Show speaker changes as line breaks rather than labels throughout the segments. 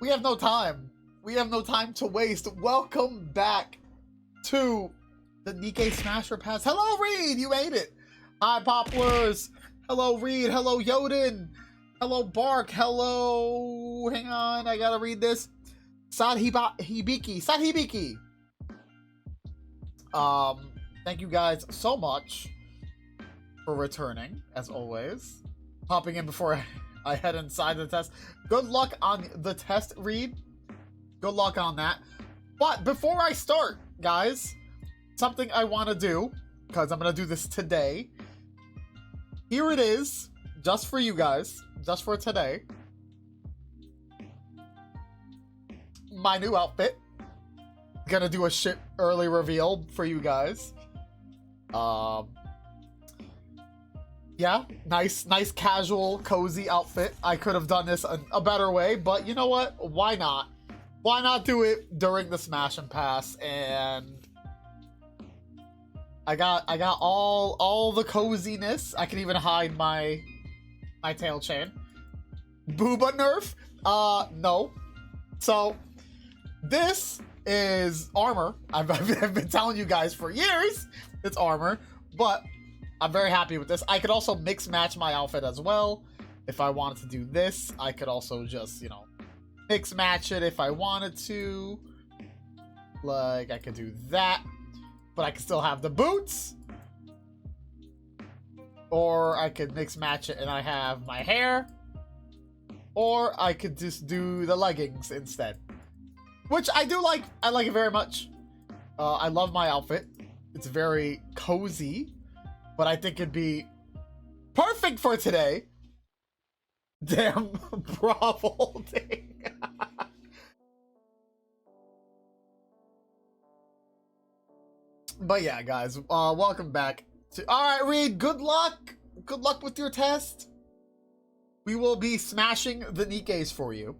we have no time. We have no time to waste. Welcome back to the NIKKE Smasher Pass. Hello, Reed. You made it. Hi, Poplars. Hello, Reed. Hello, Yoden. Hello, Bark. Hello. Hang on. I gotta read this. Sadhibiki. Thank you guys so much for returning, as always. Hopping in before I head inside the test. Good luck on the test, Reed. Good luck on that. But before I start, guys, something I want to do, because I'm going to do this today. Here it is, just for you guys, just for today. My new outfit. Gonna do a shit early reveal for you guys. Yeah, nice casual, cozy outfit. I could have done this a better way, but you know what? Why not? Why not do it during the Smash and Pass? And I got all the coziness. I can even hide my tail chain. Booba nerf? No. So this is armor. I've been telling you guys for years it's armor, but I'm very happy with this. I could also mix match my outfit as well. If I wanted to do this, I could also just, you know, mix match it if I wanted to. Like, I could do that, but I could still have the boots. Or I could mix match it and I have my hair. Or I could just do the leggings instead. Which I do like. I like it very much. I love my outfit. It's very cozy. But I think it'd be perfect for today. Damn, bravo thing. But yeah, guys, welcome back to. All right, Reed. Good luck. Good luck with your test. We will be smashing the NIKKEs for you.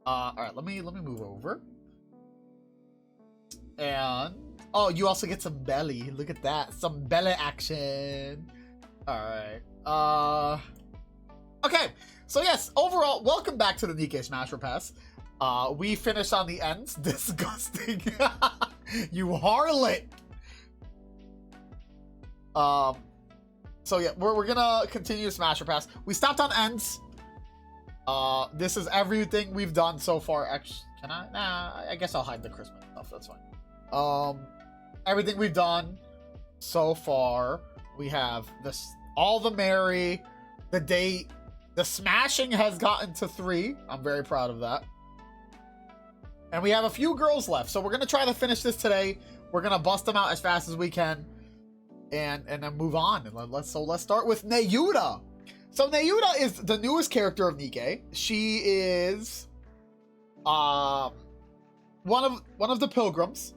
All right, let me move over. And oh, you also get some belly. Look at that, some belly action. All right. Okay. So yes, overall, welcome back to the NIKKE Smasher Pass. We finished on the ends. Disgusting. You harlot. So yeah, we're gonna continue Smasher Pass. We stopped on ends. This is everything we've done so far. Actually, can I? Nah, I guess I'll hide the Christmas stuff. That's fine. Everything we've done so far. We have this, all the Mary, the date, the smashing has gotten to 3. I'm very proud of that. And we have a few girls left, so we're gonna try to finish this today. We're gonna bust them out as fast as we can, and then move on. And let's start with Nayuta. So Nayuta is the newest character of NIKKE. She is one of the pilgrims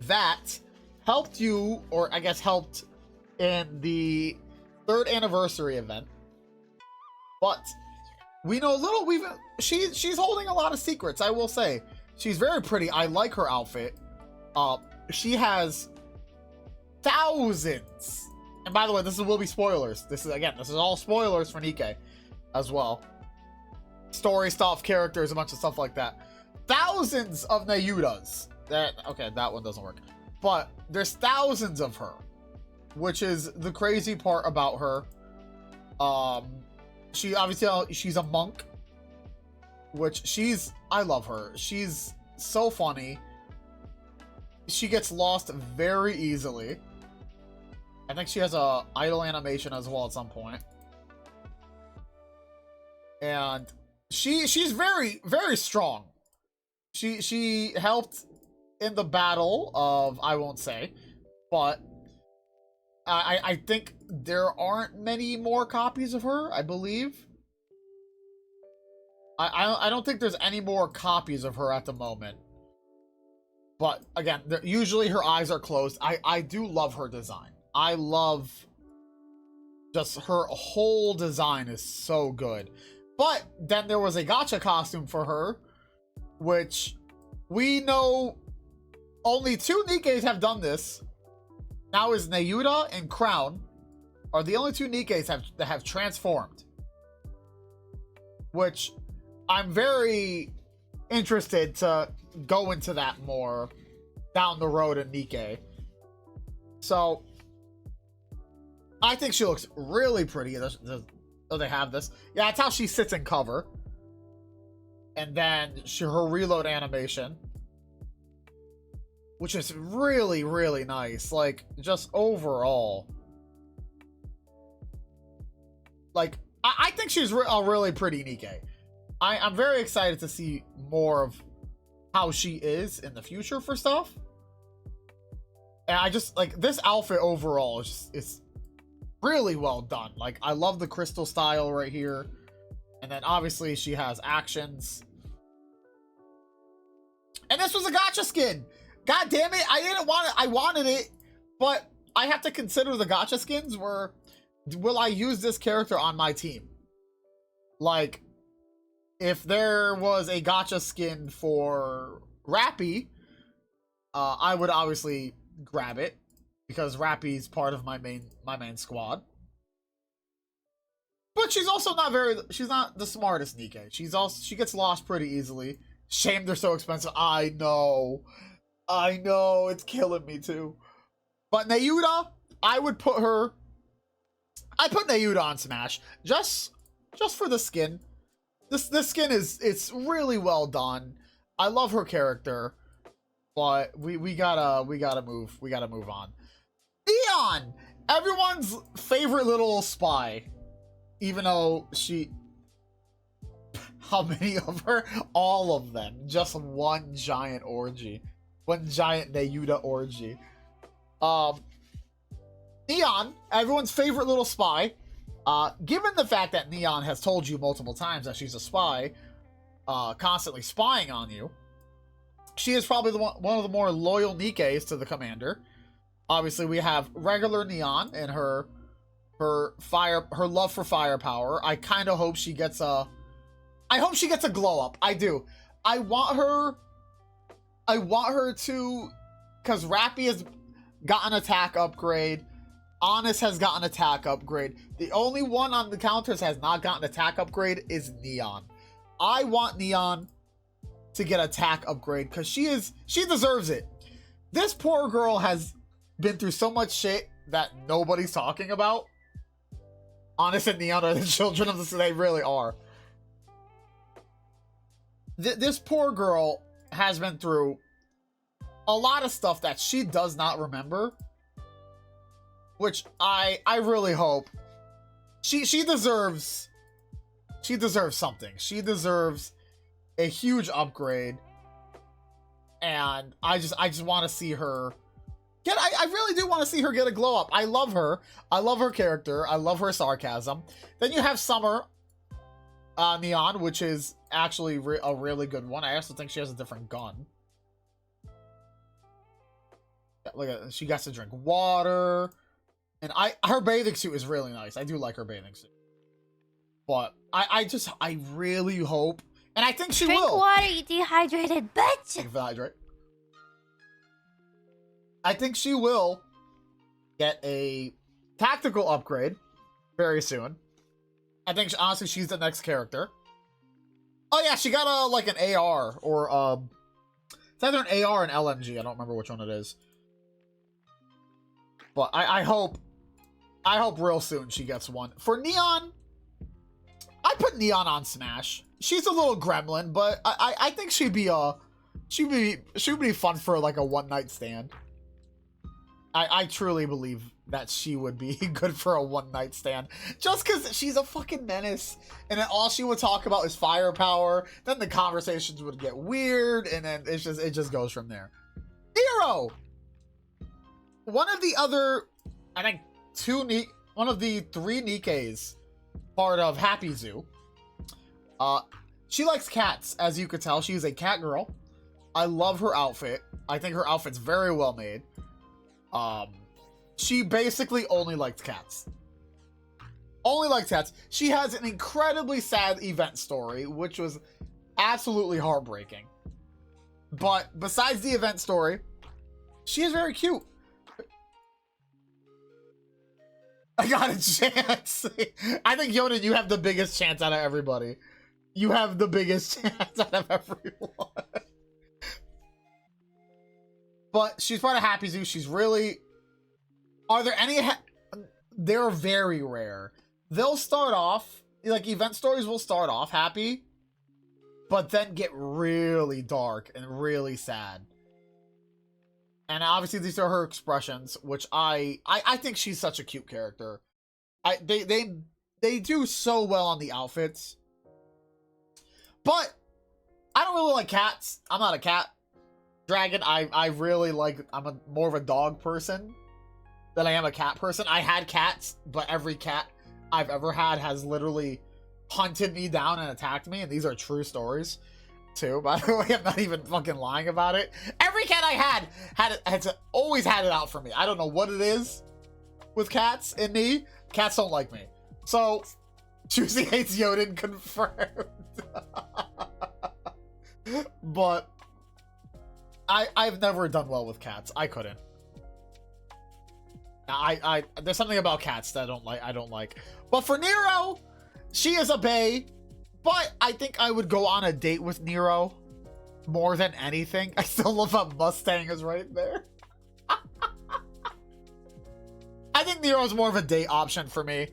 that helped you, or I guess helped in the 3rd anniversary event. But we know little. She's holding a lot of secrets, I will say. She's very pretty. I like her outfit. She has thousands. And by the way, will be spoilers. This is all spoilers for NIKKE as well. Story stuff, characters, a bunch of stuff like that. Thousands of Nayutas. Okay, that one doesn't work. But there's thousands of her, which is the crazy part about her. She obviously, she's a monk, which I love her. She's so funny. She gets lost very easily. I think she has a idle animation as well at some point. And she's very, very strong. She helped in the battle of, I won't say, but I think there aren't many more copies of her, I believe. I don't think there's any more copies of her at the moment. But again, usually her eyes are closed. I do love her design. I love just her whole design is so good. But then there was a gacha costume for her, which we know only 2 NIKKEs have done this. Now is Nayuta and Crown are the only 2 NIKKEs that have transformed. Which I'm very interested to go into that more down the road in NIKKE. So I think she looks really pretty. Oh, they have this. Yeah, that's how she sits in cover. And then her reload animation, which is really, really nice. Like, just overall. Like, I think she's a really pretty NIKKE. I'm very excited to see more of how she is in the future for stuff. And I just, like, this outfit overall is just, it's really well done. Like, I love the crystal style right here. And then obviously she has actions. And this was a gacha skin. God damn it. I didn't want it. I wanted it, but I have to consider the gacha skins were, will I use this character on my team? Like, if there was a gacha skin for Rappy, I would obviously grab it because Rappy's part of my main squad. But she's also not she's not the smartest NIKKE. She gets lost pretty easily. Shame they're so expensive. I know, it's killing me too. But Nayuta, I would put her. I put Nayuta on Smash just for the skin. This skin it's really well done. I love her character, but we gotta move on. Neon, everyone's favorite little spy, even though she. How many of her? All of them. Just one giant orgy. One giant Nayuta orgy. Neon, everyone's favorite little spy. Given the fact that Neon has told you multiple times that she's a spy, constantly spying on you, she is probably one of the more loyal NIKKEs to the commander. Obviously, we have regular Neon and her love for firepower. I kind of hope she gets a glow up. I do. I want her to, because Rappy has got an attack upgrade. Honest has gotten attack upgrade. The only one on the counters has not gotten attack upgrade is Neon. I want Neon to get attack upgrade because she deserves it. This poor girl has been through so much shit that nobody's talking about. Honest and Neon are the children of the they really are. This poor girl has been through a lot of stuff that she does not remember. Which I really hope she deserves something. She deserves a huge upgrade. And I just want to see her get I really do want to see her get a glow up. I love her. I love her character. I love her sarcasm. Then you have Summer Neon, which is actually a really good one. I also think she has a different gun. Look at, she gets to drink water. And her bathing suit is really nice. I do like her bathing suit. But I really hope, and I think she will.
Drink water, you dehydrated bitch!
Thank you for hydrate. I think she will get a tactical upgrade very soon. I think, honestly, she's the next character. Oh yeah, she got an AR, or it's either an AR or an LMG. I don't remember which one it is. But I hope real soon she gets one. For Neon, I put Neon on Smash. She's a little gremlin, but I think she'd be fun for like a one-night stand. I truly believe that she would be good for a one-night stand. Just because she's a fucking menace. And then all she would talk about is firepower. Then the conversations would get weird. And then it just goes from there. Hero! One of the other, I think, one of the 3 NIKKEs part of Happy Zoo. She likes cats, as you could tell. She's a cat girl. I love her outfit. I think her outfit's very well made. She basically only likes cats. Only likes cats. She has an incredibly sad event story, which was absolutely heartbreaking. But besides the event story, she is very cute. I got a chance. I think, Yoda, you have the biggest chance out of everybody. you have the biggest chance out of everyone. But she's part of Happy Zoo. She's really... Are there any... They're very rare. They'll start off... Like, event stories will start off happy, but then get really dark and really sad. And obviously these are her expressions, which I think she's such a cute character. They do so well on the outfits. But I don't really like cats. I'm not a cat dragon. I really like... I'm more of a dog person than I am a cat person. I had cats, but every cat I've ever had has literally hunted me down and attacked me, and these are true stories too, by the way. I'm not even fucking lying about it. Every cat I had always had it out for me. I don't know what it is with cats and me. Cats don't like me. So Chusi hates Yoden, confirmed. But I've never done well with cats. I couldn't. There's something about cats that I don't like. But for Nero, she is a bae, but I think I would go on a date with Nero more than anything. I still love how Mustang is right there. I think Nero's more of a date option for me.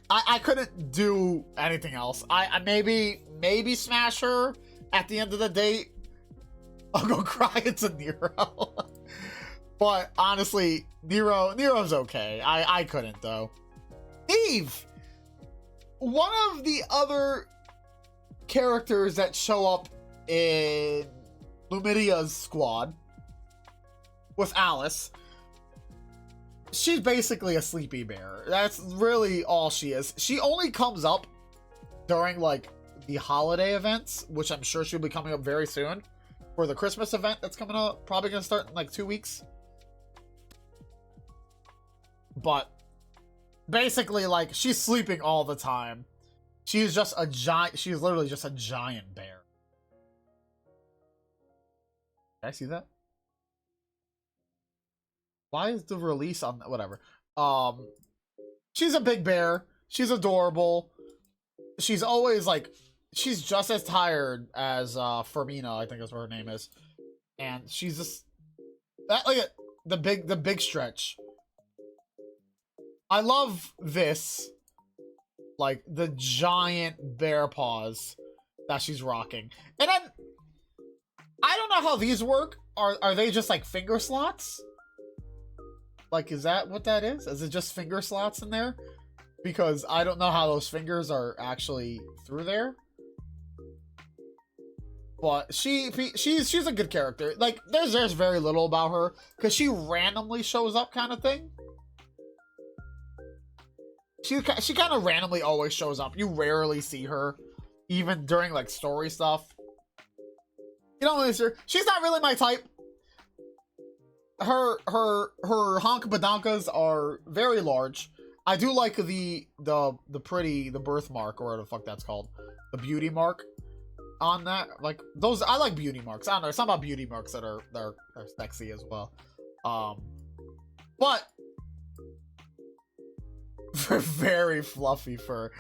I couldn't do anything else. I maybe smash her at the end of the date. I'll go cry into Nero. But honestly, Nero's okay. I couldn't though. Eve, one of the other characters that show up in Lumidia's squad with Alice. She's basically a sleepy bear. That's really all she is. She only comes up during like the holiday events, which I'm sure she'll be coming up very soon for the Christmas event that's coming up. Probably gonna start in like 2 weeks. But basically, like, she's sleeping all the time. She's just a giant. She's literally just a giant bear. Did I see that? Why is the release on whatever? She's a big bear. She's adorable. She's always like, she's just as tired as Fermina, I think is what her name is, and she's just that, like the big stretch. I love this, like the giant bear paws that she's rocking. And then I don't know how these work. Are they just like finger slots? Like, is that what that is? Is it just finger slots in there? Because I don't know how those fingers are actually through there. But she's a good character. Like, there's very little about her because she randomly shows up, kind of thing. She kind of randomly always shows up. You rarely see her, even during like story stuff. You don't really see her. She's not really my type. Her honk badonkas are very large. I do like the birthmark, or what the fuck that's called, the beauty mark on that. Like those, I like beauty marks. I don't know. It's not about beauty marks that are sexy as well. But very fluffy fur.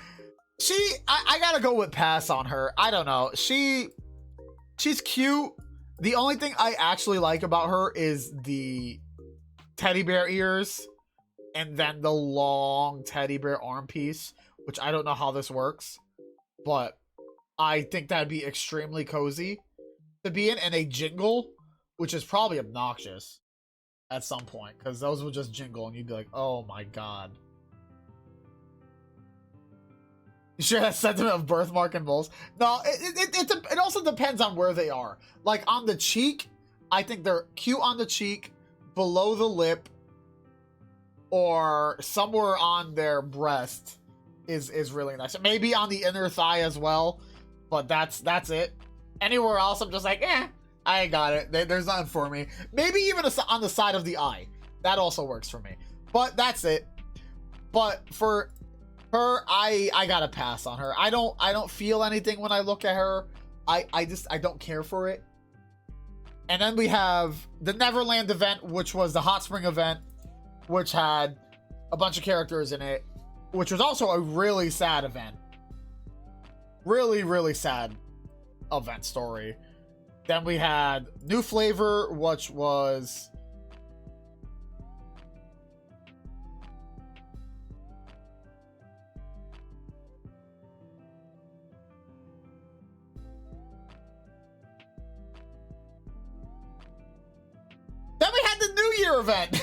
I gotta go with pass on her. I don't know. She's cute. The only thing I actually like about her is the teddy bear ears and then the long teddy bear arm piece, which I don't know how this works, but I think that'd be extremely cozy to be in, and a jingle, which is probably obnoxious at some point, because those will just jingle and you'd be like, oh my god. You share that sentiment of birthmark and moles? No, it also depends on where they are. Like on the cheek, I think they're cute on the cheek, below the lip, or somewhere on their breast is really nice. Maybe on the inner thigh as well, but that's it. Anywhere else, I'm just like, I ain't got it. There's nothing for me. Maybe even on the side of the eye. That also works for me. But that's it. But for her, I gotta pass on her. I don't feel anything when I look at her. I don't care for it. And then we have the Neverland event, which was the hot spring event, which had a bunch of characters in it, which was also a really sad event. Really, really sad event story. Then we had New Flavor, which was... Then we had the New Year event.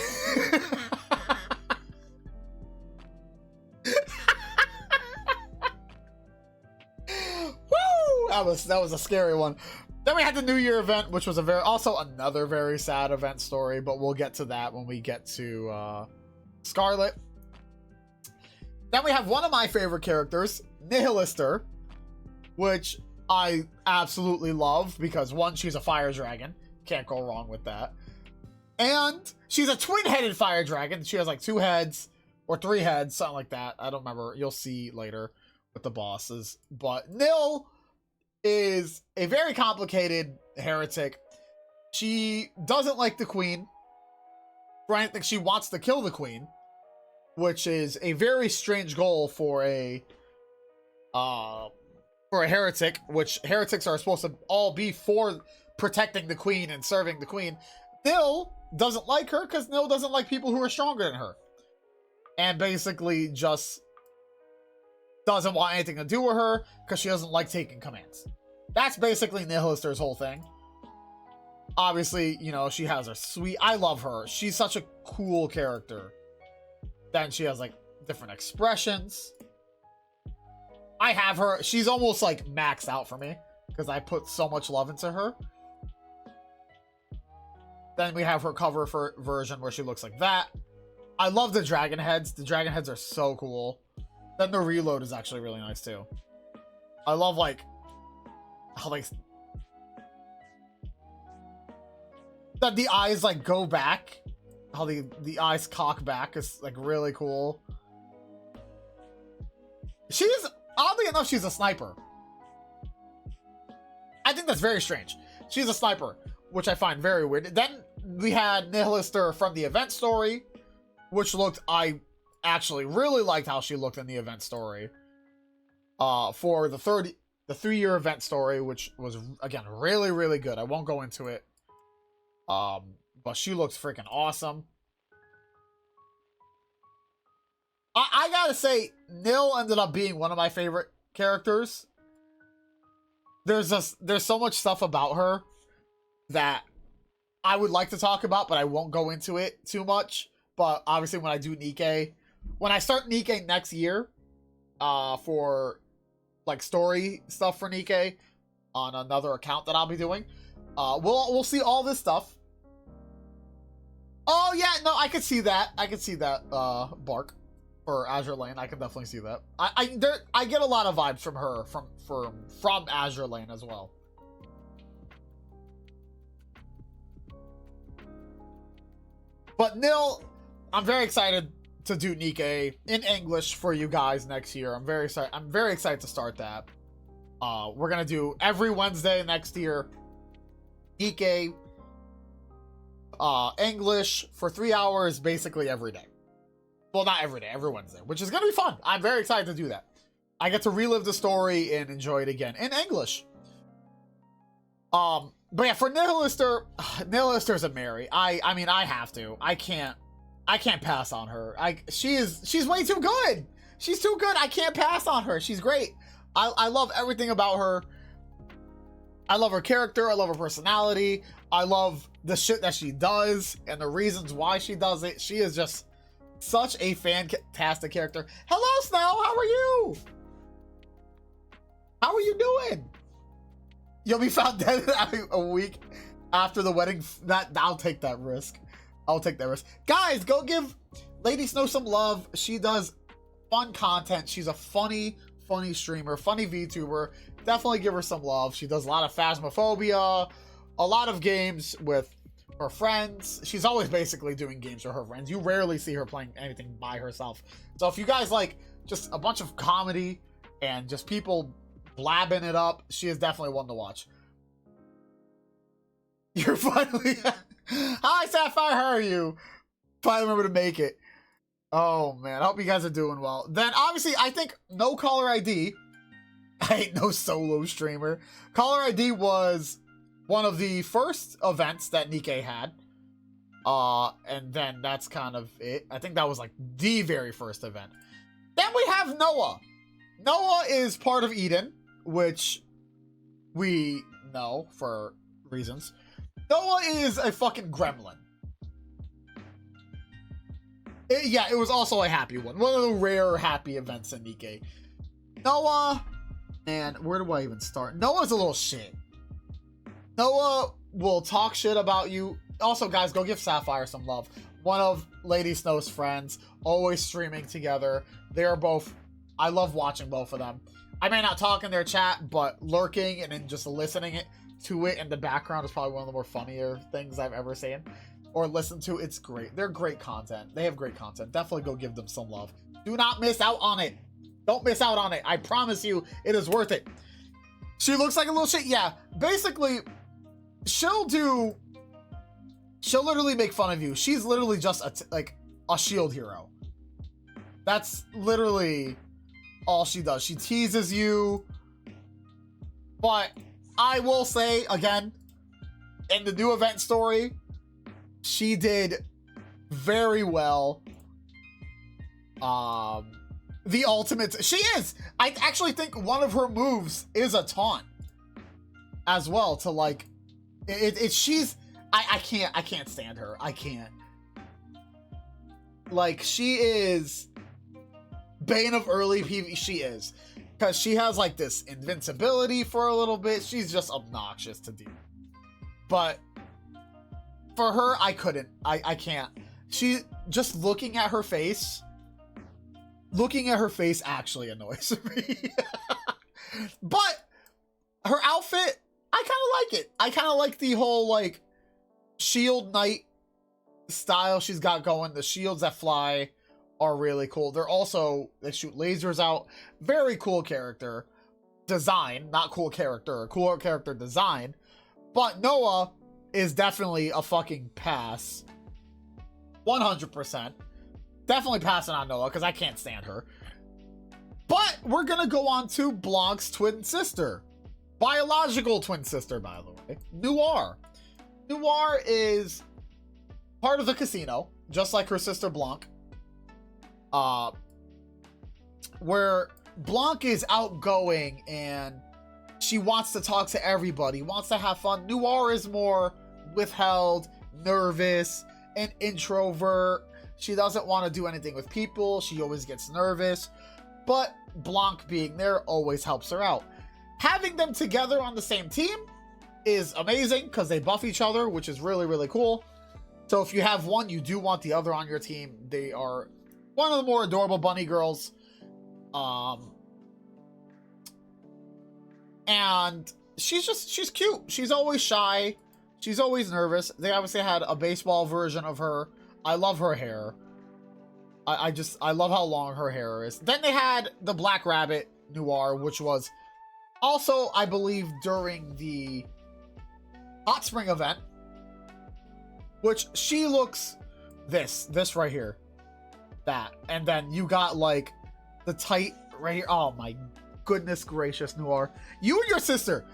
Woo! That was a scary one. Then we had the New Year event, which was also another very sad event story, but we'll get to that when we get to Scarlet. Then we have one of my favorite characters, Nihilister, which I absolutely love because one, she's a fire dragon. Can't go wrong with that. And she's a twin-headed fire dragon. She has like 2 heads or 3 heads, something like that. I don't remember. You'll see later with the bosses. But Nil is a very complicated heretic. She doesn't like the queen. For anything, she wants to kill the queen, which is a very strange goal for a heretic, which heretics are supposed to all be for protecting the queen and serving the queen. Nil doesn't like her because Nil doesn't like people who are stronger than her. And basically just doesn't want anything to do with her because she doesn't like taking commands. That's basically Nihilister's whole thing. Obviously, you know, she has her sweet... I love her. She's such a cool character. Then she has, like, different expressions. I have her... She's almost, like, maxed out for me because I put so much love into her. Then we have her cover for version where she looks like that. I love the dragon heads. The dragon heads are so cool. Then the reload is actually really nice too. I love like how like that the eyes like go back. How the eyes cock back is like really cool. She's oddly enough she's a sniper. I think that's very strange. She's a sniper, which I find very weird. Then we had Nihilister from the event story, which I actually really liked how she looked in the event story. For the 3-year event story, which was again really, really good. I won't go into it. But she looks freaking awesome. I gotta say, Nil ended up being one of my favorite characters. There's so much stuff about her that I would like to talk about, but I won't go into it too much. But obviously when I do NIKKE, when I start NIKKE next year, for like story stuff for NIKKE on another account that I'll be doing, we'll see all this stuff. Oh yeah, no, I could see that. I could see that Bark for Azure Lane. I can definitely see that. I get a lot of vibes from her from Azure Lane as well. But Nil, I'm very excited to do NIKKE in English for you guys next year. I'm very excited to start that. We're gonna do every Wednesday next year NIKKE English for 3 hours basically every day. Well, not every day, every Wednesday, which is gonna be fun. I'm very excited to do that. I get to relive the story and enjoy it again in English. But yeah, for Nihilister, Nihilister's a Mary. I mean, I have to. I can't pass on her. She's way too good. She's too good. I can't pass on her. She's great. I love everything about her. I love her character. I love her personality. I love the shit that she does and the reasons why she does it. She is just such a fantastic character. Hello, Snow. How are you? How are you doing? You'll be found dead a week after the wedding. I'll take that risk. I'll take that risk. Guys, go give Lady Snow some love. She does fun content. She's a funny streamer, funny VTuber. Definitely give her some love. She does a lot of Phasmophobia, a lot of games with her friends. She's always basically doing games with her friends. You rarely see her playing anything by herself. So if you guys like just a bunch of comedy and just people blabbing it up, she is definitely one to watch. You're finally... Hi, Sapphire, how are you? Finally remember to make it. Oh, man, I hope you guys are doing well. Then, obviously, I think No Caller ID I ain't no solo streamer. Caller ID was one of the first events that NIKKE had. And then that's kind of it. I think that was like the very first event. Then we have Noah. Noah is part of Eden, which we know for reasons. Noah is a fucking gremlin. It was also a happy one. One of the rare happy events in NIKKE. Noah, and where do I even start? Noah's a little shit. Noah will talk shit about you. Also, guys, go give Sapphire some love. One of Lady Snow's friends, always streaming together. They're both, I love watching both of them. I may not talk in their chat, but lurking and then just listening to it in the background is probably one of the more funnier things I've ever seen. Or listened to. It's great. They're great content. They have great content. Definitely go give them some love. Do not miss out on it. Don't miss out on it. I promise you, it is worth it. She looks like a little shit. Yeah, basically, she'll literally make fun of you. She's literally just a shield hero. That's literally all she does. She teases you. But I will say, again, in the new event story, she did very well. The ultimate, she is. I actually think one of her moves is a taunt as well to like she's I can't stand her. I can't. Like, she is bane of early PvE. She is, because she has like this invincibility for a little bit. She's just obnoxious to deal. But for her, I couldn't. I can't. She just looking at her face actually annoys me. But her outfit, I kind of like it. I kind of like the whole like shield knight style she's got going. The shields that fly are really cool. They shoot lasers out. Very cool character design, not cool character, cool character design. But Noah is definitely a fucking pass. 100%. Definitely passing on Noah because I can't stand her. But we're gonna go on to Blanc's twin sister. Biological twin sister, by the way. Noir. Noir is part of the casino, just like her sister Blanc. Where Blanc is outgoing and she wants to talk to everybody, wants to have fun. Noir is more withheld, nervous, an introvert. She doesn't want to do anything with people. She always gets nervous. But Blanc being there always helps her out. Having them together on the same team is amazing because they buff each other, which is really, really cool. So if you have one, you do want the other on your team. They are one of the more adorable bunny girls. And she's cute. She's always shy. She's always nervous. They obviously had a baseball version of her. I love her hair. I love how long her hair is. Then they had the Black Rabbit Noir, which was also, I believe, during the Hot Spring event. Which she looks this right here. That. And then you got like the tight right here. Oh my goodness gracious, Noir. You and your sister.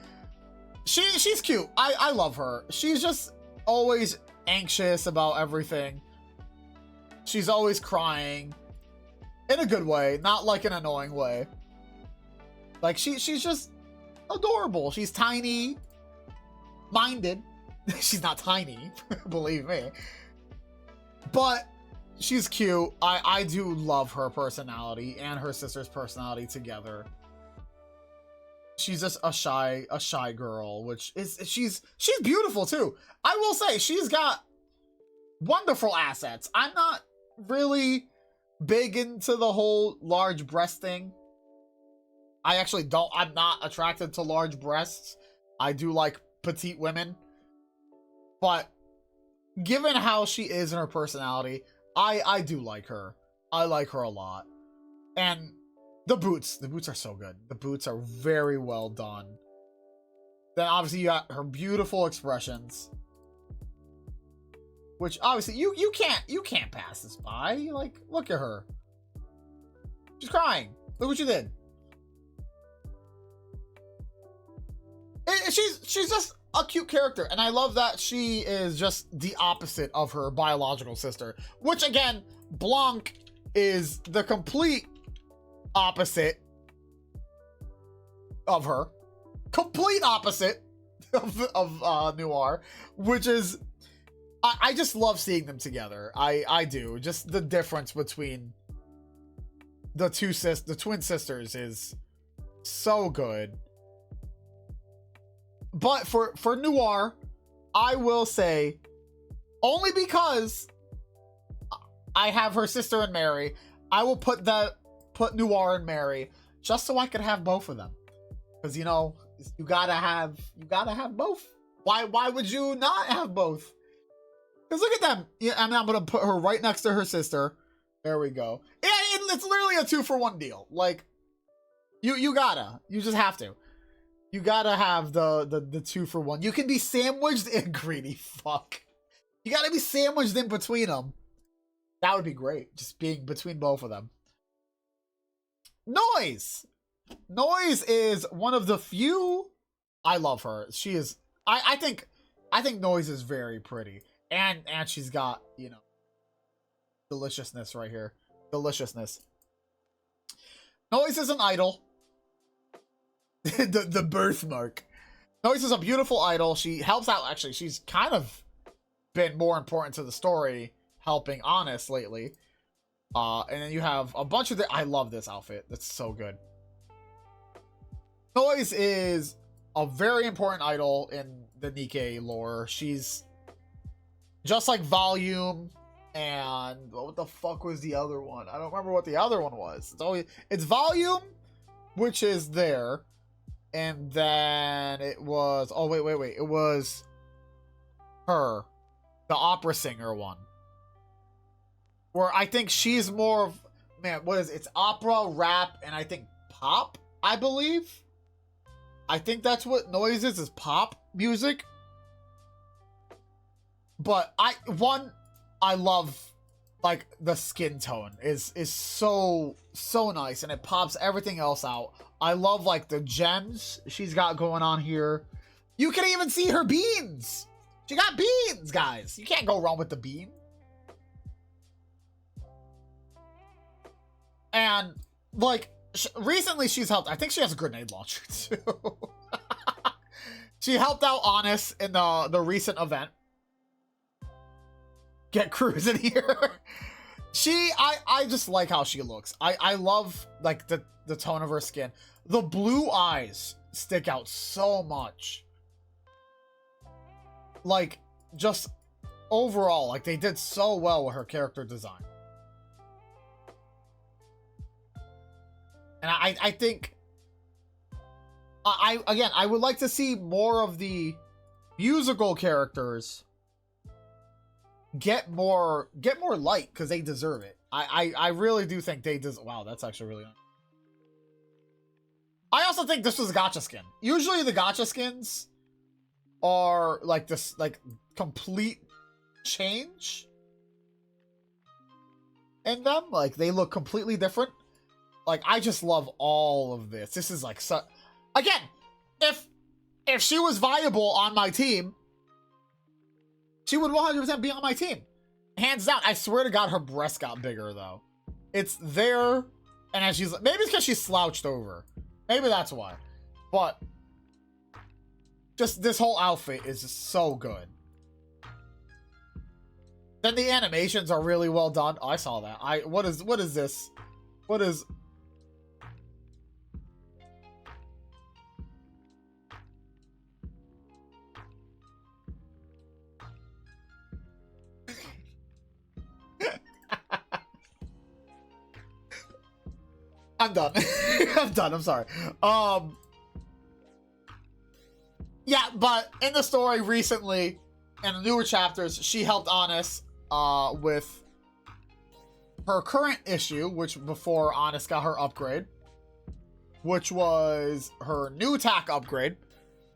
She's cute. I love her. She's just always anxious about everything. She's always crying. In a good way, not like an annoying way. Like, she's just adorable. She's tiny. Minded. She's not tiny, believe me. But she's cute. I do love her personality and her sister's personality together. She's just a shy girl, which is she's beautiful too. I will say she's got wonderful assets. I'm not really big into the whole large breast thing. I'm not attracted to large breasts. I do like petite women. But given how she is in her personality, I do like her. I like her a lot. And the boots are so good. The boots are very well done. Then obviously you got her beautiful expressions, which obviously you can't pass this by. Like, look at her. She's crying. Look what you did. she's just a cute character, and I love that she is just the opposite of her biological sister, which again, Blanc is the complete opposite of her. Complete opposite of Noir, which is I just love seeing them together. I do. Just the difference between the twin sisters is so good. But for Noir, I will say, only because I have her sister and Mary, I will put Noir and Mary just so I could have both of them. Because you know, you gotta have both. Why would you not have both? Because look at them. Yeah, and I'm gonna put her right next to her sister. There we go. Yeah, it's literally a 2-for-1 deal. Like, you just have to. You gotta have the 2-for-1. You can be sandwiched in greedy fuck. You gotta be sandwiched in between them. That would be great. Just being between both of them. Noise is one of the few. I love her. She is. I think Noise is very pretty, and she's got, you know, deliciousness right here. Deliciousness. Noise is an idol. the birthmark. Noise is a beautiful idol. She helps out. Actually, she's kind of been more important to the story, helping Honest lately. And then you have a bunch of I love this outfit. That's so good. Noise is a very important idol in the NIKKE lore. She's just like Volume and what the fuck was the other one? I don't remember what the other one was. It's Volume, which is there, and then it was wait. It was her, the opera singer one. Where I think she's more of, man, what is it? It's opera, rap, and I think pop, I believe. I think that's what Noise is pop music. But I love, like, the skin tone is so nice, and it pops everything else out. I love, like, the gems she's got going on here. You can even see her beans. She got beans, guys. You can't go wrong with the bean. And, like, recently she's helped. I think she has a grenade launcher, too. She helped out Honest in the recent event. Get cruising here. I just like how she looks. I love, like, the tone of her skin. The blue eyes stick out so much. Like, just overall, like, they did so well with her character design. And I think I would like to see more of the musical characters get more light, because they deserve it. I really do think they deserve. Wow, that's actually really nice. I also think this was a gacha skin. Usually the gacha skins are like this, like, complete change in them. Like, they look completely different. Like, I just love all of this. This is like, so again, if she was viable on my team, she would 100% be on my team. Hands down. I swear to God, her breast got bigger, though. It's there, and as she's, maybe it's because she's slouched over. Maybe that's why. But just this whole outfit is just so good. Then the animations are really well done. Oh, I saw that. What is this? What is... I'm done. I'm done. I'm sorry. Yeah, but in the story recently, in the newer chapters, she helped Honest with her current issue, which before Honest got her upgrade, which was her new attack upgrade,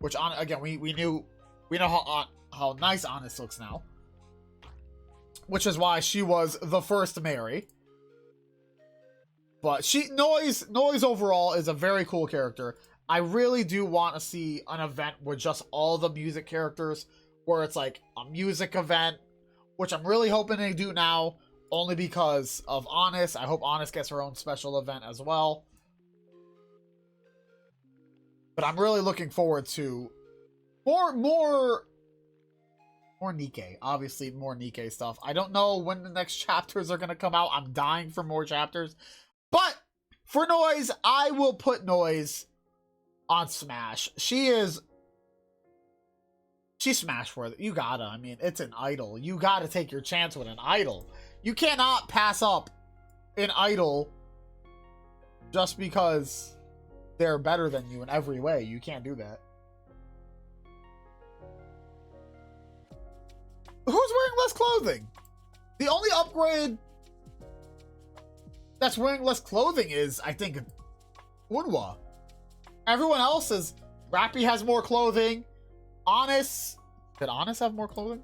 which again we know how nice Honest looks now, which is why she was the first Mary. But Noise overall is a very cool character. I really do want to see an event with just all the music characters, where it's like a music event, which I'm really hoping they do now, only because of Honest. I hope Honest gets her own special event as well. But I'm really looking forward to more NIKKE. Obviously, more NIKKE stuff. I don't know when the next chapters are going to come out. I'm dying for more chapters. But for Noise, I will put Noise on Smash. She's Smash worthy. You gotta. I mean, it's an idol. You gotta take your chance with an idol. You cannot pass up an idol just because they're better than you in every way. You can't do that. Who's wearing less clothing? The only upgrade that's wearing less clothing is, I think, 𝐿. Everyone else is... Rappy has more clothing. Honest... Did Honest have more clothing?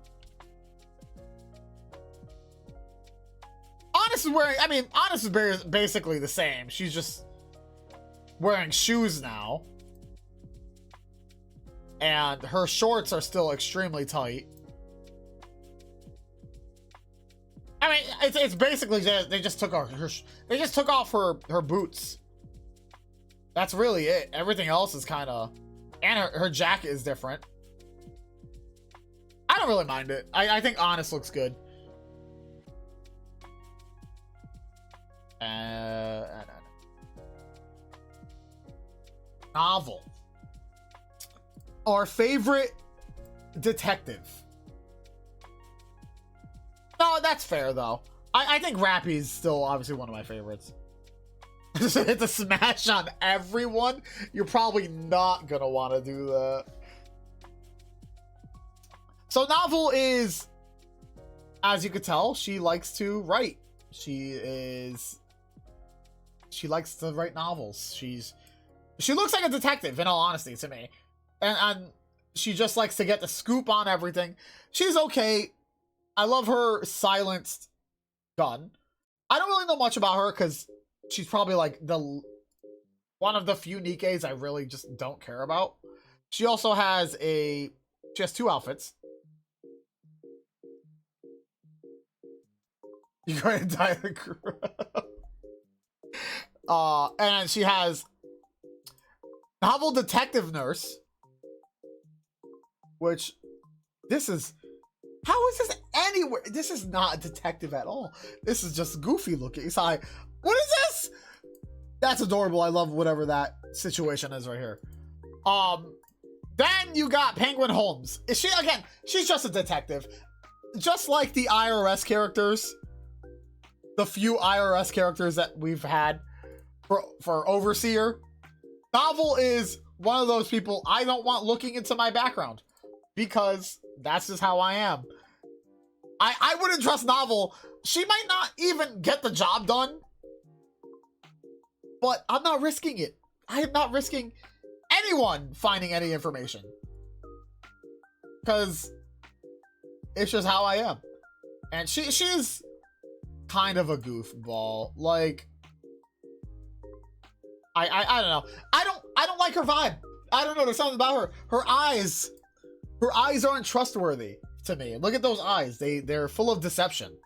Honest is wearing... I mean, Honest is basically the same. She's just wearing shoes now. And her shorts are still extremely tight. I mean, it's basically they just took off her boots. That's really it. Everything else is kind of, and her jacket is different. I don't really mind it. I think Honest looks good. Novel. Our favorite detective. No, that's fair, though. I think Rappy's still obviously one of my favorites. Just hit the smash on everyone. You're probably not going to want to do that. So Novel is, as you could tell, she likes to write. She likes to write novels. She looks like a detective, in all honesty, to me. And she just likes to get the scoop on everything. She's okay. I love her silenced gun. I don't really know much about her because she's probably like one of the few NIKKEs I really just don't care about. She also has she has 2 outfits. You're going to die the crowd. And she has Novel Detective Nurse, which how is this anywhere? This is not a detective at all. This is just goofy looking. It's like, what is this? That's adorable. I love whatever that situation is right here. Then you got Penguin Holmes. Is she, again, she's just a detective. Just like the IRS characters. The few IRS characters that we've had for Overseer. Novel is one of those people I don't want looking into my background. Because that's just how I am. I wouldn't trust Novel. She might not even get the job done. But I'm not risking it. I am not risking anyone finding any information. Because it's just how I am. And she's kind of a goofball. Like, I don't know. I don't like her vibe. I don't know. There's something about her. Her eyes aren't trustworthy to me. Look at those eyes. They're full of deception.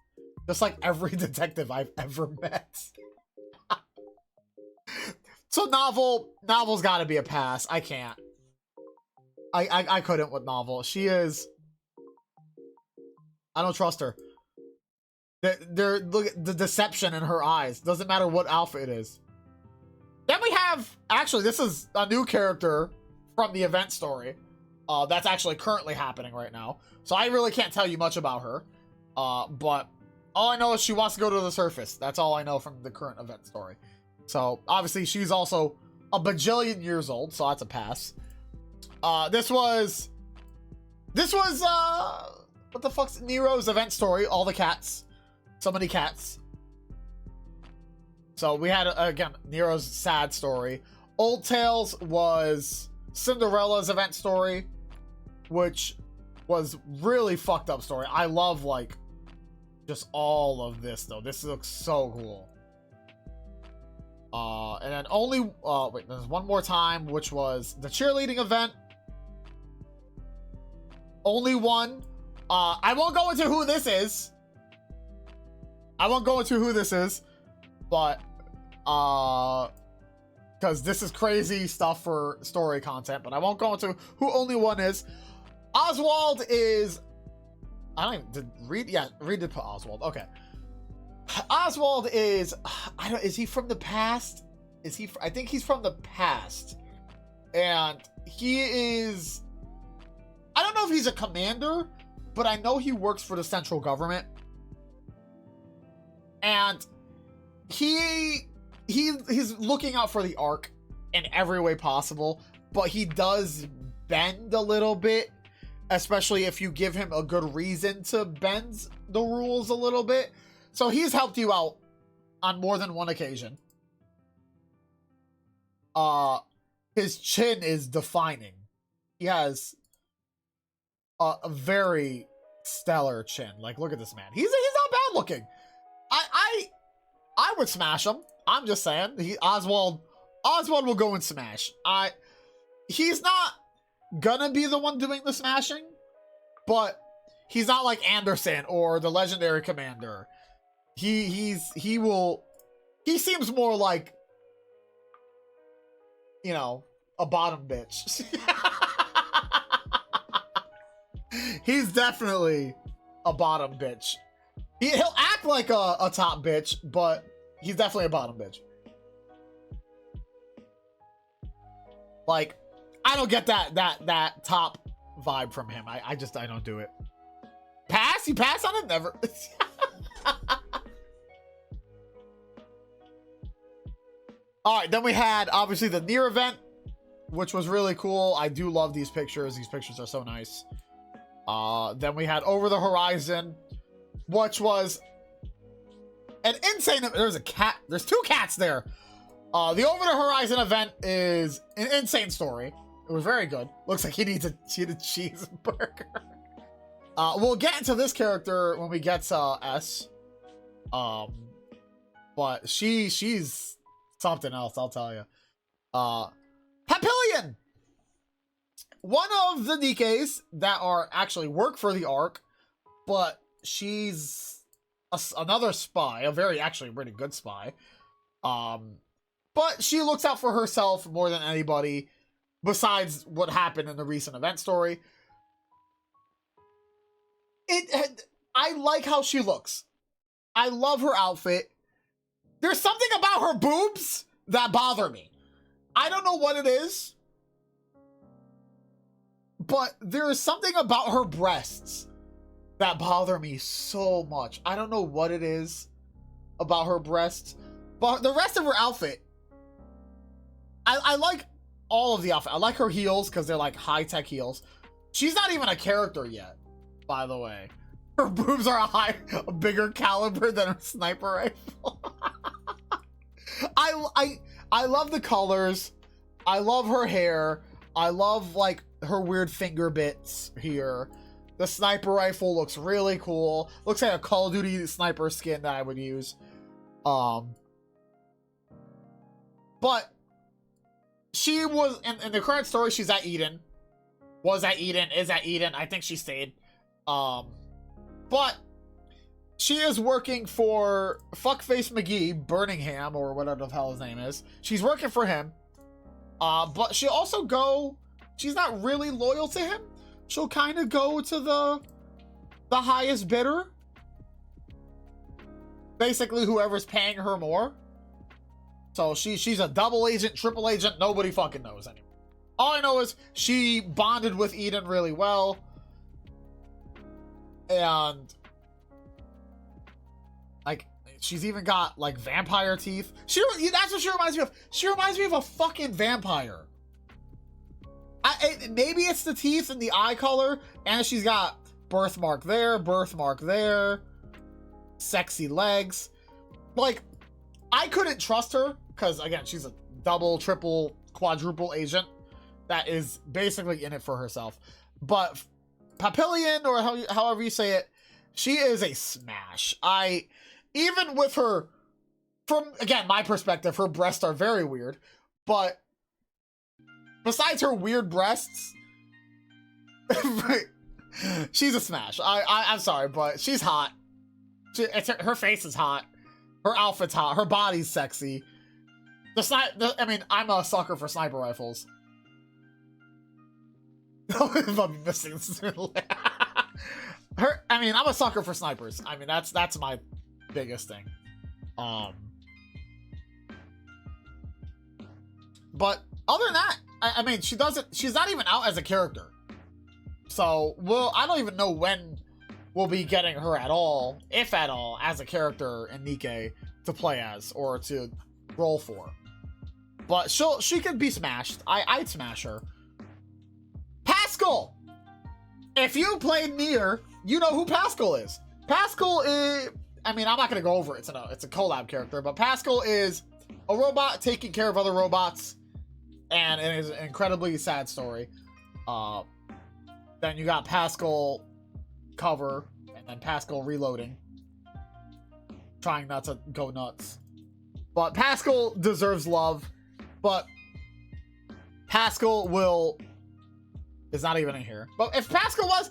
Just like every detective I've ever met. So Novel's got to be a pass. I can't. I couldn't with Novel. She is. I don't trust her. Look at the deception in her eyes. Doesn't matter what outfit it is. Then we have, actually, this is a new character from the event story. That's actually currently happening right now. So I really can't tell you much about her. But all I know is she wants to go to the surface. That's all I know from the current event story. So obviously she's also a bajillion years old, so that's a pass. This was what the fuck's Nero's event story? All the cats. So many cats. So we had, again, Nero's sad story. Old Tales was Cinderella's event story, which was really fucked up story. I love, like, just all of this, though. This looks so cool. And then only, wait, there's one more time, which was the cheerleading event. Only one. I won't go into who this is. But, because this is crazy stuff for story content, but I won't go into who only one is. Oswald is, I don't even, Reed did put Oswald, okay. Oswald is, is he from the past? I think he's from the past. And he is, I don't know if he's a commander, but I know he works for the central government. And he's looking out for the Ark in every way possible, but he does bend a little bit, especially if you give him a good reason to bend the rules a little bit. So he's helped you out on more than one occasion. His chin is defining. He has a very stellar chin. Like, look at this man. He's not bad looking. I would smash him. I'm just saying. Oswald will go and smash. He's not gonna be the one doing the smashing, but he's not like Anderson or the legendary commander. He seems more like, you know, a bottom bitch. He's definitely a bottom bitch. He'll act like a top bitch, but he's definitely a bottom bitch. Like, I don't get that top vibe from him. I don't do it. Pass? You pass on it? Never. All right, then we had obviously the Niry event, which was really cool. I do love these pictures. These pictures are so nice. Then we had Over the Horizon, which was an insane. There's a cat. There's two cats there. The Over the Horizon event is an insane story. It was very good. Looks like he needs a cheeseburger. We'll get into this character when we get to S. But she's something else, I'll tell you. Papillion! One of the NIKKEs that are actually work for the Ark, but she's another spy, a very actually really good spy. But she looks out for herself more than anybody, besides what happened in the recent event story. I like how she looks. I love her outfit. There's something about her boobs that bother me. I don't know what it is, but there is something about her breasts that bother me so much. I don't know what it is about her breasts, but the rest of her outfit, I like all of the outfit. I like her heels because they're like high-tech heels. She's not even a character yet, by the way. Her boobs are a bigger caliber than her sniper rifle. I love the colors. I love her hair. I love like her weird finger bits here. The sniper rifle looks really cool. Looks like a Call of Duty sniper skin that I would use. But she was in the current story. She's at Eden. Was at Eden. Is at Eden. I think she stayed. But she is working for Fuckface McGee, Birmingham, or whatever the hell his name is. She's working for him. But she'll also she's not really loyal to him. She'll kind of go to the highest bidder. Basically, whoever's paying her more. So she's a double agent, triple agent. Nobody fucking knows anymore. All I know is she bonded with Eden really well. And like, she's even got like vampire teeth. That's what she reminds me of. She reminds me of a fucking vampire. Maybe it's the teeth and the eye color, and she's got birthmark there, sexy legs. Like, I couldn't trust her because again, she's a double, triple, quadruple agent that is basically in it for herself. But Papillion, or however you say it, she is a smash. Even with her from, again, my perspective, her breasts are very weird, but besides her weird breasts, she's a smash. I'm sorry, but she's hot. Her face is hot. Her outfit's hot. Her body's sexy. I mean, I'm a sucker for sniper rifles. I'm missing I mean, I'm a sucker for snipers. I mean, that's my biggest thing. But other than that, I mean, she's not even out as a character. So, I don't even know when we'll be getting her at all, if at all, as a character in NIKKE to play as or to roll for. But she could be smashed. I'd smash her. Pascal! If you played Nier, you know who Pascal is. Pascal is, I mean, I'm not gonna go over it. It's a collab character, but Pascal is a robot taking care of other robots, and it is an incredibly sad story. Then you got Pascal cover, and then Pascal reloading, trying not to go nuts. But Pascal deserves love, but Pascal is not even in here. But if Pascal's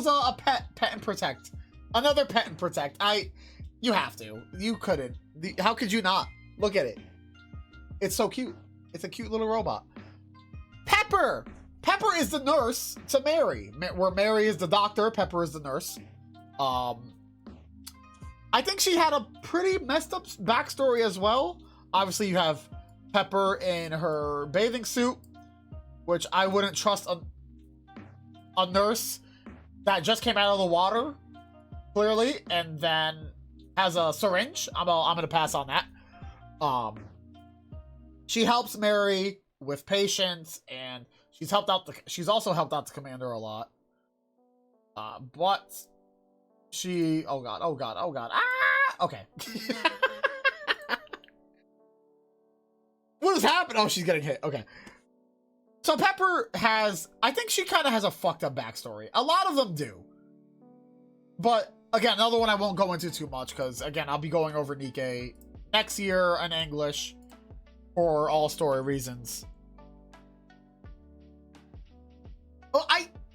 a pet and protect. Another pet and protect. You have to. You couldn't. How could you not? Look at it. It's so cute. It's a cute little robot. Pepper! Pepper is the nurse to Mary. Where Mary is the doctor, Pepper is the nurse. I think she had a pretty messed up backstory as well. Obviously, you have Pepper in her bathing suit, which I wouldn't trust a nurse that just came out of the water, clearly, and then has a syringe. I'm gonna pass on that. She helps Mary with patients, and she's also helped out the commander a lot. But she, oh god, okay. What is happening? Oh, she's getting hit. Okay. So Pepper I think she kind of has a fucked up backstory. A lot of them do. But again, another one I won't go into too much because, again, I'll be going over NIKKE next year in English for all story reasons. Oh,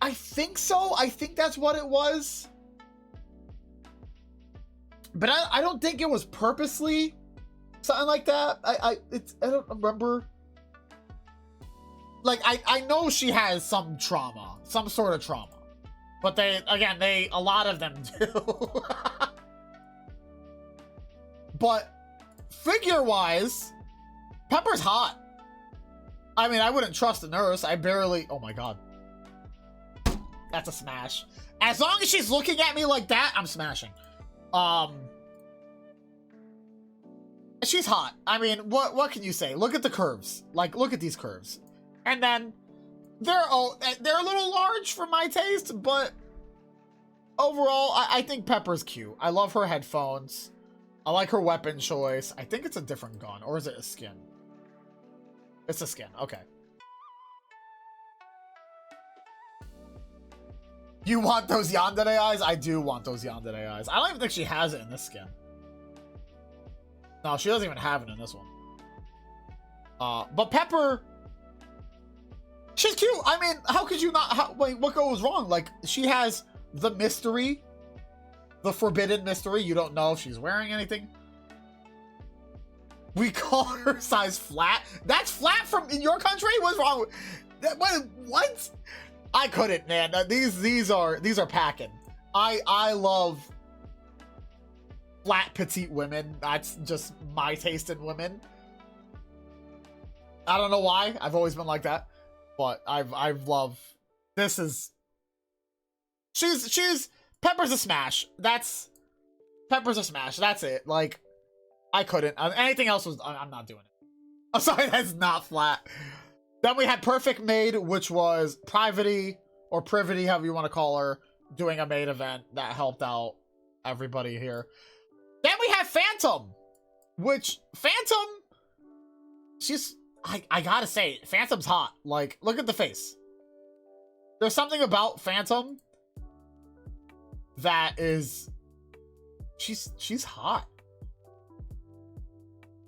I think so. I think that's what it was. But I don't think it was purposely something like that. I don't remember. Like, I know she has some trauma, some sort of trauma. But a lot of them do. But figure-wise, Pepper's hot. I mean, I wouldn't trust a nurse. Oh my god. That's a smash. As long as she's looking at me like that, I'm smashing. She's hot. I mean, what can you say? Look at the curves. Like, look at these curves. And then they're a little large for my taste, but overall, I think Pepper's cute. I love her headphones. I like her weapon choice. I think it's a different gun, or is it a skin? It's a skin. Okay. You want those yandere eyes? I do want those yandere eyes. I don't even think she has it in this skin. No, she doesn't even have it in this one. But Pepper, she's cute. I mean, how could you not? Wait, what goes wrong? Like, she has the mystery, the forbidden mystery. You don't know if she's wearing anything. We call her size flat. That's flat in your country? What's wrong with that? What? I couldn't, man. These are packing. I love flat petite women. That's just my taste in women. I don't know why. I've always been like that, but I've loved. This is. She's Pepper's a smash. Pepper's a smash. That's it. Like, I couldn't. Anything else was. I'm not doing it. I'm sorry. That's not flat. Then we had Perfect Maid, which was Privity or Privity, however you want to call her, doing a maid event that helped out everybody here. Then we have Phantom, which Phantom, I gotta say, Phantom's hot. Like, look at the face. There's something about Phantom that is, she's hot.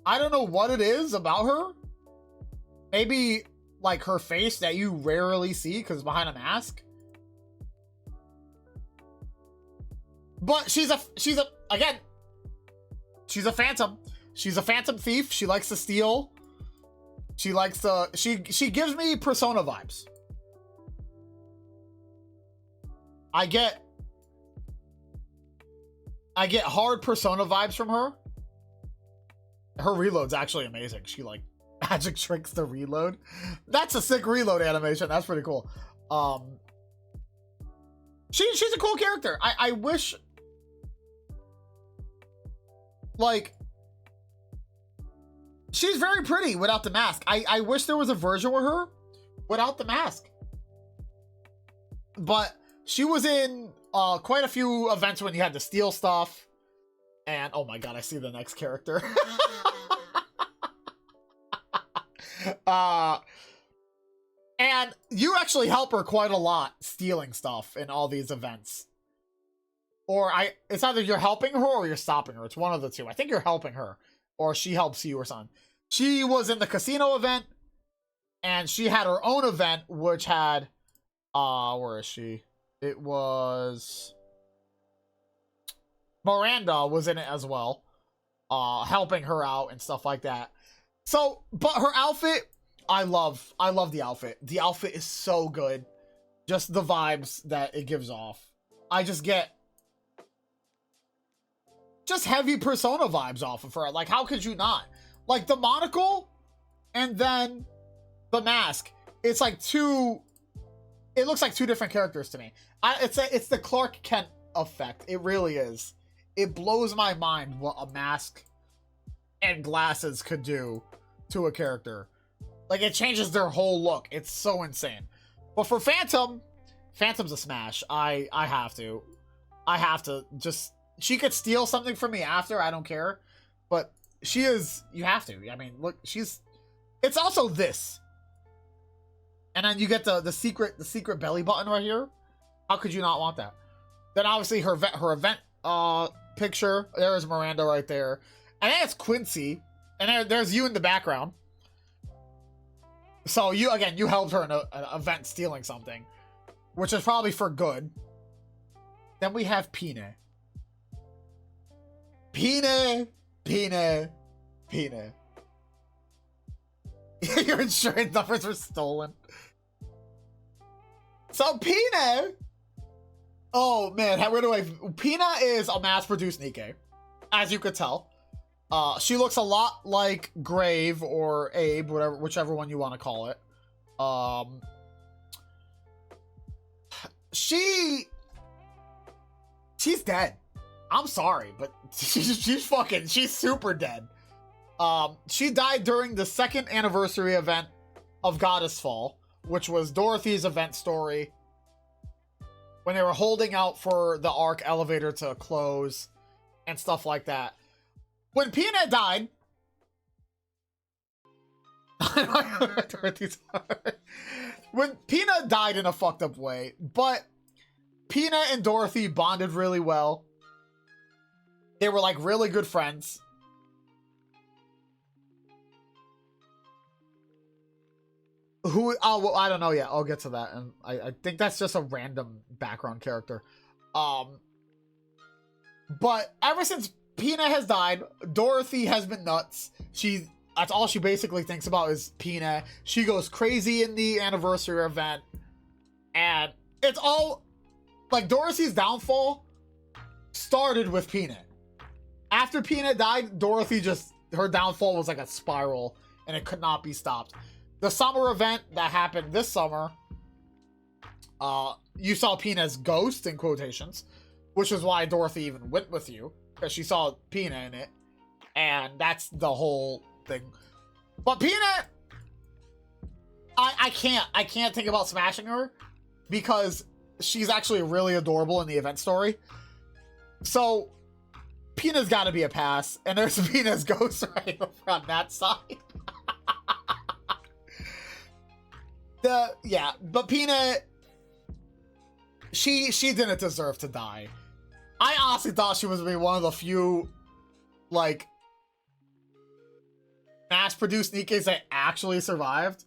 I don't know what it is about her. Maybe like her face that you rarely see because behind a mask. But she's a again, she's a phantom. She's a phantom thief. She likes to steal. She likes to she gives me Persona vibes. I get hard Persona vibes from her. Her reload's actually amazing. She like magic tricks the reload. That's a sick reload animation. That's pretty cool. She's a cool character. I wish like she's very pretty without the mask. I wish there was a version with her without the mask. But she was in quite a few events when you had to steal stuff. And oh my god, I see the next character. And you actually help her quite a lot stealing stuff in all these events. Or it's either you're helping her or you're stopping her. It's one of the two. I think you're helping her or she helps you or something. She was in the casino event and she had her own event which had where is she? It was Miranda was in it as well, helping her out and stuff like that. So, but her outfit, I love the outfit. The outfit is so good. Just the vibes that it gives off. I just get heavy Persona vibes off of her. Like, how could you not? Like, the monocle and then the mask. It's like it looks like two different characters to me. It's the Clark Kent effect. It really is. It blows my mind what a mask and glasses could do to a character. Like, it changes their whole look. It's so insane. But for Phantom's a smash. I have to just, she could steal something from me after, I don't care. But she is, you have to. I mean, look, it's also this. And then you get the secret belly button right here. How could you not want that? Then obviously her event picture. There's Miranda right there. And then it's Quincy. And there's you in the background. So you helped her in an event stealing something, which is probably for good. Then we have Pine. Your insurance numbers were stolen. So Pine, oh man, Pine is a mass-produced NIKKE, as you could tell. She looks a lot like Grave or Abe, whichever one you want to call it. She's dead. I'm sorry, but she's super dead. She died during the 2nd anniversary event of Goddess Fall, which was Dorothy's event story. When they were holding out for the Arc elevator to close and stuff like that. When Pina died, when Pina died in a fucked up way, but Pina and Dorothy bonded really well. They were like really good friends. Well, I don't know yet. I'll get to that. And I think that's just a random background character. But ever since Pina has died, Dorothy has been nuts. That's all she basically thinks about is Pina. She goes crazy in the anniversary event. And it's all like Dorothy's downfall started with Pina. After Pina died, Dorothy her downfall was like a spiral and it could not be stopped. The summer event that happened this summer, you saw Pina's ghost in quotations, which is why Dorothy even went with you, because she saw Pina in it, and that's the whole thing. But Pina, I can't think about smashing her because she's actually really adorable in the event story. So Pina's got to be a pass, and there's Pina's ghost right over on that side. But Pina, she didn't deserve to die. I honestly thought she was gonna be one of the few, like, mass-produced NIKKEs that actually survived.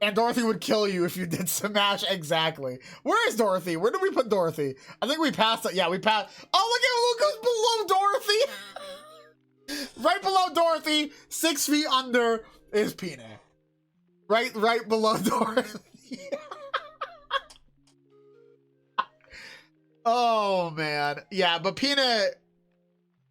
And Dorothy would kill you if you did smash exactly. Where is Dorothy? Where did we put Dorothy? I think we passed it. Yeah, we passed. Oh, look who's below Dorothy. Right below Dorothy, 6 feet under is Peanut. Right below Dorothy. Oh man, yeah, but Peanut,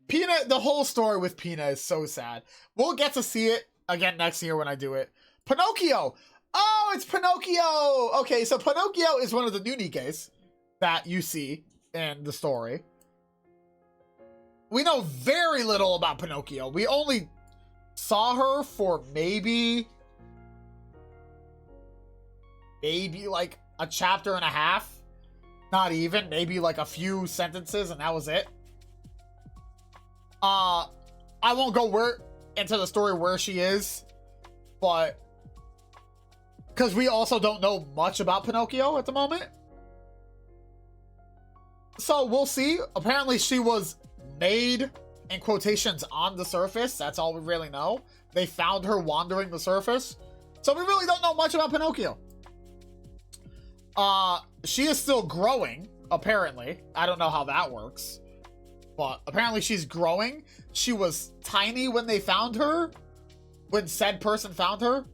the whole story with Peanut is so sad. We'll get to see it again next year when I do it. Pinocchio. Oh, it's Pinocchio. Okay, so Pinocchio is one of the new NIKKEs that you see in the story. We know very little about Pinocchio. We only saw her for maybe like a chapter and a half. Not even, maybe like a few sentences, and that was it. I won't go into the story where she is, but because we also don't know much about Pinocchio at the moment. So we'll see. Apparently she was made, in quotations, on the surface. That's all we really know. They found her wandering the surface. So we really don't know much about Pinocchio. She is still growing, apparently. I don't know how that works. But apparently she's growing. She was tiny when they found her. When said person found her.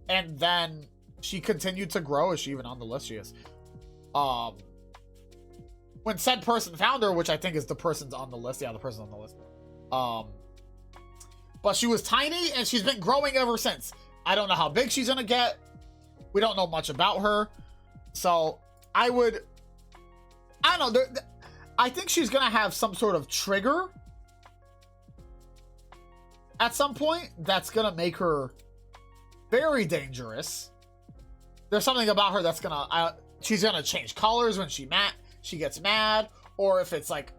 And then she continued to grow. Is she even on the list? She is. When said person found her, which I think is the person's on the list. Yeah, the person's on the list. But she was tiny and she's been growing ever since. I don't know how big she's gonna get. We don't know much about her. So I don't know. I think she's gonna have some sort of trigger at some point that's gonna make her very dangerous. There's something about her that's gonna she's gonna change colors when she gets mad, or if it's like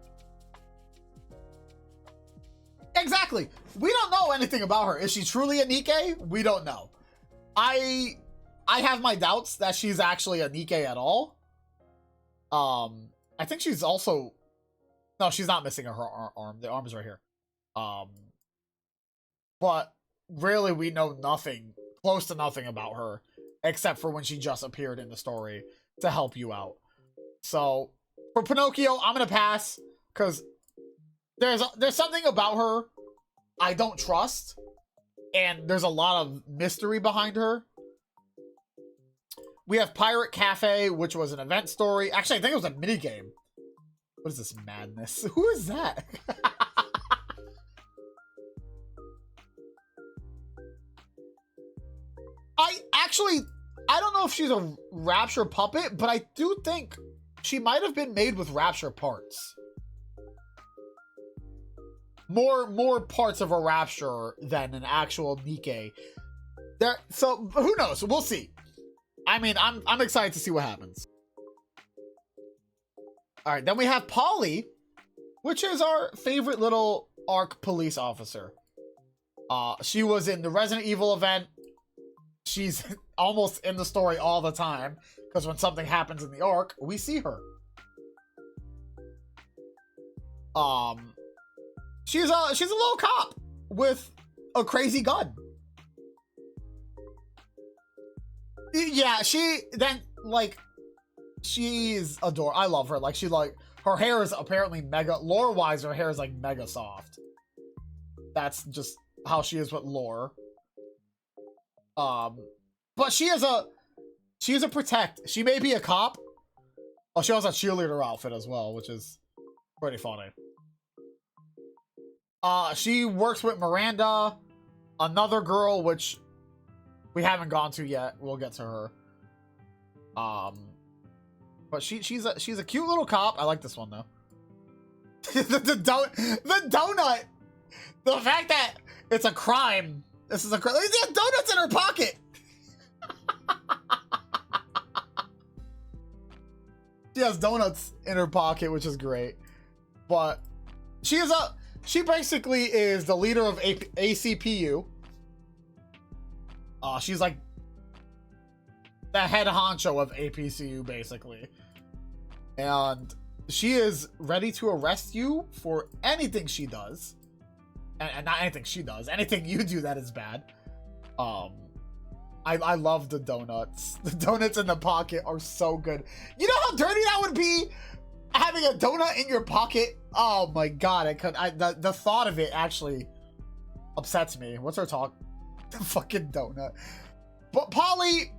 exactly. We don't know anything about her. Is she truly a NIKKE? We don't know. I have my doubts that she's actually a NIKKE at all. I think she's also... No, she's not missing her arm. The arm is right here. But really, we know nothing, close to nothing about her, except for when she just appeared in the story to help you out. So, for Pinocchio, I'm gonna pass, because there's something about her I don't trust, and there's a lot of mystery behind her. We have Pirate Cafe, which was an event story. Actually, I think it was a minigame. What is this madness? Who is that? I don't know if she's a Rapture puppet, but I do think she might have been made with Rapture parts. More parts of a Rapture than an actual NIKKE. So who knows? We'll see. I mean, I'm excited to see what happens. All right, then we have Polly, which is our favorite little ARC police officer. She was in the Resident Evil event. She's almost in the story all the time, because when something happens in the ARC, we see her. She's a little cop with a crazy gun. Yeah, she's adorable. I love her. Her hair is apparently mega, lore-wise, her hair is like mega soft. That's just how she is with lore. But she is a protect. She may be a cop. Oh, she also has a cheerleader outfit as well, which is pretty funny. She works with Miranda, another girl, which we haven't gone to yet. We'll get to her. But she's a cute little cop. I like this one though. the donut. The fact that it's a crime. This is a crime. She has donuts in her pocket. She has donuts in her pocket, which is great. But she basically is the leader of ACPU. She's like the head honcho of APCU, basically. And she is ready to arrest you for anything she does. And not anything she does. Anything you do that is bad. I love the donuts. The donuts in the pocket are so good. You know how dirty that would be? Having a donut in your pocket? Oh my god, the thought of it actually upsets me. What's her talk? The fucking donut. But Polly,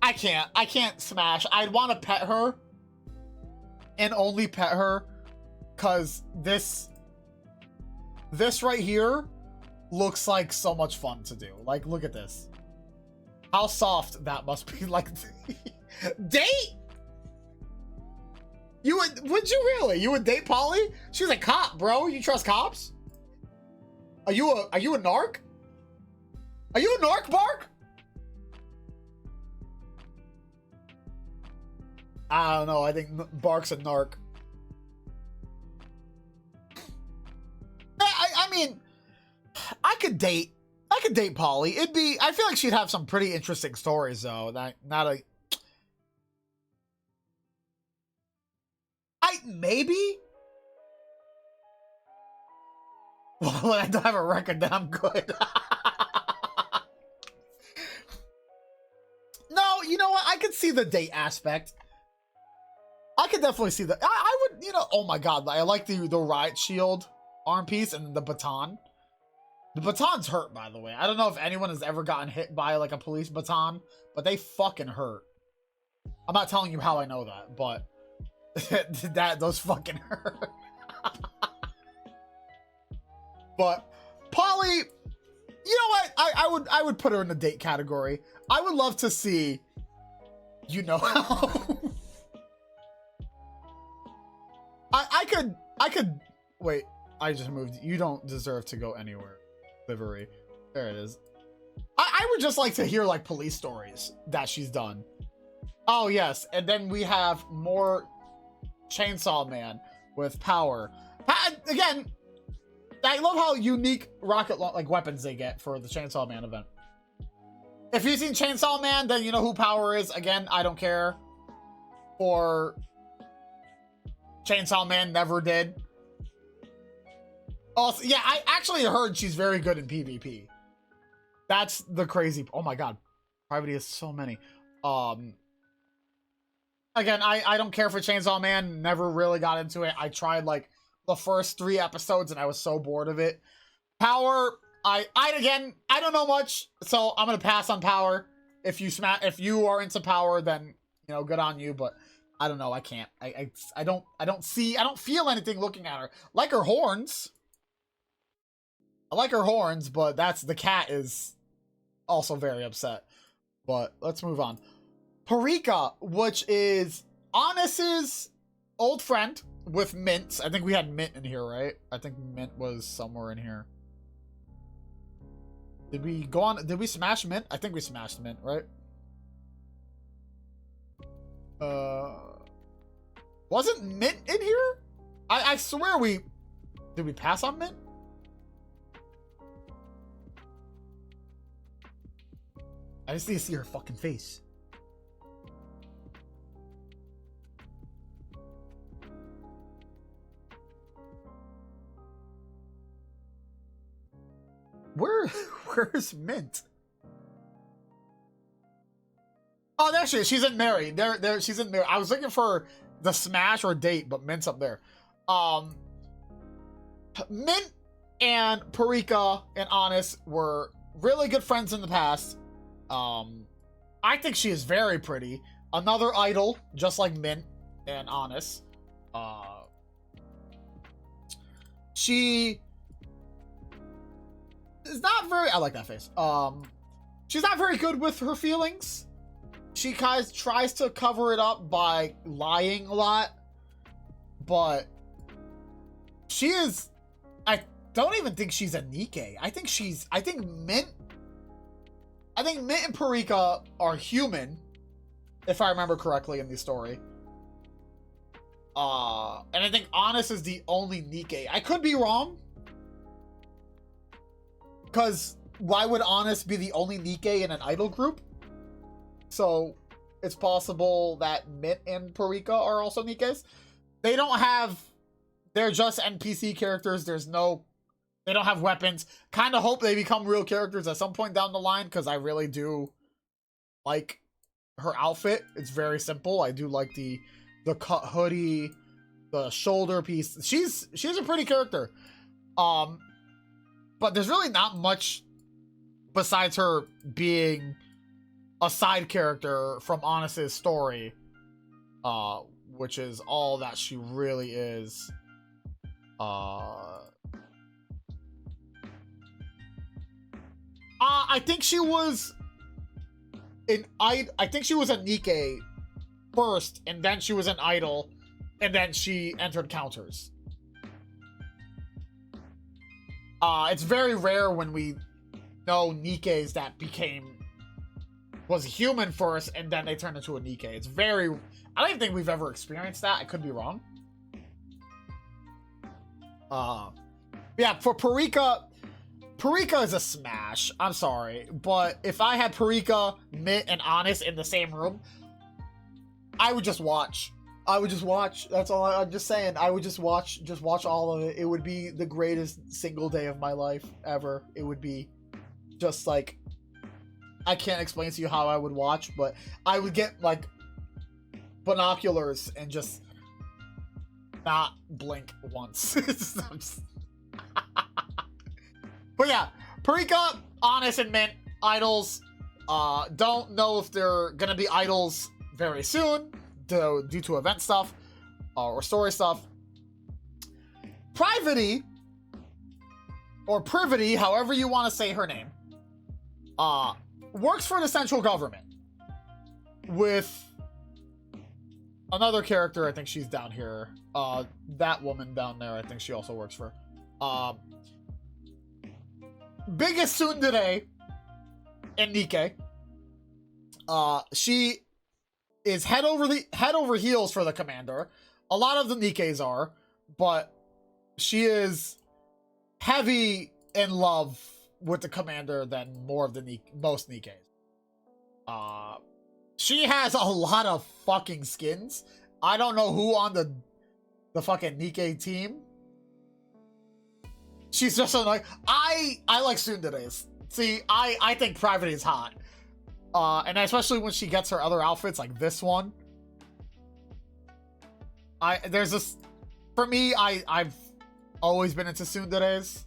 I can't smash. I'd want to pet her. And only pet her. Cause this right here looks like so much fun to do. Like, look at this. How soft that must be. Like, date? Would you really? You would date Polly? She's a cop, bro. You trust cops? Are you a narc? Are you a narc, Bark? I don't know. I think Bark's a narc. I mean, I could date Polly. I feel like she'd have some pretty interesting stories though. Maybe? Well, when I don't have a record, then I'm good. No, you know what? I could see the date aspect. I could definitely see that. I would, oh my god, I like the riot shield arm piece and the baton. The batons hurt, by the way. I don't know if anyone has ever gotten hit by like a police baton, but they fucking hurt. I'm not telling you how I know that, but those fucking hurt. But Polly, you know what? I would put her in the date category. I would love to see, how. I could wait. I just moved. You don't deserve to go anywhere. Livery. There it is. I would just like to hear like police stories that she's done. Oh yes, and then we have more Chainsaw Man with power. Again, I love how unique rocket like weapons they get for the Chainsaw Man event. If you've seen Chainsaw Man, then you know who Power is. Again, I don't care. Or Chainsaw Man never did. Also, yeah, I actually heard she's very good in PvP. That's the crazy. Oh my god, Private has so many. Again, I don't care for Chainsaw Man. Never really got into it. I tried like the first 3 episodes and I was so bored of it. Power, I don't know much, so I'm gonna pass on Power. If you are into Power, then good on you. But I don't know. I can't. I don't feel anything looking at her. Like her horns. I like her horns, but the cat is also very upset. But let's move on. Parika, which is Honest's old friend with Mint. I think we had Mint in here, right? I think Mint was somewhere in here. Did we go on? Did we smash Mint? I think we smashed Mint, right? Wasn't Mint in here? I swear did we pass on Mint? I just need to see her fucking face. Where's Mint? Oh, there she is. She's in Mary. There. She's in Mary. I was looking for the smash or date, but Mint's up there. Mint and Parika and Honest were really good friends in the past. I think she is very pretty. Another idol, just like Mint and Honest. She is not very. I like that face. She's not very good with her feelings. She kind of tries to cover it up by lying a lot, but she is. I don't even think she's a NIKKE. I think Mint. I think Mint and Parika are human, if I remember correctly in the story. And I think Honest is the only NIKKE. I could be wrong. Because why would Honest be the only NIKKE in an idol group? So it's possible that Mint and Parika are also NIKKEs. They don't have... They're just NPC characters. There's no They don't have weapons. Kind of hope they become real characters at some point down the line, because I really do like her outfit. It's very simple. I do like the cut hoodie, the shoulder piece. She's a pretty character. But there's really not much besides her being a side character from Honest's story, which is all that she really is. I think she was I think she was a NIKKE first, and then she was an idol, and then she entered counters. It's very rare when we know NIKKEs that was a human first, and then they turned into a NIKKE. It's very... I don't even think we've ever experienced that. I could be wrong. Yeah, for Parika is a smash. I'm sorry. But if I had Parika, Mitt, and Honest in the same room, I would just watch. I would just watch. That's all. I'm just saying. I would just watch all of it. It would be the greatest single day of my life ever. It would be just like... I can't explain to you how I would watch, but I would get, like, binoculars and just not blink once. But yeah, Parika, Honest, and Mint, idols. Don't know if they're gonna be idols very soon due to event stuff or story stuff. Privity, or Privity, however you want to say her name, works for the central government with another character. I think she's down here. That woman down there, I think she also works for. Biggest tsundere in NIKKE. She is head over heels for the commander. A lot of the NIKKEs are, but she is heavy in love with the commander than most NIKKEs. She has a lot of fucking skins. I don't know who on the fucking NIKKE team. She's just like, I like tsunderes. See, I think Private is hot. And especially when she gets her other outfits, like this one. There's this, for me, I've always been into tsunderes.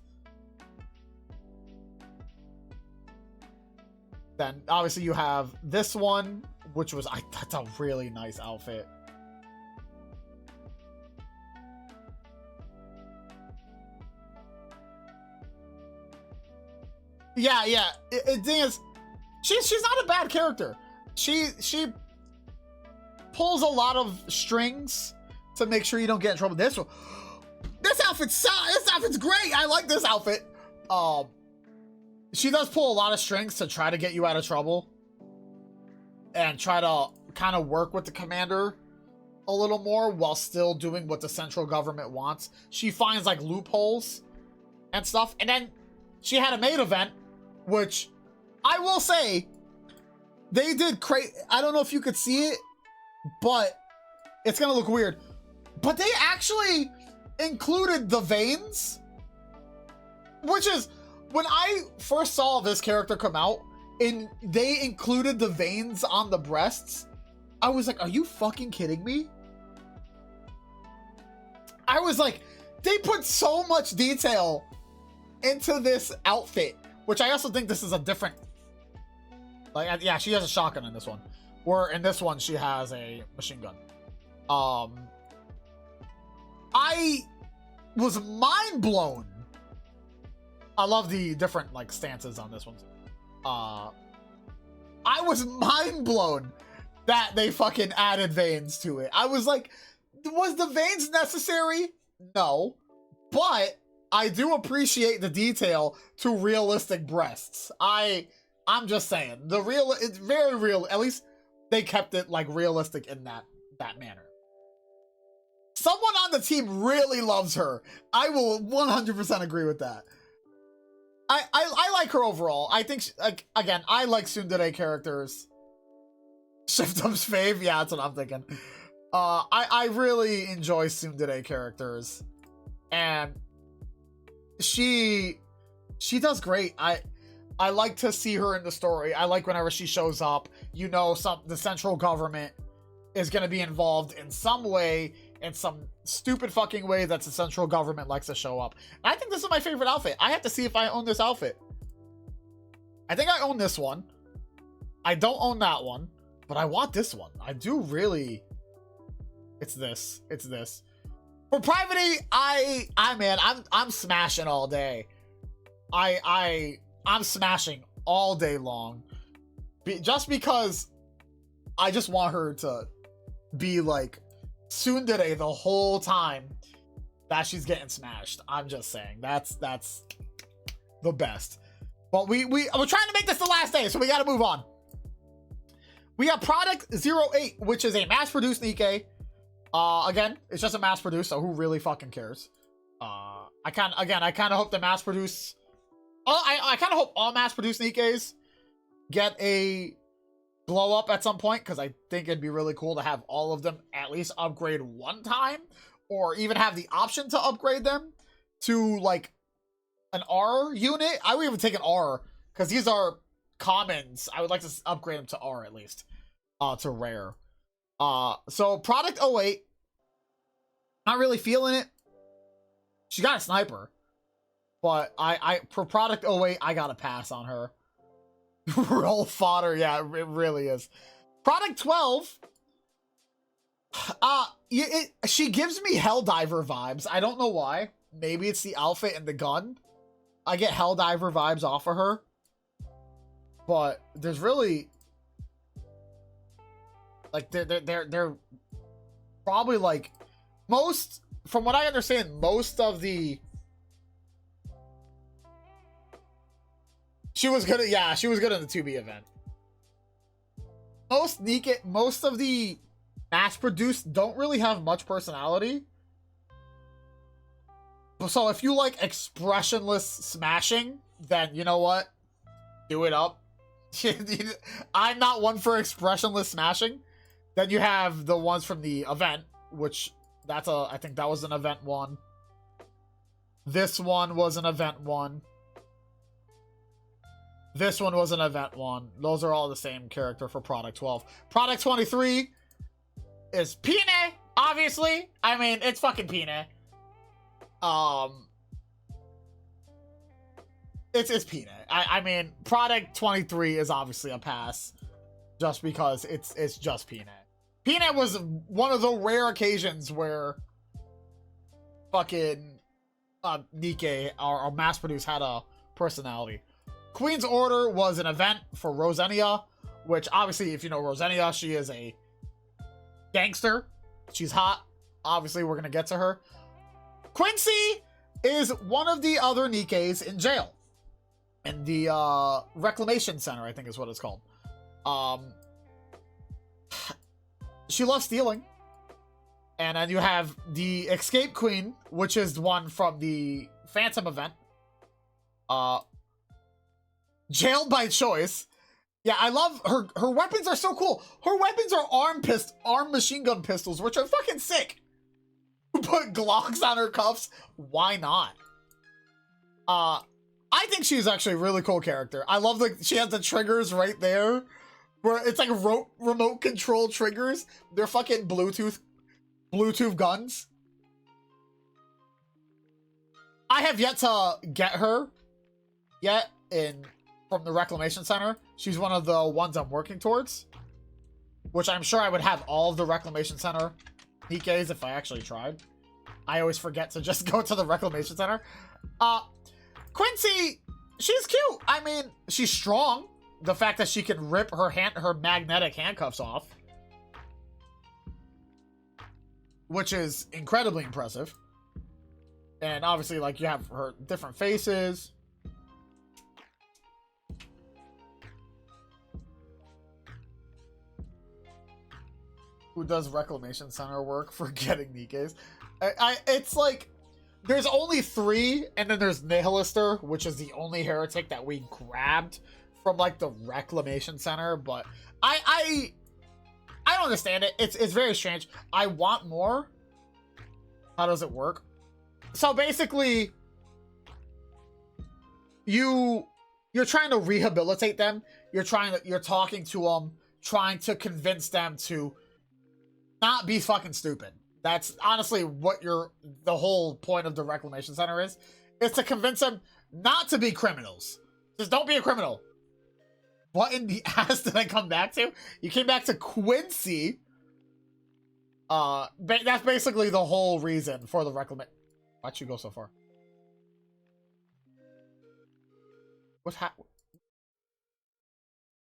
Then obviously you have this one, which was, that's a really nice outfit. Yeah. The thing is, she's not a bad character. She pulls a lot of strings to make sure you don't get in trouble. This outfit's great. I like this outfit. She does pull a lot of strings to try to get you out of trouble and try to kind of work with the commander a little more while still doing what the central government wants. She finds like loopholes and stuff. And then she had a main event, which I will say they did crazy. I don't know if you could see it, but it's going to look weird. But they actually included the veins, which is, when I first saw this character come out and they included the veins on the breasts, I was like, are you fucking kidding me? I was like, they put so much detail into this outfit, which I also think this is a different, like, yeah, she has a shotgun in this one, where in this one she has a machine gun. I was mind blown. I love the different, like, stances on this one. I was mind blown that they fucking added veins to it. I was like, was the veins necessary? No. But I do appreciate the detail to realistic breasts. I'm just saying, it's very real. At least they kept it, like, realistic in that manner. Someone on the team really loves her. I will 100% agree with that. I like her overall. I think, like, again, I like tsundere characters. Shiftup's fave? Yeah, that's what I'm thinking. I really enjoy tsundere characters. And she does great. I like to see her in the story. I like whenever she shows up, you know, the central government is going to be involved in some way, in some stupid fucking way that the central government likes to show up. And I think this is my favorite outfit. I have to see if I own this outfit. I think I own this one. I don't own that one, but I want this one. I do really. It's this. It's this. For Private, I'm smashing all day. I'm smashing all day long. Just because I just want her to be like tsundere the whole time that she's getting smashed. I'm just saying. That's the best. But we're trying to make this the last day, so we gotta move on. We have Product 08, which is a mass-produced NIKKE. Again, it's just a mass-produced, so who really fucking cares? I kind of hope the mass-produce. I kind of hope all mass-produced NIKKEs get a blow up at some point, because I think it'd be really cool to have all of them at least upgrade one time, or even have the option to upgrade them to like an R unit. I would even take an R, because these are commons. I would like to upgrade them to R at least, to rare. So Product 08, not really feeling it. She got a sniper, but I for Product 08, I gotta pass on her. Roll fodder, yeah, it really is. Product 12, she gives me Helldiver vibes. I don't know why. Maybe it's the outfit and the gun. I get Helldiver vibes off of her, but there's really like they're probably like most, from what I understand, most of the she was good in the 2B event. Most NIKKE, most of the mass-produced don't really have much personality. So if you like expressionless smashing, then you know what? Do it up. I'm not one for expressionless smashing. Then you have the ones from the event, which I think that was an event one. This one was an event one. This one was an event one. Those are all the same character for Product 12. Product 23 is Pine, obviously. I mean, it's fucking Pine. It's Pine. I mean, Product 23 is obviously a pass, just because it's just Pine. Pine was one of the rare occasions where fucking NIKKE or mass-produced had a personality. Queen's Order was an event for Rosenia, which obviously, if you know Rosenia, she is a gangster. She's hot. Obviously, we're going to get to her. Quincy is one of the other NIKKEs in jail. In the Reclamation Center, I think is what it's called. She loves stealing. And then you have the Escape Queen, which is one from the Phantom event. Jailed by choice. Yeah, I love her. Her weapons are so cool. Her weapons are arm machine gun pistols, which are fucking sick. Put Glocks on her cuffs. Why not? I think she's actually a really cool character. I love she has the triggers right there, where it's like remote control triggers. They're fucking Bluetooth guns. I have yet to get her yet from the Reclamation Center. She's one of the ones I'm working towards, which I'm sure I would have all of the Reclamation Center NIKKEs if I actually tried. I always forget to just go to the Reclamation Center. Quincy, she's cute. I mean, she's strong. The fact that she can rip her magnetic handcuffs off, which is incredibly impressive. And obviously, like, you have her different faces. Who does Reclamation Center work for getting NIKKEs? It's like, there's only 3, and then there's Nihilister, which is the only heretic that we grabbed from, like, the Reclamation Center, but I don't understand it. It's very strange. I want more. How does it work? So basically, you're trying to rehabilitate them. You're talking to them, trying to convince them to not be fucking stupid. That's honestly what the whole point of the Reclamation Center is to convince them not to be criminals. Just don't be a criminal. What in the ass did I come back to? You came back to Quincy. That's basically the whole reason for the Reclamation. Why'd you go so far? What happened?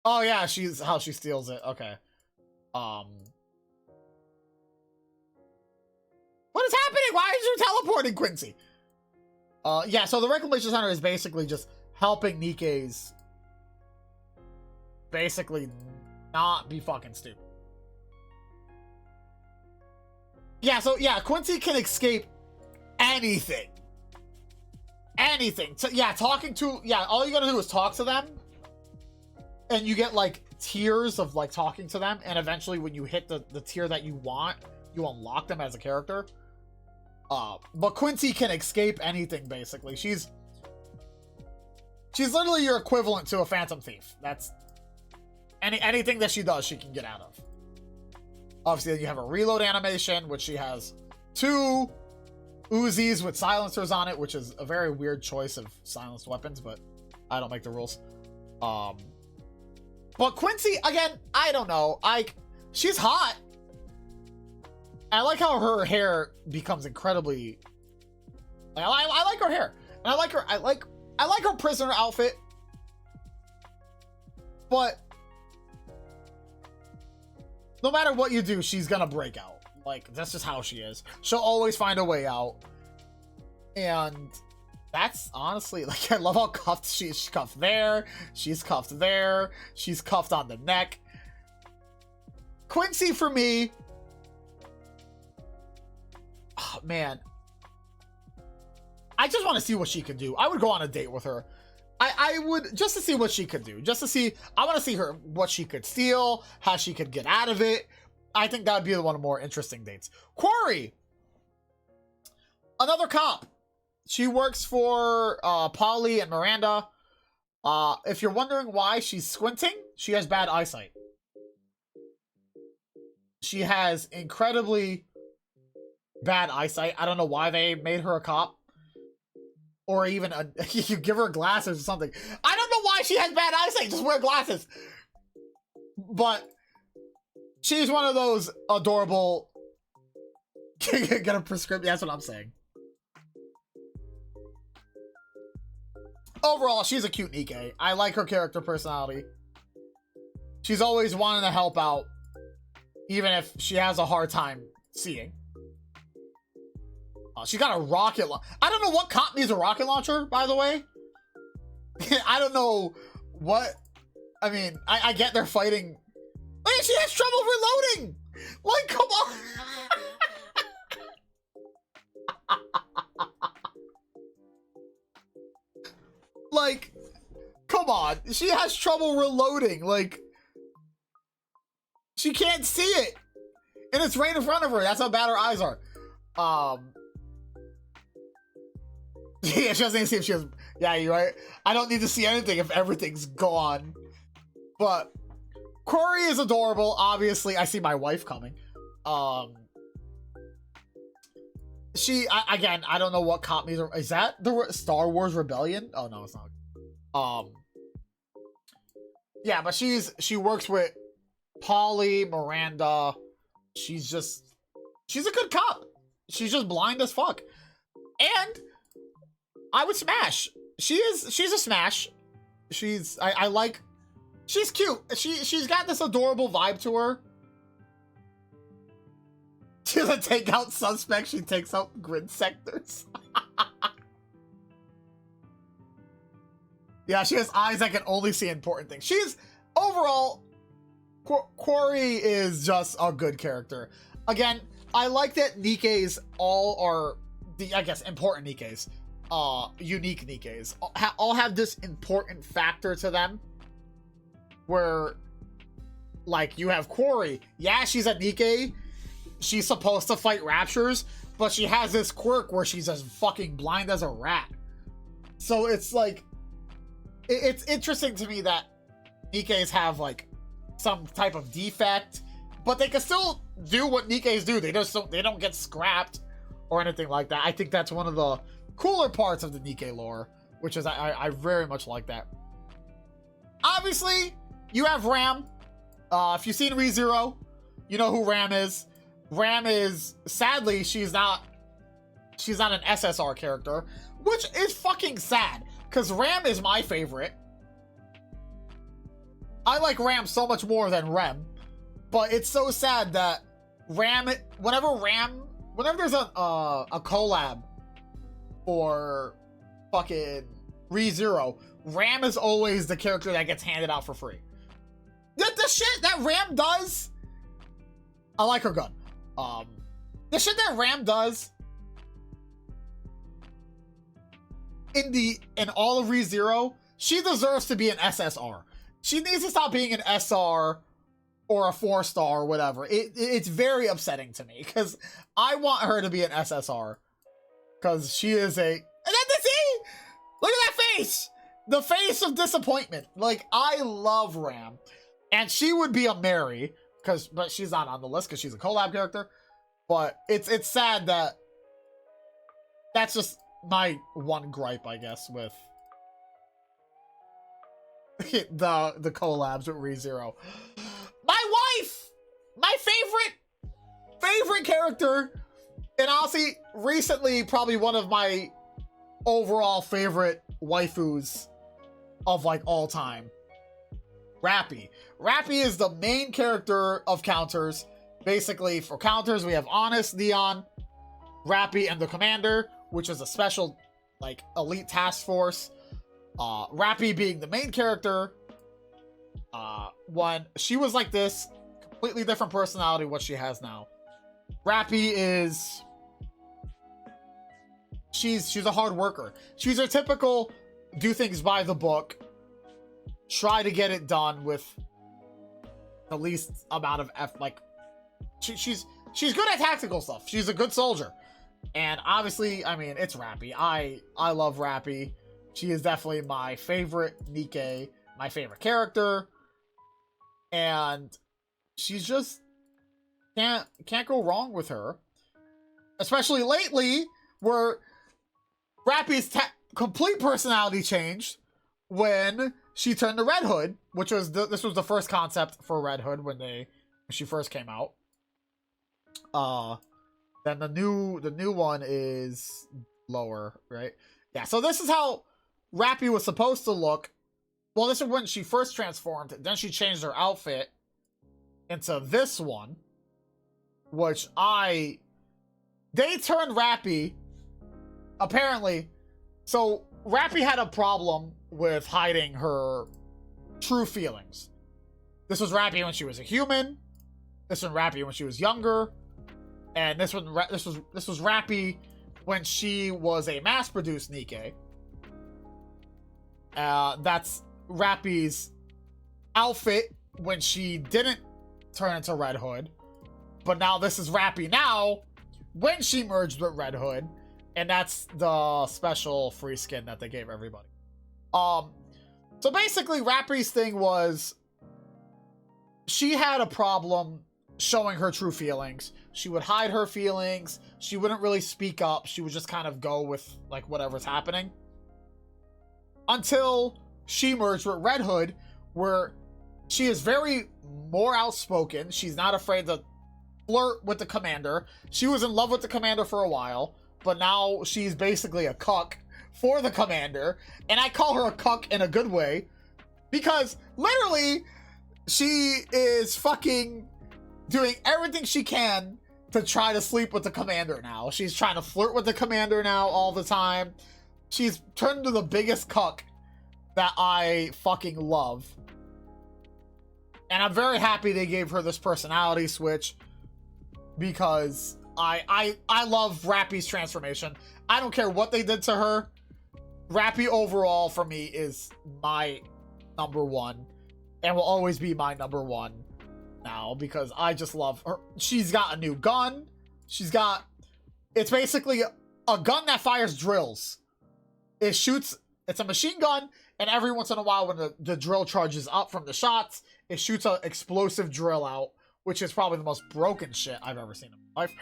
Oh yeah, how she steals it. Okay. What is happening? Why is you teleporting, Quincy? Yeah, so the Reclamation Center is basically just helping NIKKE's basically not be fucking stupid. Yeah, so yeah, Quincy can escape anything. Anything. So, yeah, all you gotta do is talk to them. And you get like tiers of like talking to them. And eventually when you hit the tier that you want, you unlock them as a character. But Quincy can escape anything basically. She's literally your equivalent to a Phantom Thief. That's anything that she does, she can get out of. Obviously, then you have a reload animation, which she has 2 Uzis with silencers on it, which is a very weird choice of silenced weapons, but I don't make the rules. But Quincy, again, I don't know. She's hot. I like how her hair becomes incredibly. I like her hair, and I like her prisoner outfit, but no matter what you do, she's gonna break out. Like, that's just how she is. She'll always find a way out. And that's honestly, like, I love how cuffed she's cuffed there. She's cuffed there. She's cuffed on the neck. Quincy, for me, oh, man. I just want to see what she can do. I would go on a date with her. I would, just to see what she could do. Just to see, I want to see her, what she could steal, how she could get out of it. I think that would be one of the more interesting dates. Quarry! Another cop. She works for Polly and Miranda. If you're wondering why she's squinting, she has bad eyesight. She has incredibly bad eyesight. I don't know why they made her a cop. Or even you give her glasses or something. I don't know why she has bad eyesight. Just wear glasses. But she's one of those adorable. Get a prescription. That's what I'm saying. Overall, she's a cute NIKKE. I like her character personality. She's always wanting to help out, even if she has a hard time seeing. She got a rocket launcher. I don't know what cop needs a rocket launcher, by the way. I don't know what. I mean, I get they're fighting. Wait, she has trouble reloading. Like, come on. Like, come on. She has trouble reloading. Like, she can't see it. And it's right in front of her. That's how bad her eyes are. Yeah, she doesn't even see if she has. Yeah, you're right. I don't need to see anything if everything's gone. But Corey is adorable. Obviously, I see my wife coming. Again, I don't know what cop means. Is that the Star Wars Rebellion? Oh no, it's not. Yeah, but she works with Polly, Miranda. She's a good cop. She's just blind as fuck. And I would smash. She's a smash. She's cute. She's got this adorable vibe to her. She doesn't take out suspects, she takes out grid sectors. Yeah, she has eyes that can only see important things. She's overall, Quarry is just a good character. Again, I like that NIKKE's all are I guess important NIKKE's. Unique NIKKE's all have this important factor to them where, like, you have Quarry. Yeah, she's a NIKKE. She's supposed to fight raptures, but she has this quirk where she's as fucking blind as a rat. So it's like, it's interesting to me that NIKKEs have like some type of defect, but they can still do what NIKKEs do. They don't get scrapped or anything like that. I think that's one of the cooler parts of the NIKKE lore, which is I very much like that. Obviously, you have Ram. If you've seen ReZero, you know who Ram is. Ram is, sadly, she's not an SSR character, which is fucking sad, because Ram is my favorite. I like Ram so much more than Rem, but it's so sad that whenever there's a collab for fucking ReZero, Ram is always the character that gets handed out for free. The shit that Ram does, I like her gun. The shit that Ram does in all of ReZero, she deserves to be an SSR. She needs to stop being an SR or a 4-star or whatever. It's very upsetting to me because I want her to be an SSR because she is a. And then see, look at that face, the face of disappointment. Like, I love Ram, and she would be a Mary but she's not on the list because she's a collab character. But it's sad that that's just my one gripe, I guess, with the collabs with ReZero. My wife, my favorite character, and honestly, recently probably one of my overall favorite waifus of like all time. Rappy. Rappy is the main character of Counters. Basically, for Counters, we have Honest, Neon, Rappy, and the Commander, which is a special, like, elite task force. Rappy being the main character. When she was like this, completely different personality what she has now. Rappy is... She's a hard worker. She's a typical do things by the book, try to get it done with the least amount of she's good at tactical stuff. She's a good soldier. And obviously, I mean, it's Rappy. I love Rappy. She is definitely my favorite NIKKE, my favorite character. And she's just can't go wrong with her. Especially lately, where Rappy's complete personality changed when she turned to Red Hood, which was this was the first concept for Red Hood when she first came out. Then the new one is lower, right? Yeah, so this is how Rappy was supposed to look. Well, this is when she first transformed. Then she changed her outfit into this one, which they turned Rappy, apparently. So Rappy had a problem with hiding her true feelings. This was Rappy when she was a human. This was Rappy when she was younger. And this was Rappy when she was a mass-produced NIKKE. That's Rappy's outfit when she didn't turn into Red Hood. But now this is Rappy now when she merged with Red Hood. And that's the special free skin that they gave everybody. So basically, Rappy's thing was she had a problem showing her true feelings. She would hide her feelings. She wouldn't really speak up. She would just kind of go with like whatever's happening. Until she merged with Red Hood, where she is very more outspoken. She's not afraid to flirt with the Commander. She was in love with the Commander for a while, but now she's basically a cuck for the Commander. And I call her a cuck in a good way, because literally she is fucking doing everything she can to try to sleep with the Commander now. She's trying to flirt with the Commander now all the time. She's turned into the biggest cuck that I fucking love. And I'm very happy they gave her this personality switch, because I love Rappy's transformation. I don't care what they did to her. Rappy overall for me is my number one, and will always be my number one now, because I just love her. She's got a new gun. It's basically a gun that fires drills. It shoots It's a machine gun, and every once in a while when the drill charges up from the shots, it shoots an explosive drill out, which is probably the most broken shit I've ever seen in my life.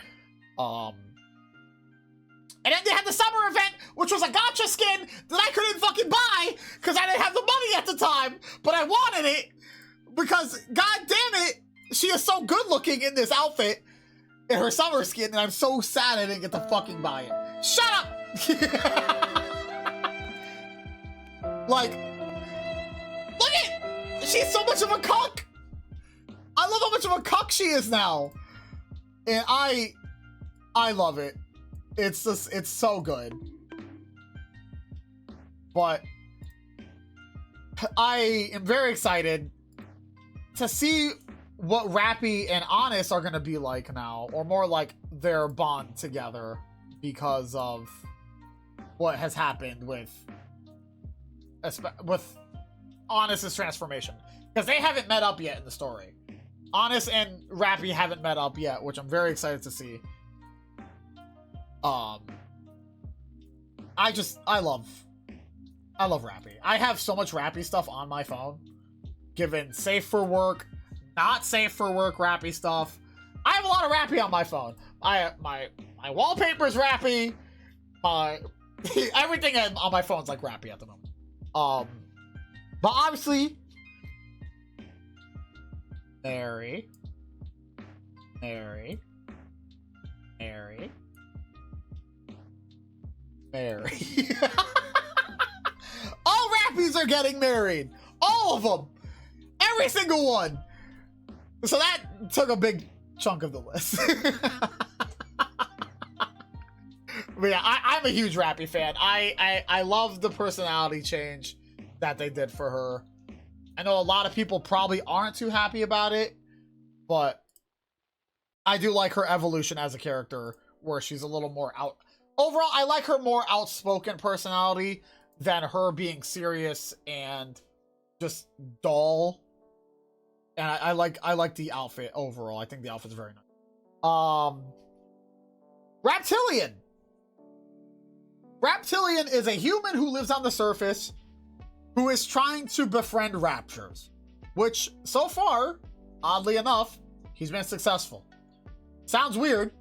And then they had the summer event, which was a gacha skin that I couldn't fucking buy because I didn't have the money at the time, but I wanted it because, god damn it, she is so good looking in this outfit, in her summer skin, and I'm so sad I didn't get to fucking buy it. Shut up! Like, look at, she's so much of a cuck. I love how much of a cuck she is now, and I love it. It's just, it's so good. But I am very excited to see what Rappy and Honest are gonna be like now, or more like their bond together because of what has happened with Honest's transformation. Because they haven't met up yet in the story. Honest and Rappy haven't met up yet, which I'm very excited to see. I love Rappy. I have so much Rappy stuff on my phone. Given safe for work, not safe for work Rappy stuff. I have a lot of Rappy on my phone. My wallpaper's Rappy. Everything on my phone's like Rappy at the moment. But obviously, Mary. All Rappies are getting married. All of them. Every single one. So that took a big chunk of the list. But yeah, I'm a huge Rappy fan. I love the personality change that they did for her. I know a lot of people probably aren't too happy about it, but I do like her evolution as a character where she's a little more out. Overall, I like her more outspoken personality than her being serious and just dull. And I like the outfit overall. I think the outfit's very nice. Reptilian. Reptilian is a human who lives on the surface who is trying to befriend raptures, which so far, oddly enough, he's been successful. Sounds weird,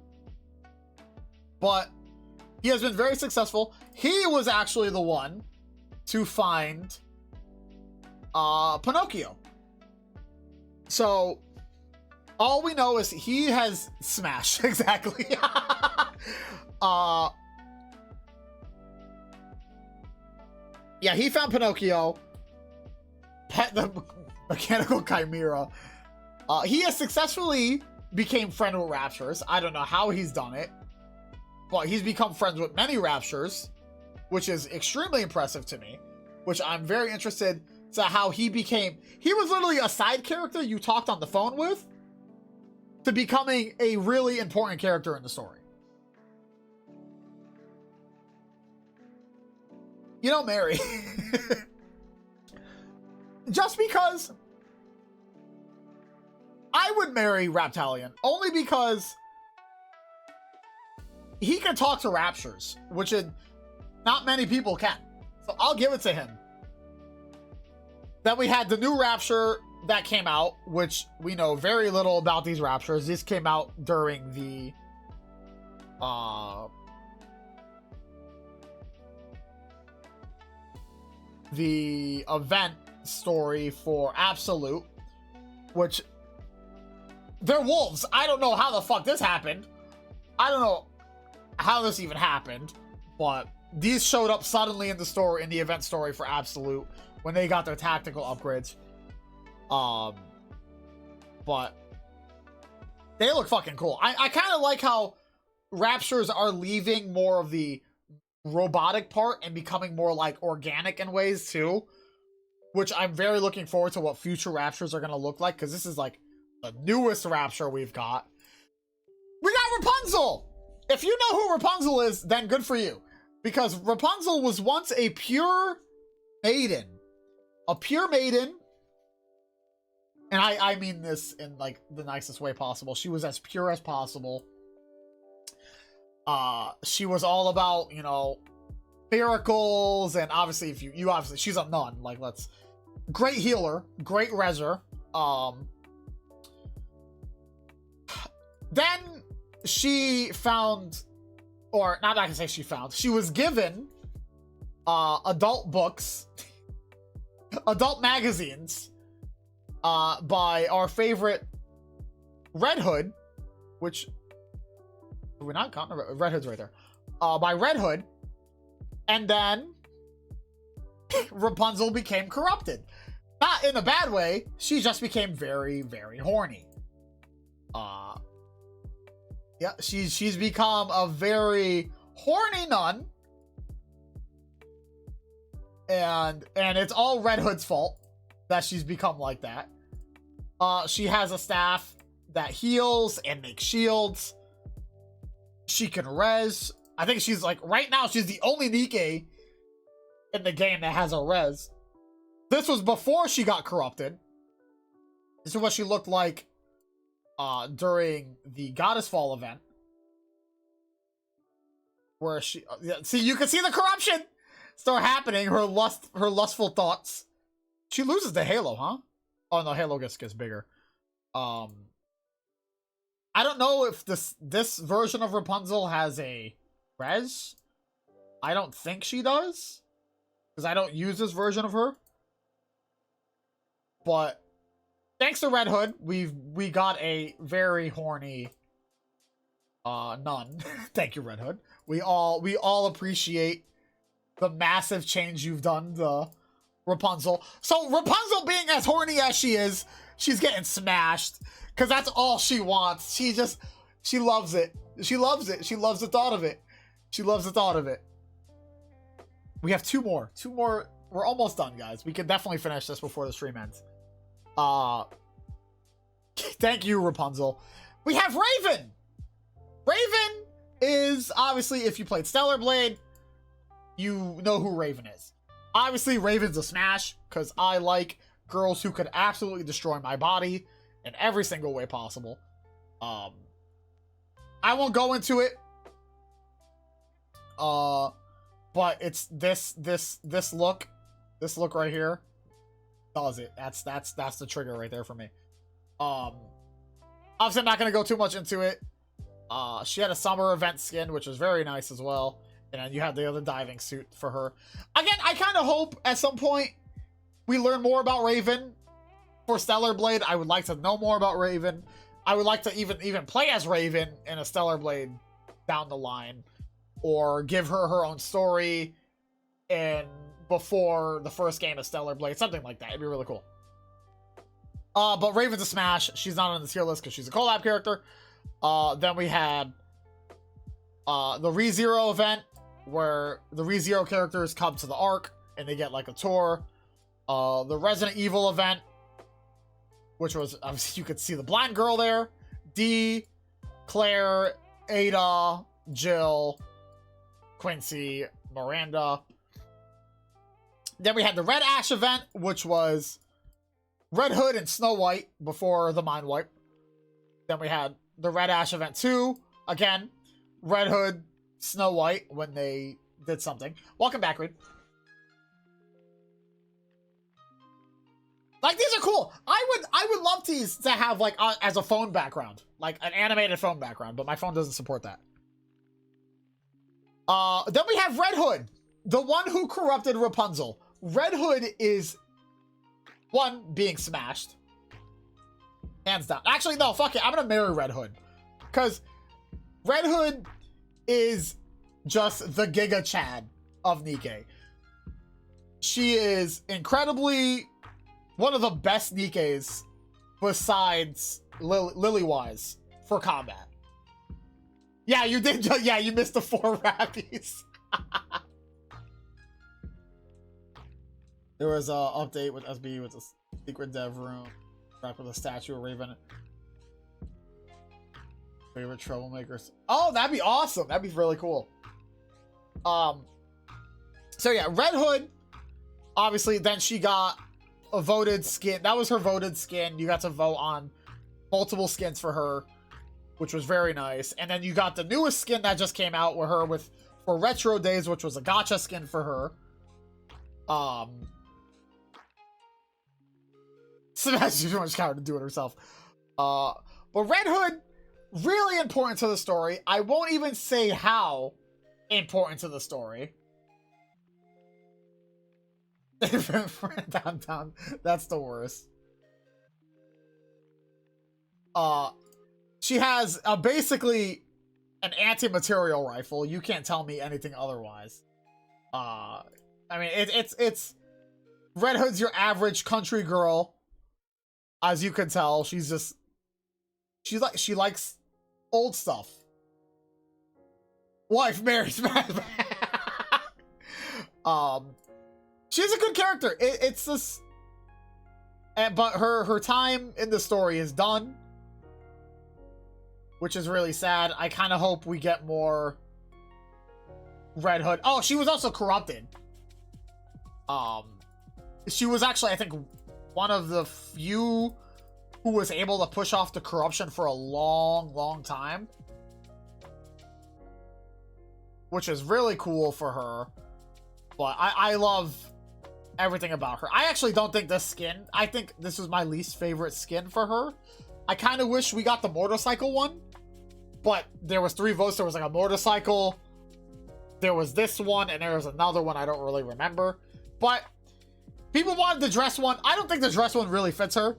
but he has been very successful. He was actually the one to find Pinocchio. So all we know is he has smashed. Exactly. Yeah, he found Pinocchio, pet the mechanical chimera. He has successfully became friends with raptures. I don't know how he's done it, but he's become friends with many raptures, which is extremely impressive to me, which I'm very interested to how he became. He was literally a side character you talked on the phone with to becoming a really important character in the story. You know, Mary, just because I would marry Reptilian, only because he can talk to raptures, which not many people can. So I'll give it to him. Then we had the new rapture that came out, which we know very little about these raptures. This came out during the event story for Absolute, which they're wolves. I don't know how the fuck this happened. I don't know how this even happened, but these showed up suddenly in the story, in the event story for Absolute when they got their tactical upgrades. But they look fucking cool. I kind of like how raptures are leaving more of the robotic part and becoming more like organic in ways too, which I'm very looking forward to what future raptures are going to look like, because this is like the newest rapture we've got. We got Rapunzel. If you know who Rapunzel is, then good for you, because Rapunzel was once a pure maiden, and I mean this in like the nicest way possible. She was as pure as possible. She was all about, you know, miracles, and obviously if you obviously she's a nun, like let's great healer, great reser. Then she found, or not I can say she found, she was given adult books, adult magazines by our favorite Red Hood, which we're not counting. Red Hood's right there. By Red Hood, and then Rapunzel became corrupted. Not in a bad way. She just became very, very horny. Yeah, she's become a very horny nun, and it's all Red Hood's fault that she's become like that. She has a staff that heals and makes shields. She can res. I think she's like, right now, she's the only NIKKE in the game that has a res. This was before she got corrupted. This is what she looked like during the Goddess Fall event. Where she, see, you can see the corruption start happening. Her lustful thoughts. She loses the halo, huh? Oh no, halo gets bigger. I don't know if this version of Rapunzel has a res. I don't think she does, because I don't use this version of her. But thanks to Red Hood, we got a very horny nun. Thank you, Red Hood. We all appreciate the massive change you've done to Rapunzel. So Rapunzel, being as horny as she is, she's getting smashed because that's all she wants. She loves it. She loves it. She loves the thought of it. She loves the thought of it. We have two more. We're almost done, guys. We can definitely finish this before the stream ends. Thank you, Rapunzel. We have Raven. Raven is, obviously, if you played Stellar Blade, you know who Raven is. Obviously, Raven's a smash, because I like girls who could absolutely destroy my body in every single way possible. I won't go into it. But it's this look right here does it. That's the trigger right there for me. Obviously I'm not gonna go too much into it. She had a summer event skin, which was very nice as well. And then you had the other diving suit for her. Again, I kind of hope at some point we learn more about Raven for Stellar Blade. I would like to know more about Raven. I would like to even play as Raven in a Stellar Blade down the line, or give her her own story and before the first game of Stellar Blade, something like that. It'd be really cool. But Raven's a smash. She's not on the tier list because she's a collab character. Then we had the ReZero event, where the ReZero characters come to the Ark and they get like a tour. The Resident Evil event, which was, obviously you could see the blind girl there. Dee, Claire, Ada, Jill, Quincy, Miranda. Then we had the Red Ash event, which was Red Hood and Snow White before the Mind Wipe. Then we had the Red Ash event 2. Again, Red Hood, Snow White when they did something. Welcome back, Reed. Like, these are cool. I would love these to have, like, as a phone background. Like, an animated phone background, but my phone doesn't support that. Then we have Red Hood, the one who corrupted Rapunzel. Red Hood is, one, being smashed. Hands down. Actually, no, fuck it. I'm gonna marry Red Hood. Because Red Hood is just the Giga Chad of NIKKE. She is incredibly one of the best NIKKEs besides Lily-wise for combat. Yeah, you did. Yeah, you missed the 4 rappies. There was an update with SB with the secret dev room, back with a statue of Raven. Favorite troublemakers. Oh, that'd be awesome. That'd be really cool. So yeah, Red Hood. Obviously, then she got a voted skin. That was her voted skin. You got to vote on multiple skins for her, which was very nice. And then you got the newest skin that just came out with her with for Retro Days, which was a gacha skin for her. Smash too much power to do it herself. But Red Hood, really important to the story. I won't even say how important to the story. Downtown, that's the worst. She has basically an anti-material rifle. You can't tell me anything otherwise. I mean, it's Red Hood's your average country girl. As you can tell, she likes old stuff. Wife Mary Smash. She's a good character. It's this, but her time in the story is done, which is really sad. I kind of hope we get more Red Hood. Oh, she was also corrupted. She was actually, I think, one of the few who was able to push off the corruption for a long time, which is really cool for her. But I love everything about her. I actually don't think this skin, I think this is my least favorite skin for her. I kind of wish we got the motorcycle one, but there was 3 votes. There was like a motorcycle, there was this one, and there was another one I don't really remember. But people wanted the dress one. I don't think the dress one really fits her,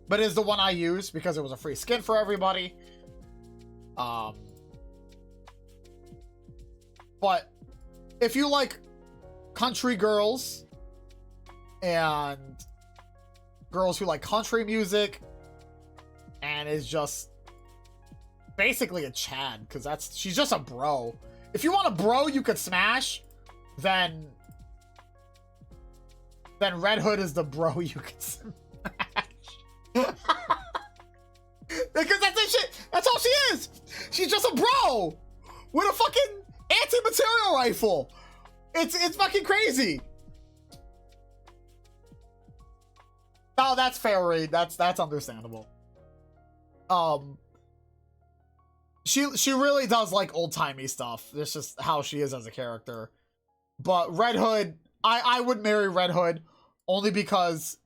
but it is the one I used because it was a free skin for everybody. But if you like country girls and girls who like country music and is just basically a Chad, because she's just a bro. If you want a bro you could smash, then Red Hood is the bro you could smash. Because that's the shit. That's all she is. She's just a bro with a fucking anti-material rifle. It's fucking crazy. Oh, that's fair, Reed. That's understandable. She really does like old-timey stuff. That's just how she is as a character. But Red Hood, I would marry Red Hood only because,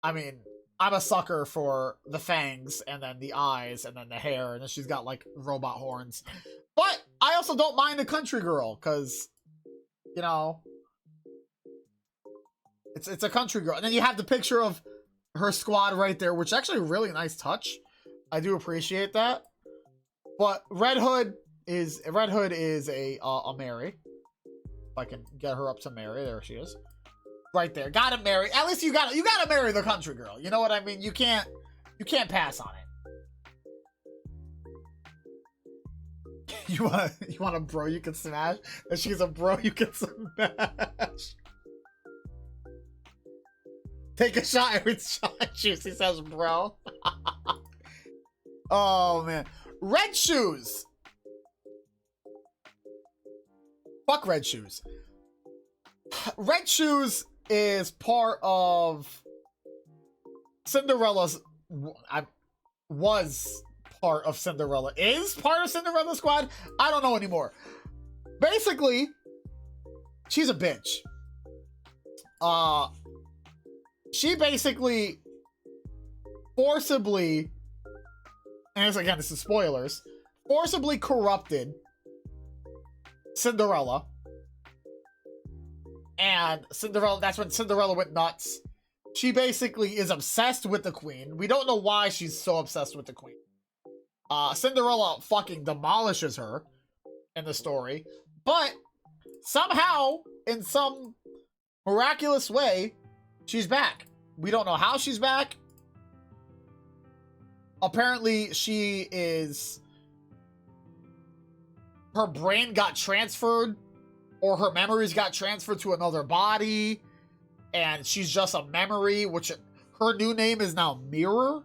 I mean, I'm a sucker for the fangs and then the eyes and then the hair, and then she's got like robot horns. But I also don't mind a country girl because, you know, it's a country girl. And then you have the picture of her squad right there, which is actually a really nice touch. I do appreciate that. But Red Hood is a Mary. If I can get her up to Mary, there she is. Right there. Gotta marry. At least you gotta marry the country girl. You know what I mean? You can't pass on it. You want a bro you can smash? And she's a bro you can smash. Take a shot every shot. Chusi says bro. Oh man. Red Shoes. Fuck Red Shoes. Red Shoes is part of Cinderella's... was part of Cinderella. Is part of Cinderella squad? I don't know anymore. Basically, she's a bitch. She basically forcibly, and again, this is spoilers, forcibly corrupted Cinderella. And Cinderella, that's when Cinderella went nuts. She basically is obsessed with the queen. We don't know why she's so obsessed with the queen. Cinderella fucking demolishes her in the story. But somehow, in some miraculous way, she's back. We don't know how she's back. Apparently, her brain got transferred, or her memories got transferred to another body, and she's just a memory, which her new name is now Mirror,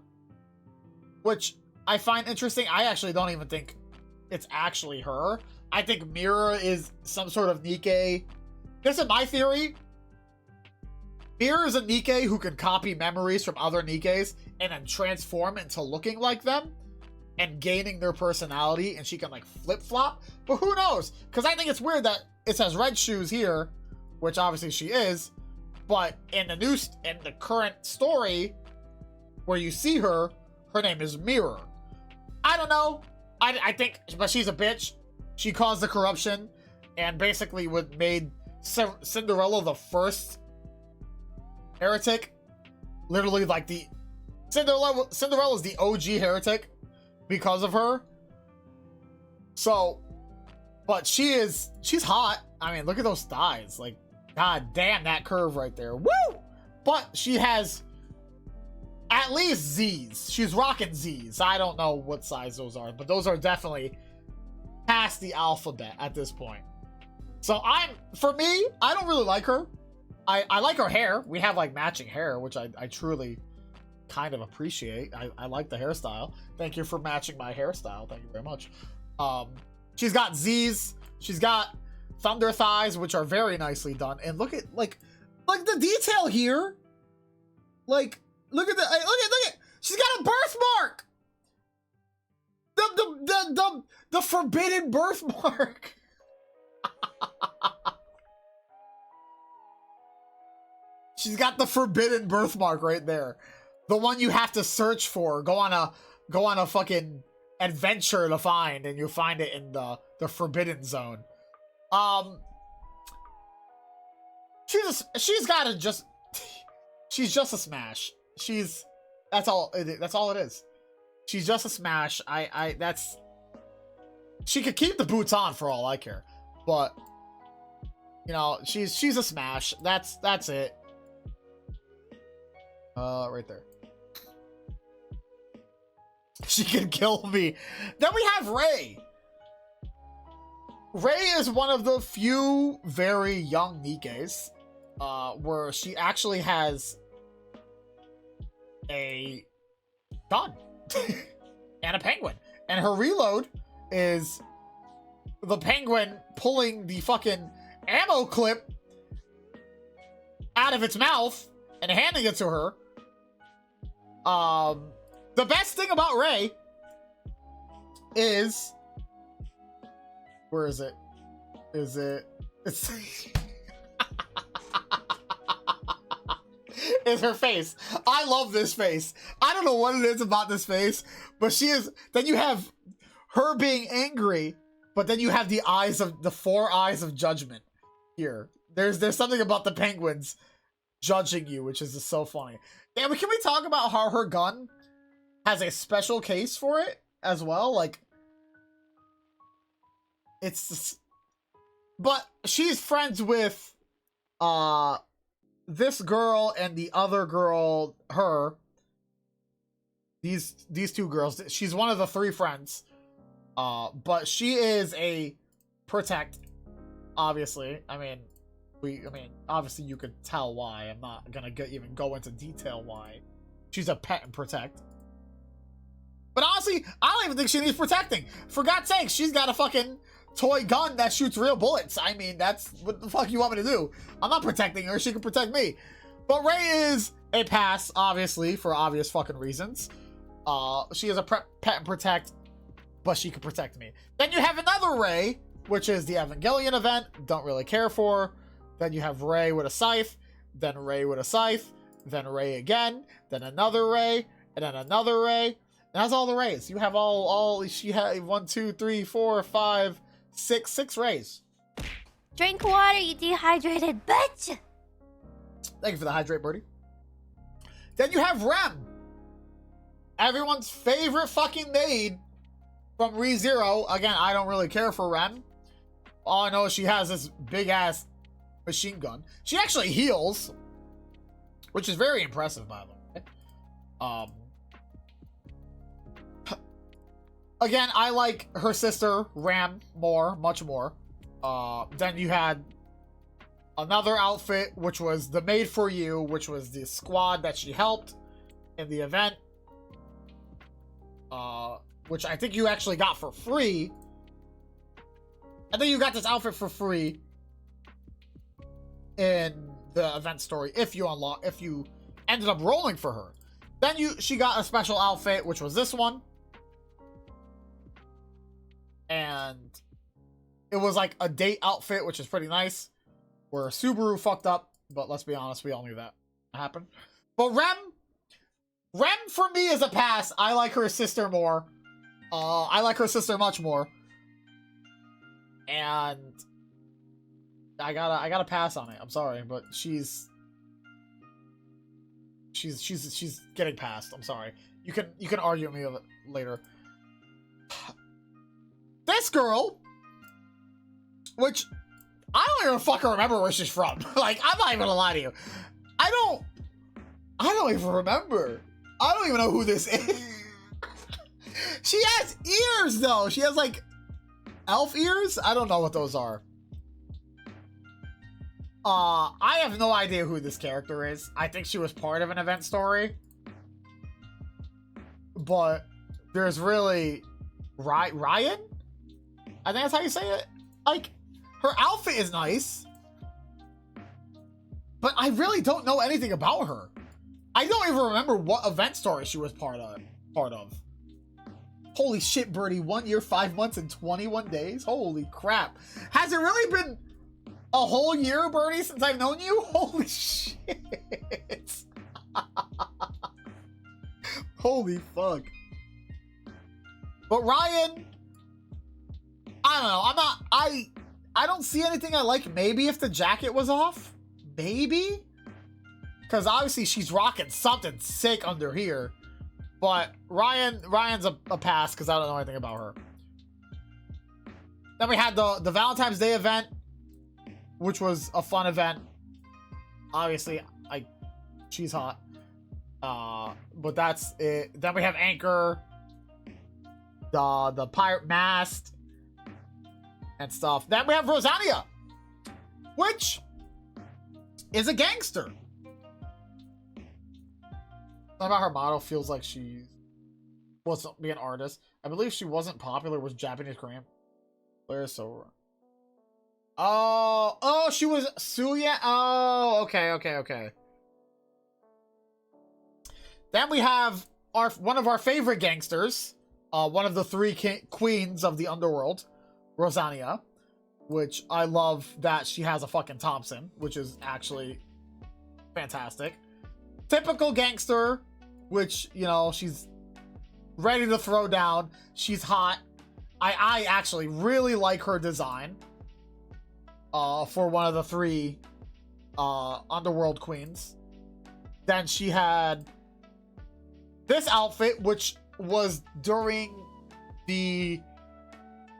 which I find interesting. I actually don't even think it's actually her. I think Mirror is some sort of NIKKE. This is my theory. Mirror is a NIKKE who can copy memories from other NIKKEs and then transform into looking like them. and gaining their personality, and she can like flip-flop. But who knows? Because I think it's weird that it says red shoes here, which obviously she is, but in the current story where you see her, her name is Mirror. I don't know. I think, but she's a bitch. She caused the corruption and basically made Cinderella the first heretic. Literally, like Cinderella's the OG heretic because of her. So, but she's hot. I mean, look at those thighs. Like, god damn, that curve right there. Woo! But she has at least Z's. She's rocking Z's. I don't know what size those are, but those are definitely past the alphabet at this point. So for me, I don't really like her. I like her hair. We have like matching hair, which I truly kind of appreciate. I like the hairstyle. Thank you for matching my hairstyle. Thank you very much. She's got Z's. She's got thunder thighs, which are very nicely done. And look at like the detail here. Like, look at she's got a birthmark. The forbidden birthmark. She's got the forbidden birthmark right there. The one you have to search for. Go on a fucking adventure to find, and you find it in the forbidden zone. She's just a smash. That's all it is. She's just a smash. She could keep the boots on for all I care. But you know, she's a smash. That's it. Right there. She can kill me. Then we have Ray. Ray is one of the few very young NIKKEs where she actually has a gun and a penguin. And her reload is the penguin pulling the fucking ammo clip out of its mouth and handing it to her. The best thing about Ray is, where is it? It's it's her face. I love this face. I don't know what it is about this face, but she is. Then you have her being angry, but then you have the 4 eyes of judgment here. There's something about the penguins judging you, which is just so funny. Yeah, but can we talk about how her gun has a special case for it as well? Like, it's just, but she's friends with this girl and the other girl, these 2 girls. She's one of the 3 friends, but she is a protect, obviously. I mean, obviously you could tell why. I'm not gonna even go into detail why. She's a pet and protect. But honestly, I don't even think she needs protecting. For God's sake, she's got a fucking toy gun that shoots real bullets. I mean, that's what the fuck you want me to do. I'm not protecting her. She can protect me. But Ray is a pass, obviously, for obvious fucking reasons. She is a pet and protect, but she can protect me. Then you have another Ray, which is the Evangelion event. Don't really care for. Then you have Ray with a scythe. Then Ray with a scythe. Then Ray again. Then another Ray. And then another Ray. And that's all the Rays. You have she had 1, 2, 3, 4, 5, 6 Rays.
Drink water, you dehydrated bitch!
Thank you for the hydrate, birdie. Then you have Rem. Everyone's favorite fucking maid from ReZero. Again, I don't really care for Rem. All I know is she has this big-ass machine gun. She actually heals, which is very impressive, by the way. Again, I like her sister, Ram, much more. Then you had another outfit, which was the Made For You, which was the squad that she helped in the event. Which I think you actually got for free. I think you got this outfit for free in the event story if you ended up rolling for her. Then she got a special outfit, which was this one. And it was like a date outfit, which is pretty nice. Where Subaru fucked up, but let's be honest, we all knew that happened. But Rem for me is a pass. I like her sister more. I like her sister much more. And I gotta pass on it. I'm sorry, but she's getting passed. I'm sorry. You can argue with me later. This girl, which I don't even fucking remember where she's from. Like, I'm not even gonna lie to you. I don't even remember. I don't even know who this is. She has ears though. She has like elf ears. I don't know what those are. I have no idea who this character is. I think she was part of an event story. But there's really Ryan? I think that's how you say it. Like, her outfit is nice. But I really don't know anything about her. I don't even remember what event story she was part of. Holy shit, Birdie. 1 year, 5 months, and 21 days? Holy crap. Has it really been a whole year, Birdie, since I've known you? Holy shit. Holy fuck. But Ryan, I don't know. I don't see anything I like. Maybe if the jacket was off. Maybe? Because obviously she's rocking something sick under here. But Ryan's a pass because I don't know anything about her. Then we had the Valentine's Day event, which was a fun event. Obviously, she's hot. But that's it. Then we have Anchor, the pirate mast, and stuff. Then we have Rosanna, which is a gangster. Something about her model feels like she wants to be an artist. I believe she wasn't popular with Japanese Korean players, so. Oh, she was Suya. Oh, okay. Then we have one of our favorite gangsters, one of the three queens of the underworld, Rosanna, which I love that she has a fucking Thompson, which is actually fantastic. Typical gangster, which, you know, she's ready to throw down. She's hot. I actually really like her design for one of the three underworld queens. Then she had this outfit, which was during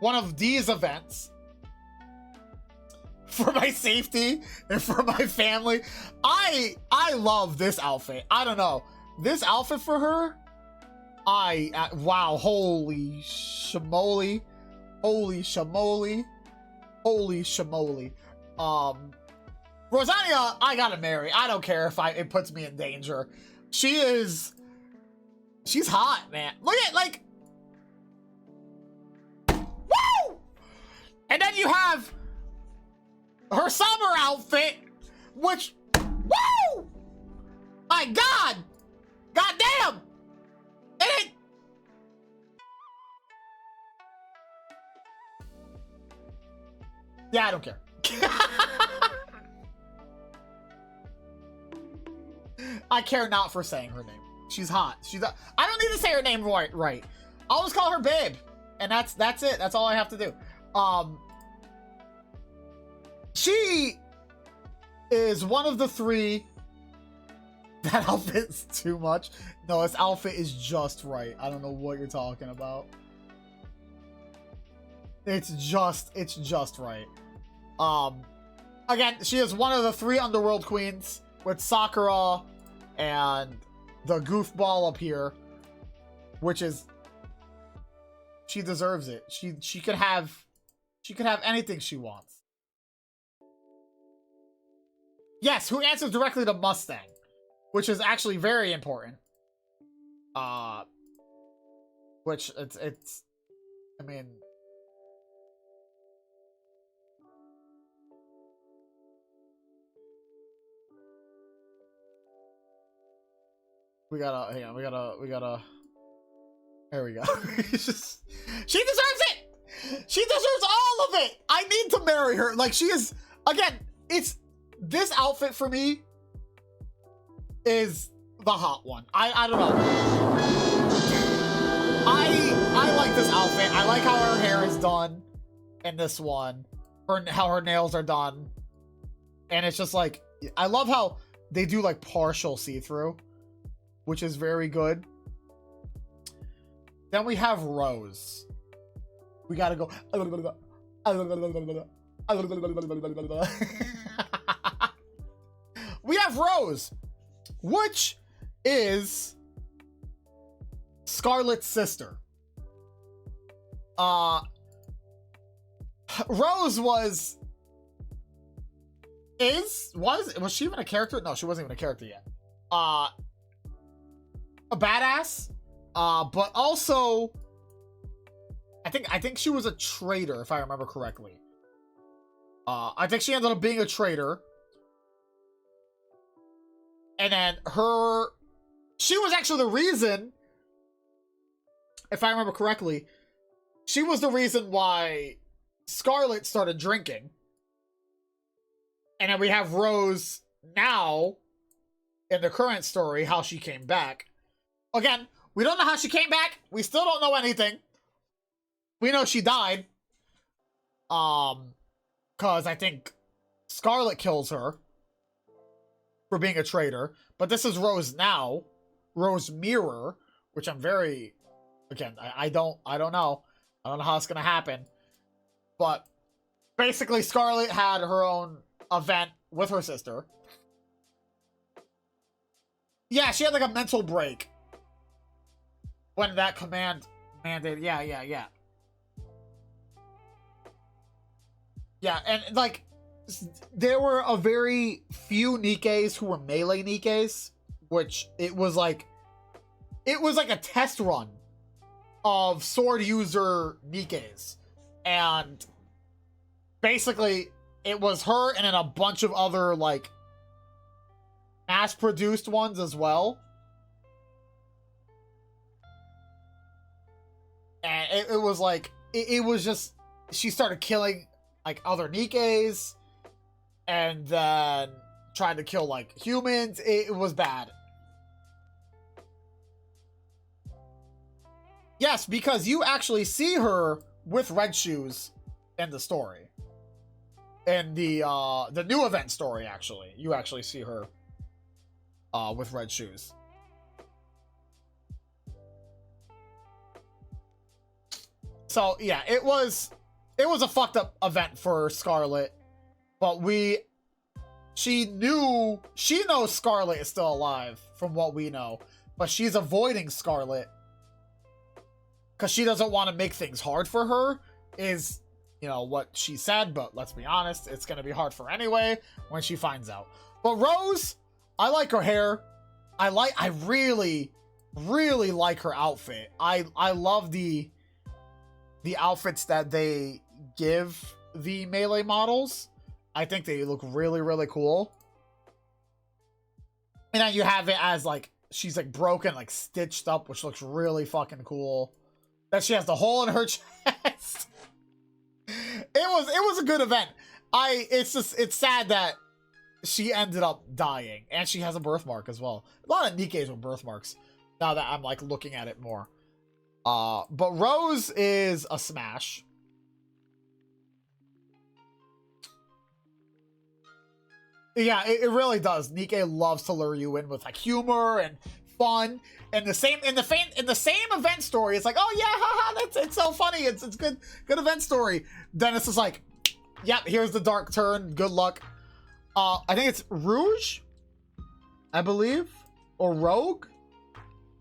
one of these events. For my safety and for my family. I love this outfit. I don't know. This outfit for her, wow, holy shamoly. Holy shamoly. Holy shamoly. Rosanna, I gotta marry. I don't care if it puts me in danger. She's hot, man. Look at, like, woo! And then you have her summer outfit, which, woo! My God! God damn! And yeah, I don't care. I care not for saying her name. She's hot. I don't need to say her name right. I'll just call her Babe. And that's it. That's all I have to do. She is one of the three. That outfit's too much. No, this outfit is just right. I don't know what you're talking about. It's just right. Again, she is one of the three underworld queens with Sakura and the goofball up here, which is, she deserves it. She could have anything she wants. Yes, who answers directly to Mustang, which is actually very important. Which it's I mean, we gotta there we go. She deserves it. She deserves all of it. I need to marry her. Like, she is, again, it's, this outfit for me is the hot one. I don't know. I like this outfit. I like how her hair is done in this one. How her nails are done. And it's just like, I love how they do like partial see-through, which is very good. Then we have Rose. We gotta go. We have Rose, which is Scarlet's sister. Rose was she even a character? No, she wasn't even a character yet. A badass, but also I think she was a traitor, if I remember correctly. I think she ended up being a traitor. And then she was actually the reason, if I remember correctly, she was the reason why Scarlet started drinking. And then we have Rose now, in the current story, how she came back. Again, we don't know how she came back. We still don't know anything. We know she died. Because I think Scarlet kills her for being a traitor. But this is Rose now. Rose Mirror, which I'm very... Again, I don't know. I don't know how it's going to happen. But basically, Scarlet had her own event with her sister. Yeah, she had like a mental break when that command mandated. Yeah, and like there were a very few NIKKEs who were melee NIKKEs, which it was like a test run of sword user NIKKEs, and basically it was her and then a bunch of other like mass-produced ones as well. And it was like it was just, she started killing like other NIKKEs and then tried to kill like humans. It was bad. Yes, because you actually see her with red shoes in the story. In the new event story, actually. You actually see her with red shoes. So, yeah, it was a fucked up event for Scarlet. But she knows Scarlet is still alive from what we know. But she's avoiding Scarlet because she doesn't want to make things hard for her, is, you know, what she said. But let's be honest, it's going to be hard for her anyway when she finds out. But Rose, I like her hair. I really, really like her outfit. I love the outfits that they give the melee models. I think they look really, really cool. And then you have it as like, she's like broken, like stitched up, which looks really fucking cool. That she has the hole in her chest. It was a good event. It's sad that she ended up dying, and she has a birthmark as well. A lot of NIKKEs with birthmarks, now that I'm like looking at it more. But Rose is a smash. Yeah, it really does. NIKKE loves to lure you in with like humor and fun. And the same in the same event story, it's like, oh yeah, haha, it's so funny. It's good event story. Then it's just like, yep, here's the dark turn. Good luck. I think it's Rouge, I believe, or Rogue.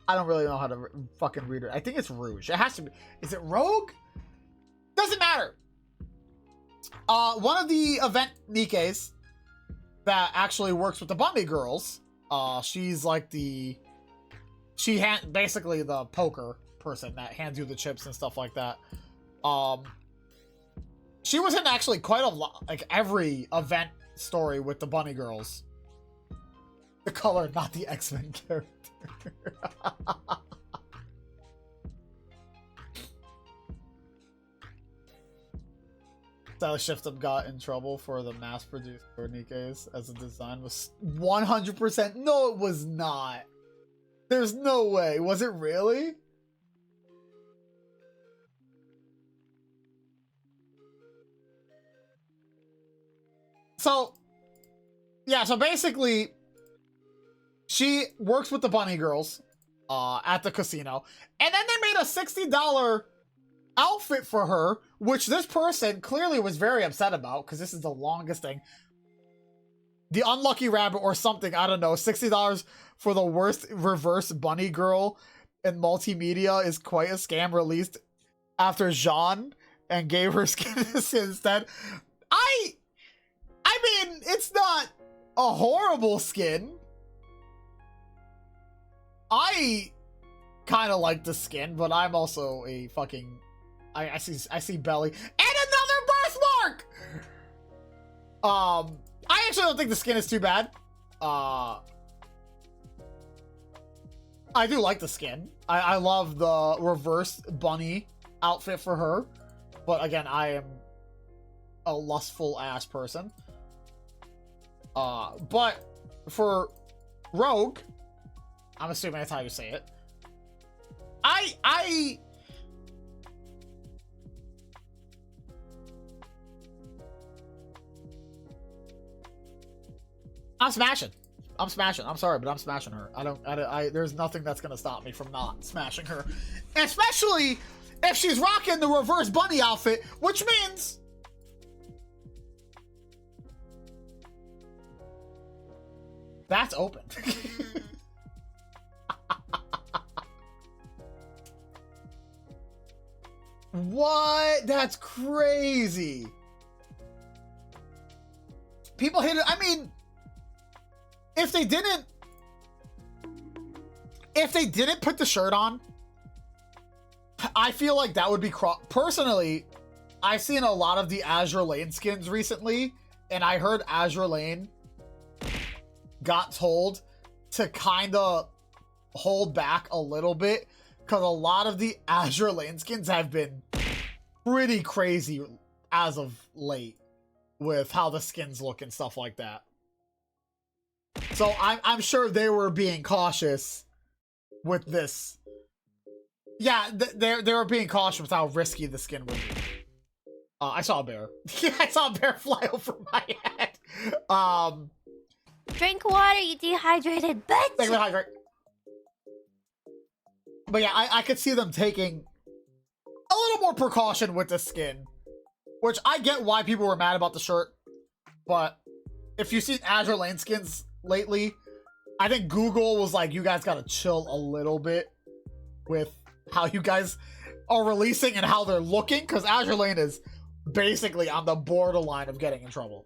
I don't really know how to fucking read it. I think it's Rouge. It has to be. Is it Rogue? Doesn't matter. One of the event NIKKEs that actually works with the Bunny girls. She's like basically the poker person that hands you the chips and stuff like that. She was in actually quite a lot, like every event story with the Bunny girls. The color, not the X-Men character. Style Shift got in trouble for the mass-produced NIKKEs as the design was 100%. No, it was not. There's no way. Was it really? So, yeah, so basically, she works with the bunny girls at the casino, and then they made a $60 outfit for her, which this person clearly was very upset about, because this is the longest thing. The Unlucky Rabbit or something, I don't know. $60 for the worst reverse bunny girl in multimedia is quite a scam, released after Jean and gave her skin instead. I mean, it's not a horrible skin. I kind of like the skin, but I'm also a fucking... I see belly. And another birthmark! I actually don't think the skin is too bad. I do like the skin. I love the reverse bunny outfit for her. But again, I am a lustful ass person. But for Rogue, I'm assuming that's how you say it. I'm smashing. I'm smashing. I'm sorry, but I'm smashing her. There's nothing that's gonna stop me from not smashing her. Especially if she's rocking the reverse bunny outfit, which means that's open. What? That's crazy. People hate it. I mean, if they didn't put the shirt on, I feel like that would be personally, I've seen a lot of the Azure Lane skins recently, and I heard Azure Lane got told to kind of hold back a little bit, because a lot of the Azure Lane skins have been pretty crazy as of late with how the skins look and stuff like that. So I'm sure they were being cautious with this. Yeah, they were being cautious with how risky the skin would be. I saw a bear. I saw a bear fly over my head.
Drink water, you dehydrated bitch!
Thank you, hydrate. But yeah, I could see them taking a little more precaution with the skin. Which I get why people were mad about the shirt. But if you've seen Azure Lane skins lately, I think Google was like, you guys gotta chill a little bit with how you guys are releasing and how they're looking, because Azure Lane is basically on the borderline of getting in trouble.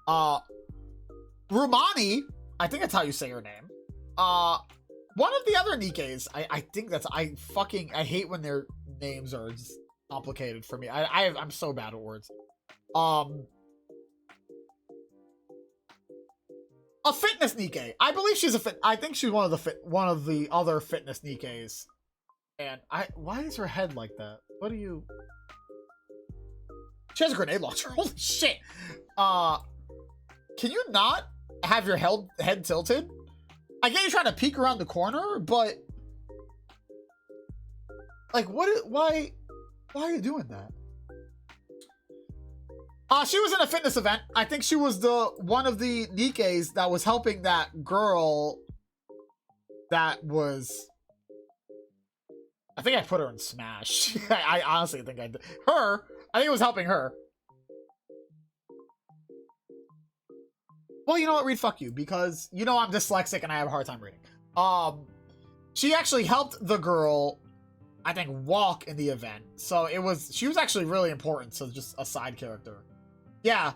Rumani, I think that's how you say her name. One of the other NIKKEs, I think that's, I hate when their names are just complicated for me. I'm so bad at words. A fitness NIKKE. I believe she's I think she's one of the other fitness NIKKEs. And why is her head like that? What do you... She has a grenade launcher. Holy shit. Can you not have your head tilted? I get you trying to peek around the corner, but like, why are you doing that? She was in a fitness event. I think she was one of the NIKKEs that was helping that girl that was... I think I put her in Smash. I honestly think I did. I think it was helping her. Well, you know what? Read fuck you, because you know I'm dyslexic and I have a hard time reading. She actually helped the girl, I think, walk in the event. So she was actually really important, so just a side character. Yeah,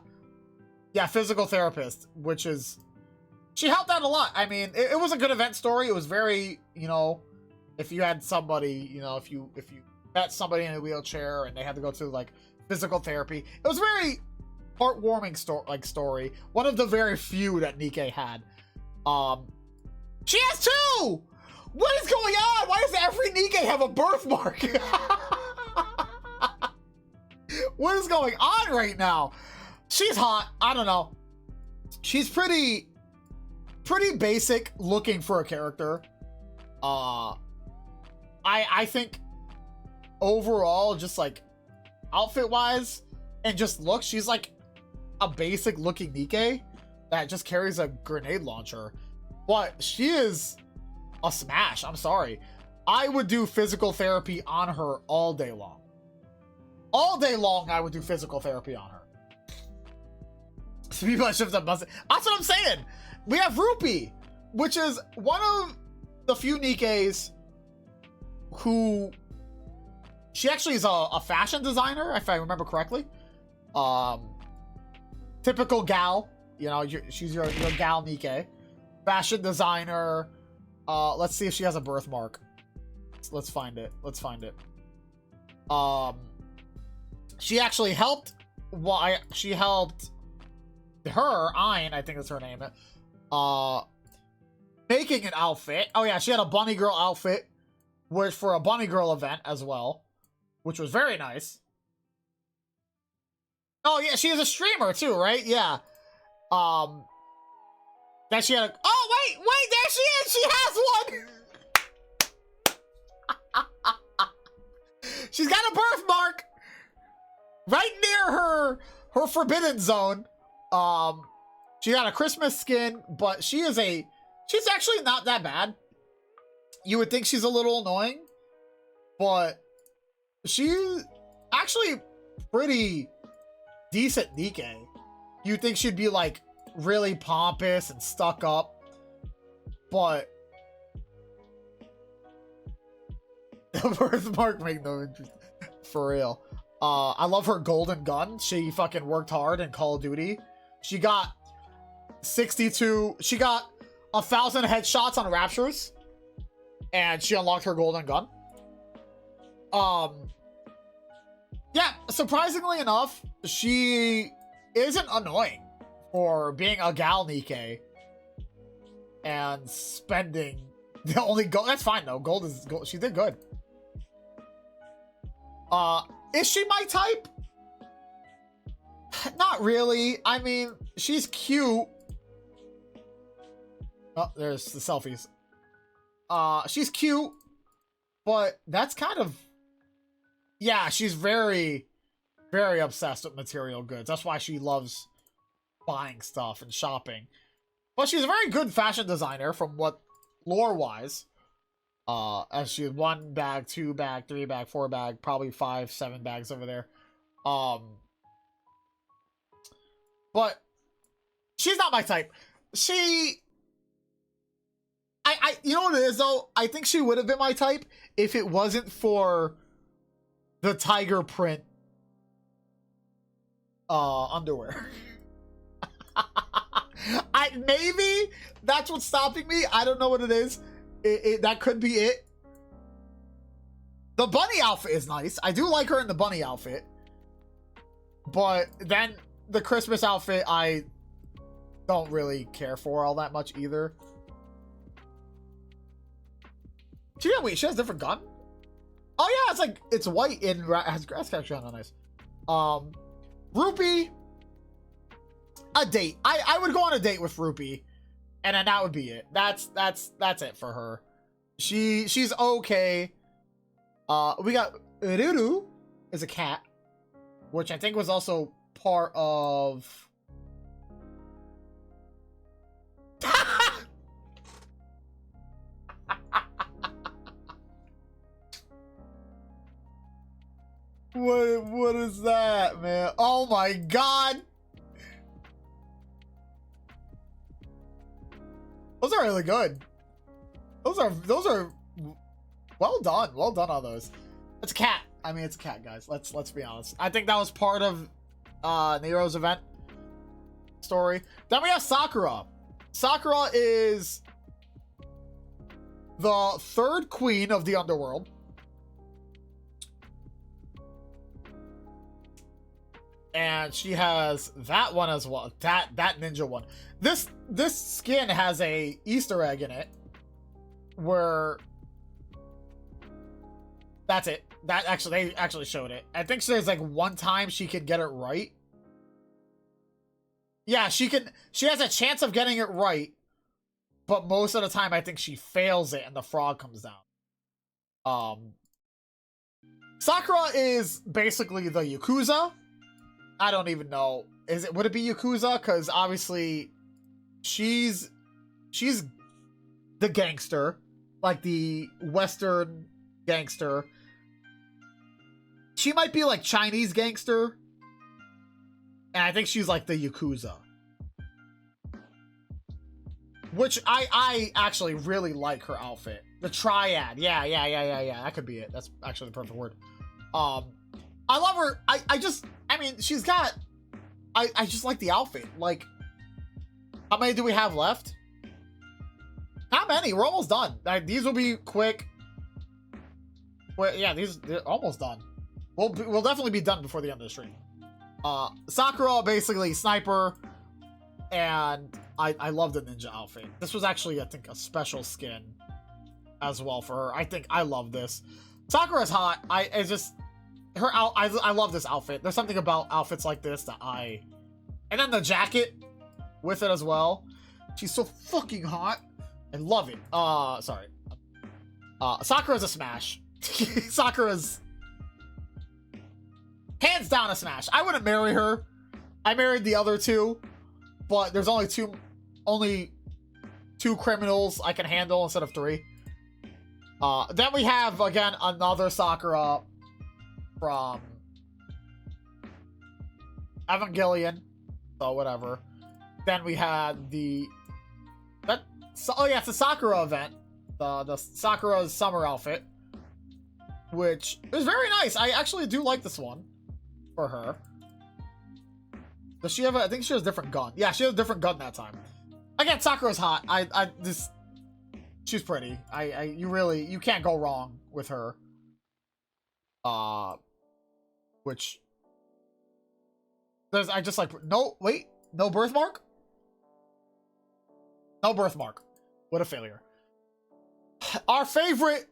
physical therapist, which is, she helped out a lot. I mean, it was a good event story. It was very, you know, if you had somebody, you know, if you met somebody in a wheelchair and they had to go through like physical therapy, it was very heartwarming story. One of the very few that NIKKE had. She has two. What is going on? Why does every NIKKE have a birthmark? What is going on right now? She's hot. I don't know. She's pretty basic looking for a character. I think overall, just like outfit wise and just look, she's like a basic looking NIKKE that just carries a grenade launcher. But she is a smash. I'm sorry. I would do physical therapy on her all day long. All day long, I would do physical therapy on her. So people that shift up must. That's what I'm saying. We have Rupee, which is one of the few NIKKEs who she actually is a fashion designer, if I remember correctly. Typical gal, you know, she's your gal NIKKE, fashion designer. Let's see if she has a birthmark. Let's find it. Let's find it. She actually helped. She helped her, Ein, I think that's her name. Making an outfit. Oh yeah, she had a bunny girl outfit, which for a bunny girl event as well, which was very nice. Oh yeah, she is a streamer too, right? Yeah. That she had a. Oh wait, there she is. She has one. She's got a birthmark right near her forbidden zone. She got a Christmas skin, but she's actually not that bad. You would think she's a little annoying, but she's actually pretty decent NIKKE. You'd think she'd be like really pompous and stuck up, but the birthmark make no interest for real. I love her golden gun. She fucking worked hard in Call of Duty. She got 62. She got 1,000 headshots on Raptures, and she unlocked her golden gun. Yeah, surprisingly enough, she isn't annoying for being a gal NIKKE and spending the only gold. That's fine though. Gold is gold. She did good. Is she my type? Not really. I mean, she's cute. Oh, there's the selfies. She's cute, but that's kind of, yeah, she's very, very obsessed with material goods. That's why she loves buying stuff and shopping. But she's a very good fashion designer from what lore-wise. As she had 1 bag, 2 bag, 3 bag, 4 bag, probably 5, 7 bags over there. But she's not my type. You know what it is though? I think she would have been my type if it wasn't for the tiger print underwear. Maybe that's what's stopping me. I don't know what it is. That could be it. The bunny outfit is nice. I do like her in the bunny outfit. But then the Christmas outfit, I don't really care for all that much either. She has a different gun? Oh yeah, it's white and that's actually kind of nice. Rupee, a date. I would go on a date with Rupee, and then that would be it. That's it for her. She's okay. We got Ruru is a cat, which I think was also part of. What is that, man? Oh my god! Those are really good. Those are well done. Well done on those. It's a cat. I mean, it's a cat, guys. Let's be honest. I think that was part of Nero's event story. Then we have Sakura. Sakura is the 3rd queen of the underworld. And she has that one as well. That ninja one. This skin has a Easter egg in it where That's it. That actually, they actually showed it. I think there's like one time she could get it right. Yeah, she has a chance of getting it right, but most of the time I think she fails it and the frog comes down. Sakura is basically the Yakuza. I don't even know. Would it be Yakuza? Because obviously she's the gangster, like the Western gangster. She might be like Chinese gangster. And I think she's like the Yakuza. Which I actually really like her outfit. The triad. Yeah. That could be it. That's actually the perfect word. I love her. I mean, she's got... I just like the outfit. Like, how many do we have left? Not many. We're almost done. These will be quick. Well, yeah, they're almost done. We'll definitely be done before the end of the stream. Sakura, basically sniper, and I love the ninja outfit. This was actually, I think, a special skin as well for her. I love this. Sakura's hot. I love this outfit. There's something about outfits like this that and then the jacket with it as well. She's so fucking hot. I love it. Sorry. Sakura's a smash. Sakura's hands down a smash. I wouldn't marry her. I married the other two, but there's only two criminals I can handle instead of three. Then we have, again, another Sakura from Evangelion. So whatever. Then we had it's the Sakura event. The Sakura's summer outfit, which is very nice. I actually do like this one for her. Does she have I think she has a different gun. Yeah, she has a different gun that time. Again, Sakura's hot. She's pretty. You can't go wrong with her. Which I just like, no birthmark? No birthmark. What a failure. Our favorite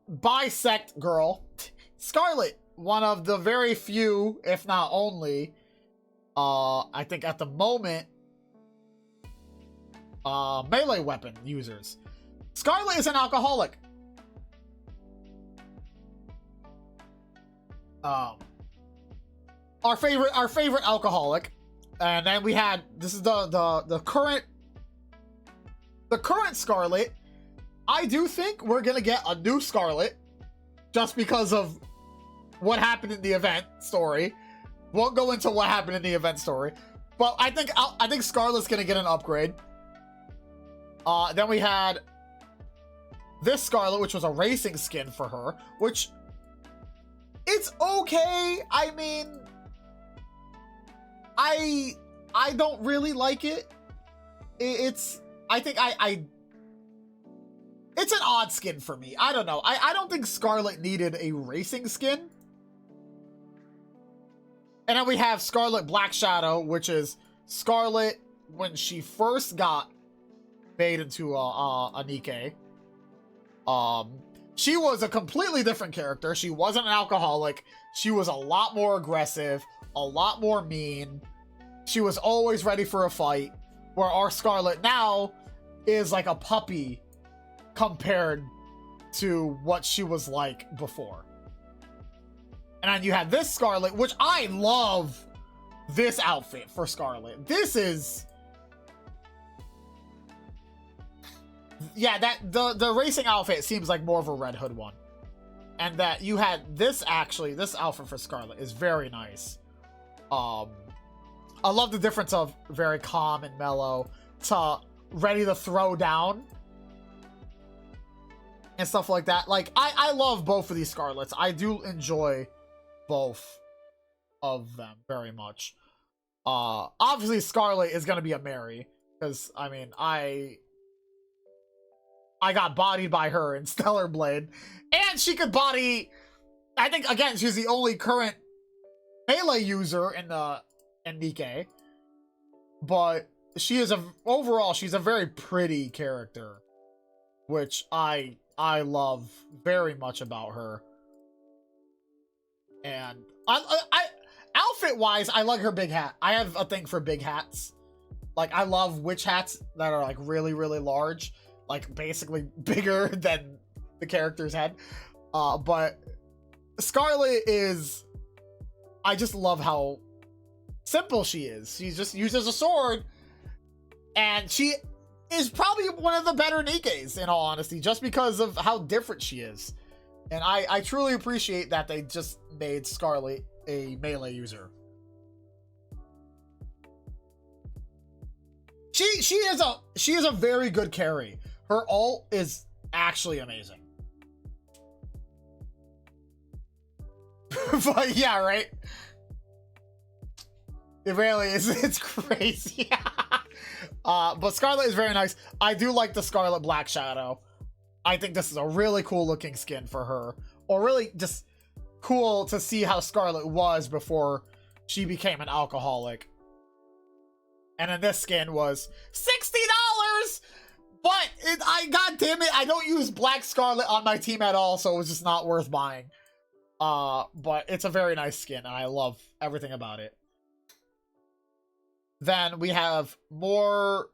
bisect girl, Scarlet, one of the very few, if not only, I think at the moment, melee weapon users. Scarlet is an alcoholic. Our favorite alcoholic, and then we had this is the current Scarlet. I do think we're gonna get a new Scarlet, just because of what happened in the event story. Won't go into what happened in the event story, but I think Scarlet's gonna get an upgrade. Then we had this Scarlet, which was a racing skin for her, which it's okay. I mean, I don't really like it. It's an odd skin for me. I don't know. I don't think Scarlet needed a racing skin. And then we have Scarlet Black Shadow, which is Scarlet when she first got made into a NIKKE. She was a completely different character. She wasn't an alcoholic. She was a lot more aggressive, a lot more mean. She was always ready for a fight, where our Scarlet now is like a puppy compared to what she was like before. And then you had this Scarlet, which I love this outfit for Scarlet. This is... yeah, the racing outfit seems like more of a Red Hood one. And that you had this outfit for Scarlet is very nice. I love the difference of very calm and mellow to ready to throw down and stuff like that. Like, I love both of these Scarlets. I do enjoy both of them very much. Obviously Scarlet is gonna be a Mary, because I mean I got bodied by her in Stellar Blade, and she could body. I think again she's the only current melee user in NIKKE, but overall she's a very pretty character, which I love very much about her. And I outfit wise, I like her big hat. I have a thing for big hats. Like, I love witch hats that are like really, really large, like basically bigger than the character's head. But Scarlet is, I just love how simple she is. She just uses a sword, and she is probably one of the better NIKKEs, in all honesty, just because of how different she is. And I truly appreciate that they just made Scarlet a melee user. She is a very good carry. Her ult is actually amazing. But yeah, right? It really is. It's crazy. But Scarlet is very nice. I do like the Scarlet Black Shadow. I think this is a really cool looking skin for her. Or really just cool to see how Scarlet was before she became an alcoholic. And then this skin was $60! But god damn it, I don't use Black Scarlet on my team at all, so it was just not worth buying. But it's a very nice skin, and I love everything about it. Then we have more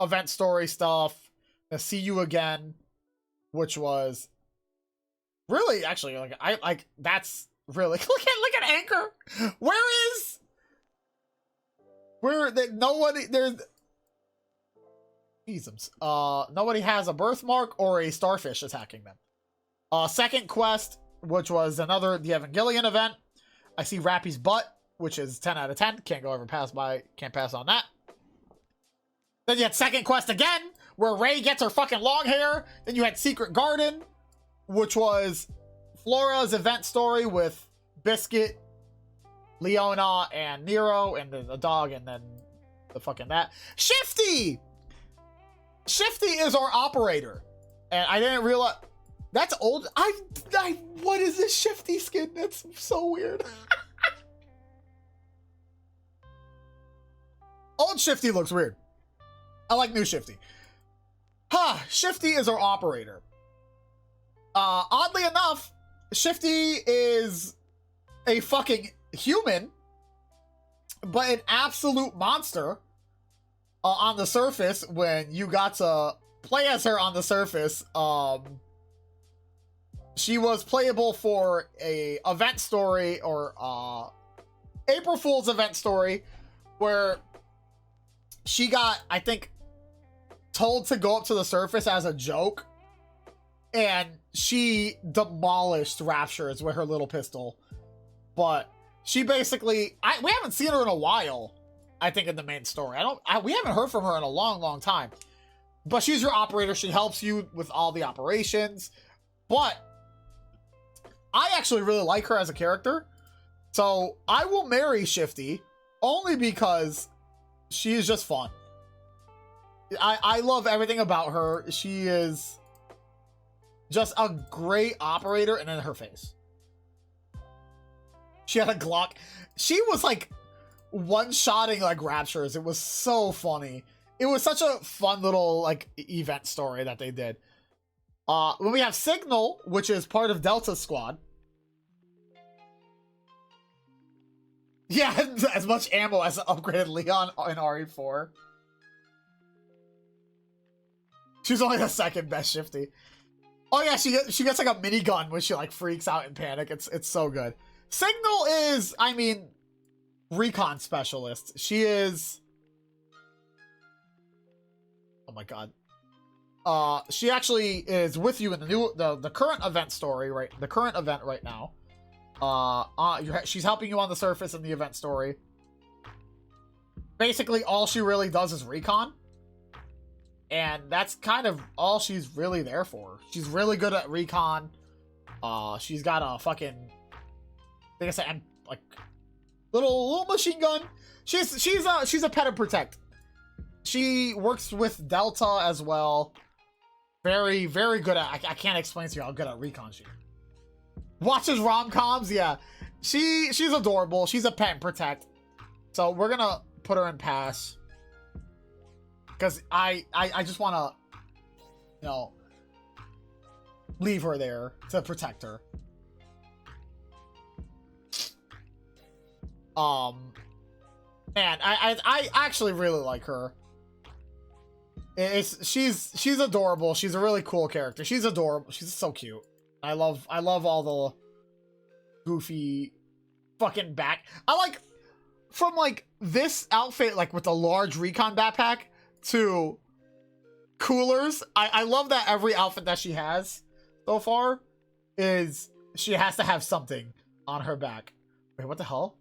event story stuff. See You Again, which was really actually like that's really look at Anchor. Nobody has a birthmark or a starfish attacking them. Second quest, which was the Evangelion event. I see Rappy's butt, which is 10 out of 10. Can't pass on that. Then you had second quest again, where Ray gets her fucking long hair. Then you had Secret Garden, which was Flora's event story with Biscuit, Leona, and Nero, and the dog, and then the fucking that. Shifty! Shifty is our operator. And I didn't realize... That's old. What is this Shifty skin? That's so weird. Old Shifty looks weird. I like new Shifty. Shifty is our operator. Oddly enough, Shifty is a fucking human, but an absolute monster on the surface. When you got to play as her on the surface, she was playable for a event story, or April Fool's event story, where she got, I think, told to go up to the surface as a joke, and she demolished Raptures with her little pistol. But she basically, we haven't seen her in a while, I think, in the main story. We haven't heard from her in a long, long time. But she's your operator. She helps you with all the operations. But I actually really like her as a character. So I will marry Shifty only because she is just fun. I love everything about her. She is just a great operator, and then her face. She had a Glock. She was like one-shotting like Raptures. It was so funny. It was such a fun little like event story that they did. When we have Signal, which is part of Delta's squad. Yeah, as much ammo as upgraded Leon in RE4. She's only the second best Shifty. Oh yeah, she gets like a minigun when she like freaks out in panic. It's so good. Signal is, I mean, recon specialist. She is... Oh my god. She actually is with you in the current event story, right? The current event right now. She's helping you on the surface in the event story. Basically, all she really does is recon. And that's kind of all she's really there for. She's really good at recon. She's got a fucking, like I said, like little machine gun. She's a pet and protect. She works with Delta as well. Very, very good at. I can't explain to you how good at recon she is. Watches rom-coms, yeah. She's adorable. She's a pet and protect. So we're gonna put her in pass. Because I just want to, you know, leave her there to protect her. Man, I actually really like her. She's adorable. She's a really cool character. She's adorable. She's so cute. I love all the goofy fucking back. I like from like this outfit, like with the large recon backpack, to coolers. I love that every outfit that she has so far is she has to have something on her back. Wait, what the hell?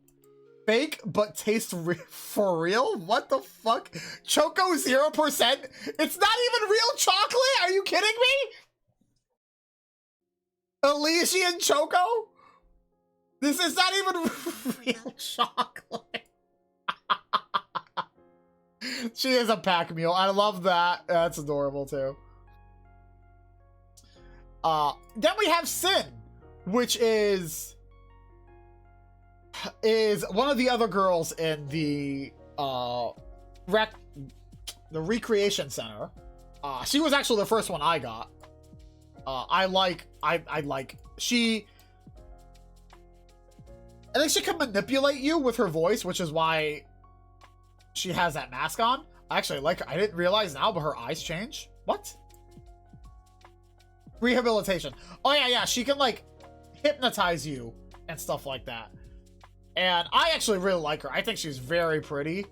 Fake but taste for real? What the fuck? Choco 0%? It's not even real chocolate? Are you kidding me? Elysian Choco? This is not even real chocolate. She is a pack mule. I love that. That's adorable too. Then we have Sin, which is one of the other girls in the recreation center. She was actually the first one I got. I think she can manipulate you with her voice, which is why she has that mask on. I actually like her. I didn't realize now, but her eyes change. What? Rehabilitation. Oh yeah, she can like hypnotize you and stuff like that. And I actually really like her. I think she's very pretty.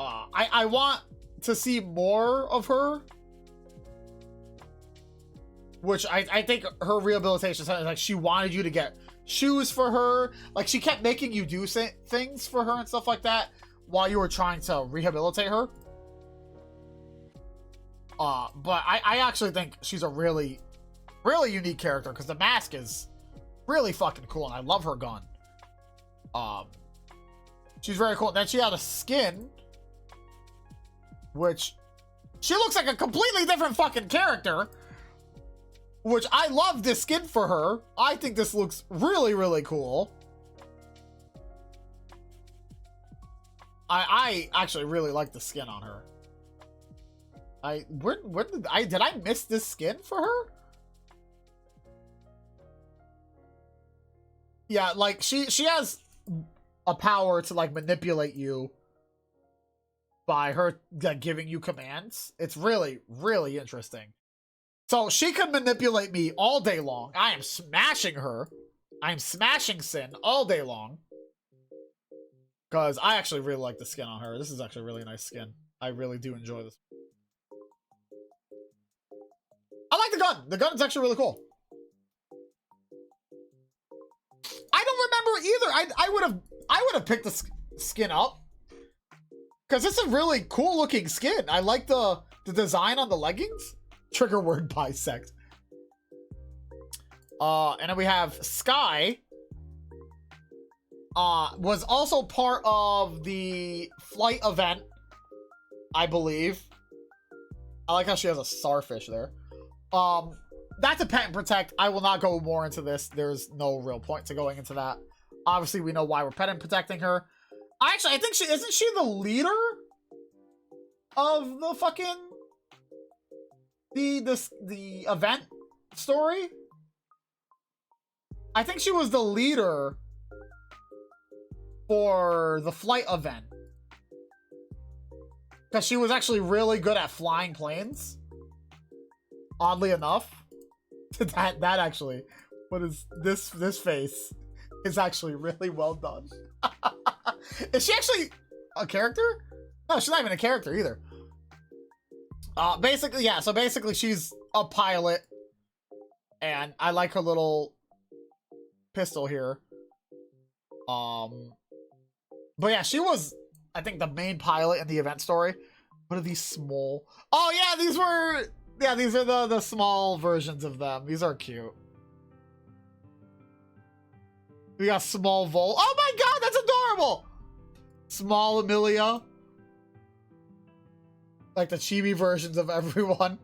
I want to see more of her. Which I think her rehabilitation is like she wanted you to get shoes for her. Like she kept making you do things for her and stuff like that while you were trying to rehabilitate her. But I actually think she's a really, really unique character because the mask is really fucking cool and I love her gun. She's very cool. Then she had a skin, which she looks like a completely different fucking character, which I love this skin for her. I think this looks really, really cool. I actually really like the skin on her. Did I miss this skin for her? Yeah, like she has a power to like manipulate you by her giving you commands. It's really, really interesting. So she can manipulate me all day long. I am smashing her. I'm smashing Sin all day long. Because I actually really like the skin on her. This is actually a really nice skin. I really do enjoy this. I like the gun. The gun is actually really cool. I don't remember either. I would have picked the skin up. Because it's a really cool looking skin. I like the design on the leggings. Trigger word bisect. And then we have Sky. Was also part of the flight event, I believe. I like how she has a starfish there. That's a pet and protect. I will not go more into this. There's no real point to going into that. Obviously, we know why we're pet and protecting her. I think isn't she the leader of the fucking the event story? I think she was the leader for the flight event. Because she was actually really good at flying planes. Oddly enough. that actually, what is this face is actually really well done. Is she actually a character? No, she's not even a character either. Basically, yeah, so basically she's a pilot. And I like her little pistol here. But yeah, she was, I think, the main pilot in the event story. What are these small? Oh yeah, these are the small versions of them. These are cute. We got small Vol. Oh my god, that's adorable! Small Amelia. Like the chibi versions of everyone.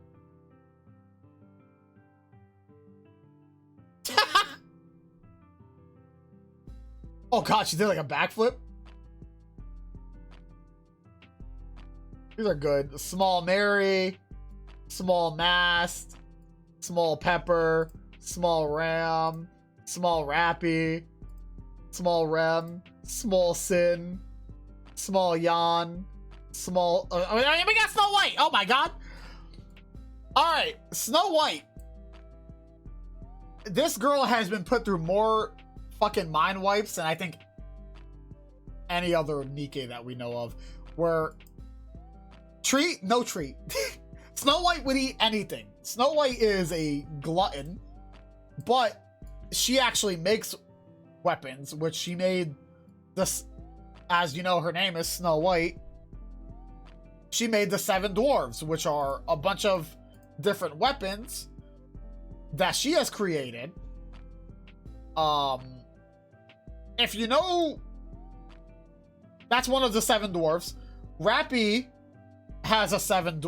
Oh god, she did like a backflip. These are good. Small Mary, small Mast, small Pepper, small Ram, small Rappy. small Rem, small Sin, small Yan, small... we got Snow White! Oh my god! Alright, Snow White. This girl has been put through more fucking mind wipes than I think any other NIKKE that we know of. Where... Treat? No treat. Snow White would eat anything. Snow White is a glutton, but she actually makes weapons, which she made this, as you know, her name is Snow White. She made the 7 dwarves, which are a bunch of different weapons that she has created. If you know, that's one of the 7 dwarves. Rappy has a 7th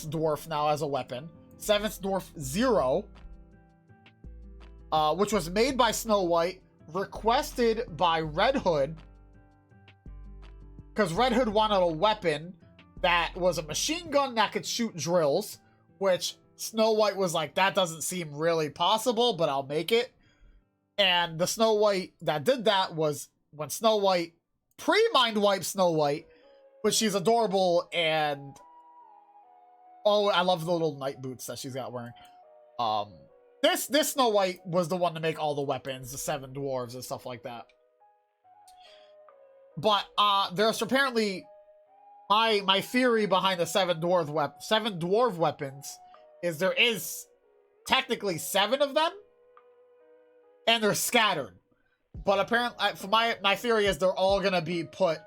dwarf now as a weapon. 7th dwarf 0, which was made by Snow White, requested by Red Hood, because Red Hood wanted a weapon that was a machine gun that could shoot drills, which Snow White was like, that doesn't seem really possible, but I'll make it. And the Snow White that did that was when Snow White pre-mind wiped Snow White, but she's adorable, and oh, I love the little night boots that she's got wearing. This Snow White was the one to make all the weapons, the 7 dwarves and stuff like that. But there's apparently my theory behind the 7 dwarf weapons is there is technically 7 of them, and they're scattered. But apparently, for my theory is they're all gonna be put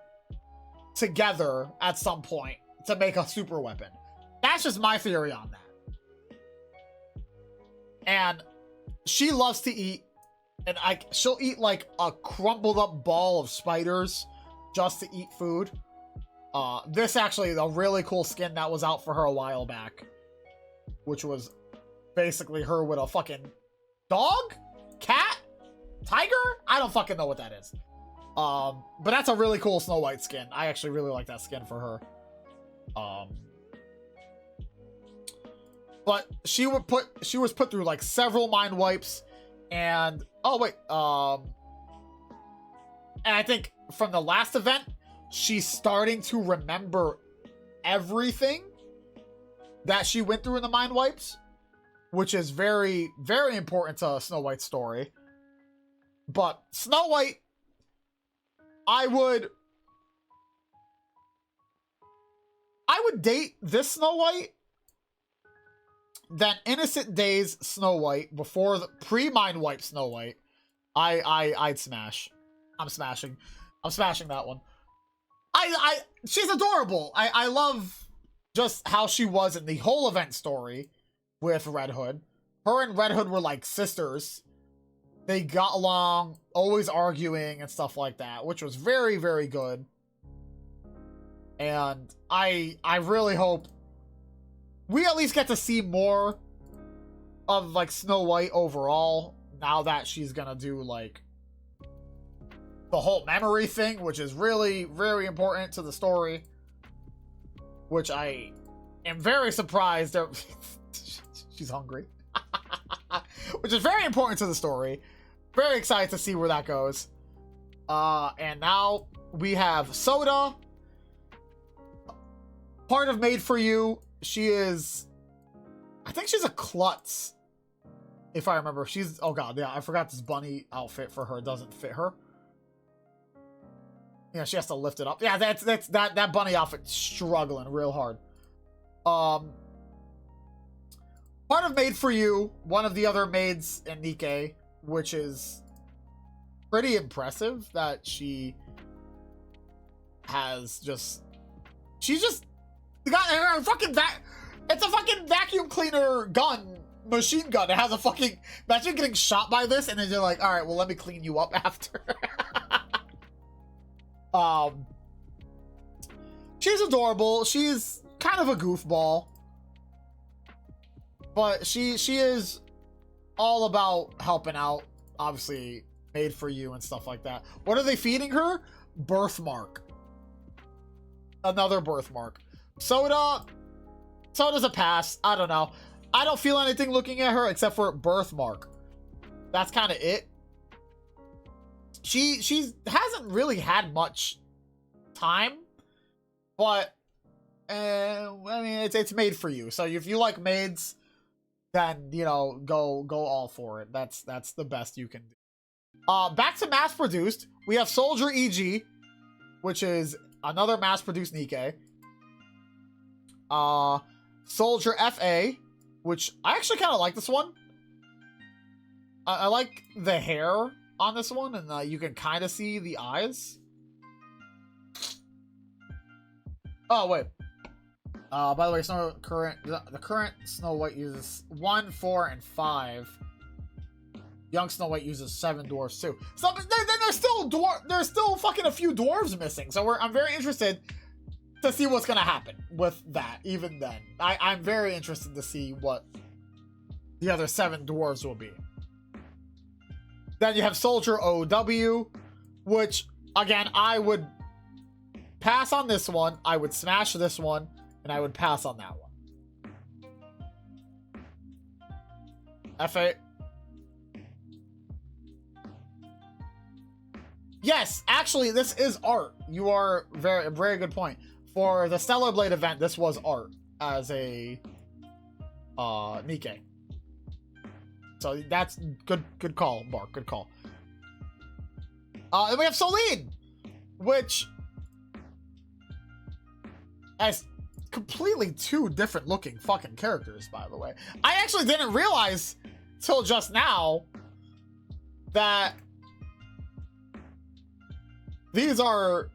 together at some point to make a super weapon. That's just my theory on that. And she loves to eat, and she'll eat like a crumbled up ball of spiders just to eat food. This actually is a really cool skin that was out for her a while back, which was basically her with a fucking dog, cat, tiger. I don't fucking know what that is. But that's a really cool Snow White skin. I actually really like that skin for her. But she was put through like several mind wipes, and and I think from the last event, she's starting to remember everything that she went through in the mind wipes, which is very, very important to Snow White's story. But Snow White, I would date this Snow White than Innocent Days Snow White before the pre-mind wipe Snow White. I'd smash. I'm smashing that one. She's adorable. I love just how she was in the whole event story with Red Hood. Her and Red Hood were like sisters. They got along, always arguing and stuff like that, which was very, very good. And I really hope we at least get to see more of like Snow White overall, now that she's gonna do like the whole memory thing, which is really, very important to the story. Which I am very surprised that she's hungry. Which is very important to the story. Very excited to see where that goes. And now we have Soda. Part of Made for You. She is... I think she's a klutz. If I remember. She's... Oh god, yeah. I forgot this bunny outfit for her doesn't fit her. Yeah, she has to lift it up. Yeah, that bunny outfit struggling real hard. Part of Made for You. One of the other maids in NIKKE, which is pretty impressive that she has just... She's just got a fucking it's a fucking vacuum cleaner gun, machine gun. It has a fucking... Imagine getting shot by this and then you're like, alright, well, let me clean you up after. She's adorable. She's kind of a goofball. But she is all about helping out, obviously, Made for You and stuff like that. What are they feeding her? Birthmark. Another birthmark. Soda's a pass. I don't know. I don't feel anything looking at her except for birthmark. That's kind of it. she hasn't really had much time, but I mean it's made for you. So if you like maids, then you know go all for it. That's the best you can do. Back to mass produced, we have Soldier EG, which is another mass produced NIKKE. Soldier FA, which I actually kind of like this one. I like the hair on this one, and you can kind of see the eyes. Oh wait. By the way, the current Snow White uses 1, 4, and 5. Young Snow White uses 7 dwarves too. So then there's still fucking a few dwarves missing. So I'm very interested to see what's gonna happen with that. Even then, I'm very interested to see what the other 7 dwarves will be. Then you have Soldier OW, which again I would pass on this one. I would smash this one, and I would pass on that one. FA. Yes, actually, this is art. You are very good point. For the Stellar Blade event, this was art as a NIKKE. So that's good call, Mark. Good call. And we have 𝐁𝐿, which has completely 2 different looking fucking characters, by the way. I actually didn't realize till just now that these are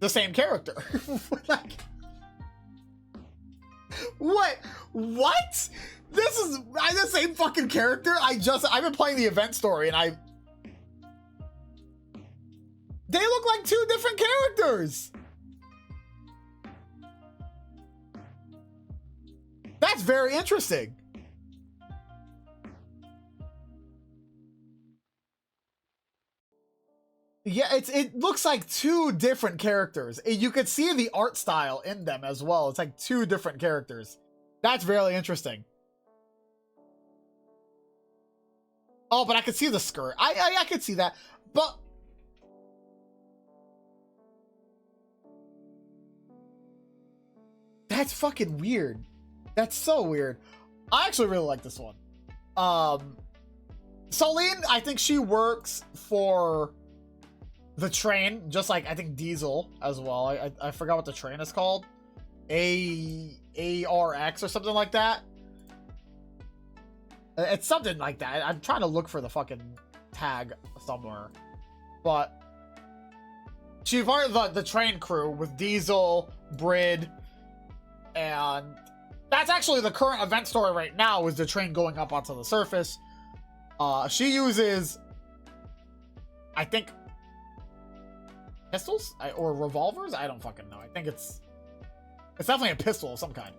the same character. Like, what? This is the same fucking character? I've been playing the event story, and they look like 2 different characters. That's very interesting. Yeah, it looks like 2 different characters. You could see the art style in them as well. It's like 2 different characters. That's really interesting. Oh, but I could see the skirt. I could see that. But that's fucking weird. That's so weird. I actually really like this one. 𝐁𝐿, I think she works for the train, just like I think Diesel as well. I forgot what the train is called. ARX or something like that. It's something like that. I'm trying to look for the fucking tag somewhere. But she's part of the train crew with Diesel, Brid, and that's actually the current event story right now, is the train going up onto the surface. She uses, I think, pistols or revolvers. I don't fucking know. I think it's definitely a pistol of some kind.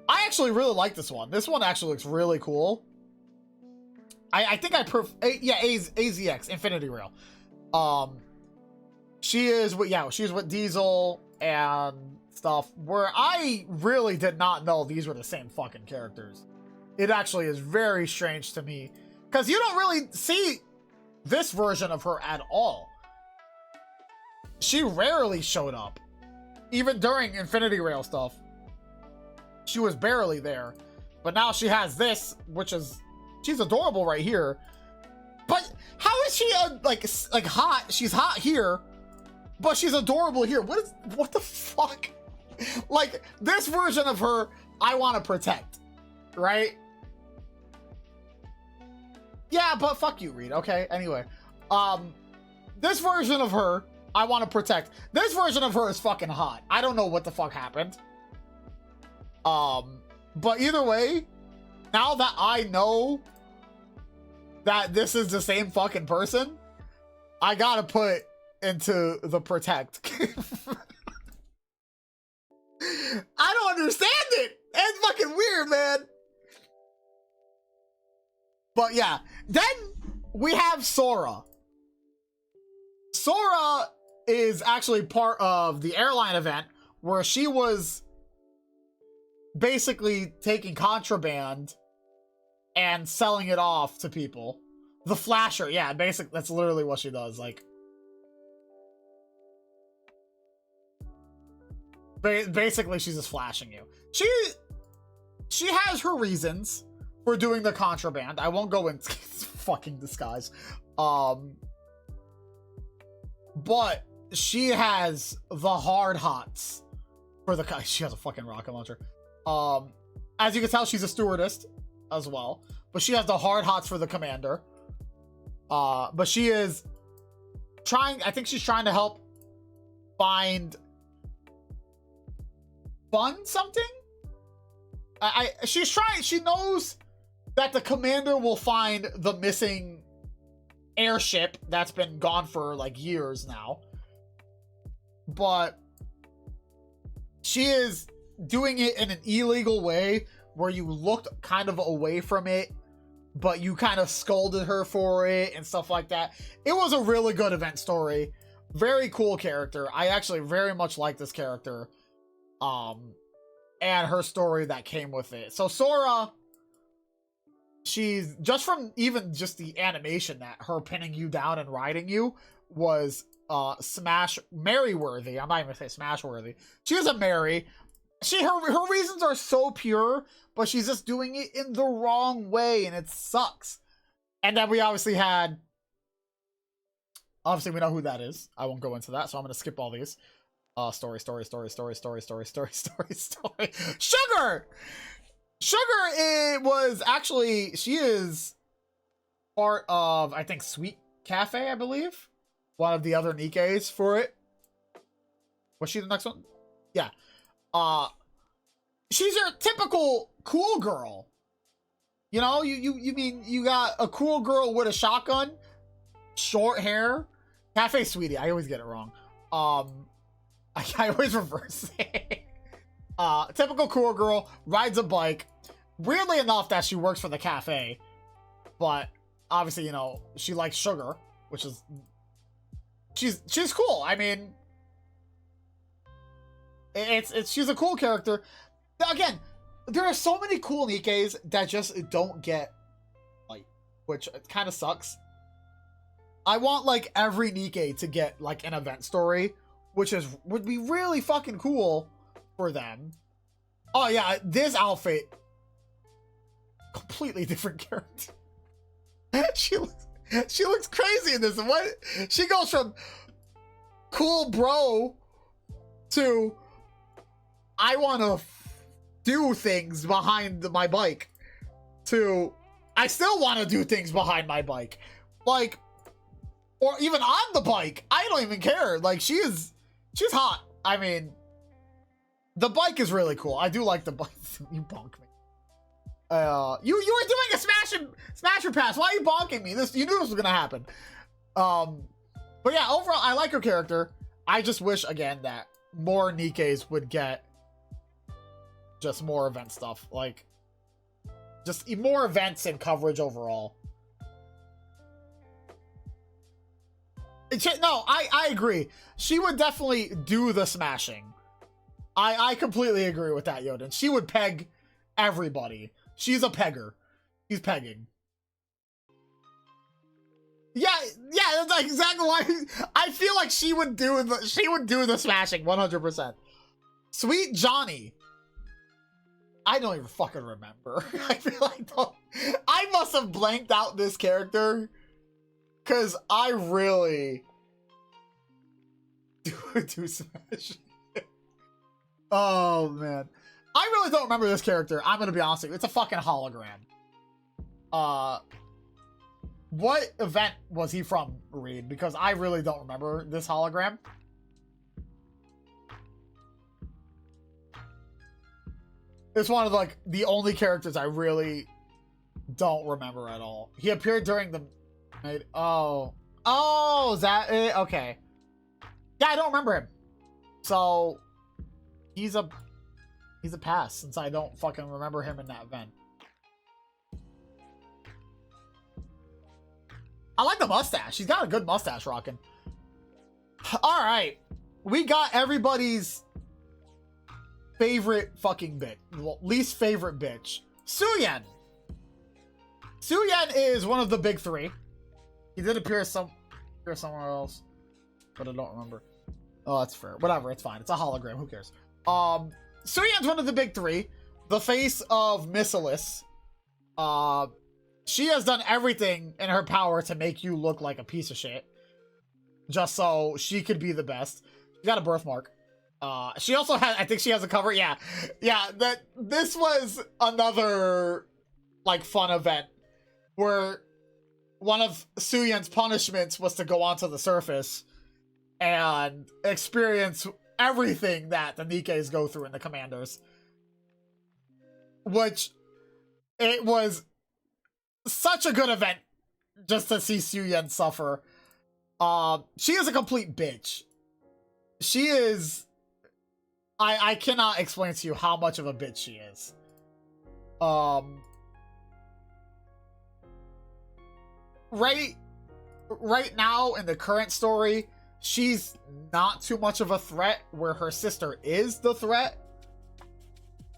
I actually really like this one. This one actually looks really cool. I think 𝐒𝐭𝐲 Infinity Rail. She's with Diesel and stuff, where I really did not know these were the same fucking characters. It actually is very strange to me, because you don't really see this version of her at all. She rarely showed up. Even during Infinity Rail stuff, she was barely there. But now she has this, which is, she's adorable right here. But how is she like hot? She's hot here, but she's adorable here. What the fuck? Like, this version of her, I want to protect, right? Yeah, but fuck you, Reed. Okay. Anyway, this version of her, I want to protect. This version of her is fucking hot. I don't know what the fuck happened. But either way, now that I know that this is the same fucking person, I gotta put into the protect. I don't understand it. It's fucking weird, man. But yeah, then we have Sora. Sora is actually part of the airline event, where she was basically taking contraband and selling it off to people. The Flasher, yeah, basically that's literally what she does. Like, Basically, she's just flashing you. She has her reasons for doing the contraband. I won't go into fucking disguise. But she has the hard hots for the... She has a fucking rocket launcher. As you can tell, she's a stewardess as well. But she has the hard hots for the commander. But she is trying... I think she's trying to help fund something? She's trying... She knows that the commander will find the missing airship that's been gone for like years now. But she is doing it in an illegal way where you looked kind of away from it, but you kind of scolded her for it and stuff like that. It was a really good event story. Very cool character. I actually very much like this character. And her story that came with it. So Sora, she's just from even just the animation that her pinning you down and riding you was smash Mary worthy. I'm not even gonna say smash worthy. She is a Mary. Her reasons are so pure, but she's just doing it in the wrong way and it sucks. And then we obviously we know who that is. I won't go into that, so I'm gonna skip all these. Story. Sugar! Sugar, it was actually, she is part of, I think, Sweet Cafe, I believe. One of the other NIKKEs for it. Was she the next one? Yeah. She's your typical cool girl. You know, you mean you got a cool girl with a shotgun, short hair, Cafe Sweetie. I always get it wrong. I always reverse it. Typical cool girl, rides a bike. Weirdly enough that she works for the cafe, but obviously, you know, she likes sugar, which is she's cool. I mean, she's a cool character. Again, there are so many cool NIKKEs that just don't get light, which kind of sucks. I want like every NIKKE to get like an event story, which would be really fucking cool for them. Oh yeah, this outfit, completely different character. she looks crazy in this. What? She goes from cool bro to I want to do things behind my bike to I still want to do things behind my bike, like, or even on the bike. I don't even care. Like she's hot. I mean, the bike is really cool. I do like the bike. You bonk me. You were doing a smasher pass. Why are you bonking me? You knew this was gonna happen. But yeah, overall, I like her character. I just wish again that more NIKKEs would get just more event stuff, like just more events and coverage overall. No, I agree. She would definitely do the smashing. I completely agree with that, Yoden. She would peg everybody. She's a pegger. She's pegging. Yeah, that's like exactly why I feel like she would do the smashing 100%. Sweet Johnny. I don't even fucking remember. I feel like I must have blanked out this character. Because I really do smash. Oh, man. I really don't remember this character. I'm going to be honest with you. It's a fucking hologram. What event was he from, Reed? Because I really don't remember this hologram. It's one of like the only characters I really don't remember at all. He appeared during the... Oh, is that it? Okay. Yeah, I don't remember him. So he's a pass since I don't fucking remember him in that event. I like the mustache. He's got a good mustache rocking. All right. We got everybody's favorite fucking bit. Well, least favorite bitch. Suyen. Suyen is one of the big three. He did appear somewhere else, but I don't remember. Oh, that's fair. Whatever, it's fine. It's a hologram. Who cares? Suyeon's one of the big three. The face of Missilus. She has done everything in her power to make you look like a piece of shit. Just so she could be the best. She got a birthmark. She also had, I think she has a cover. Yeah. Yeah, this was another, like, fun event. Where one of Suyeon's punishments was to go onto the surface and experience everything that the NIKKEs go through in the Commanders. Which, it was such a good event just to see Suyeon suffer. She is a complete bitch. She is... I cannot explain to you how much of a bitch she is. Right now in the current story, she's not too much of a threat where her sister is the threat.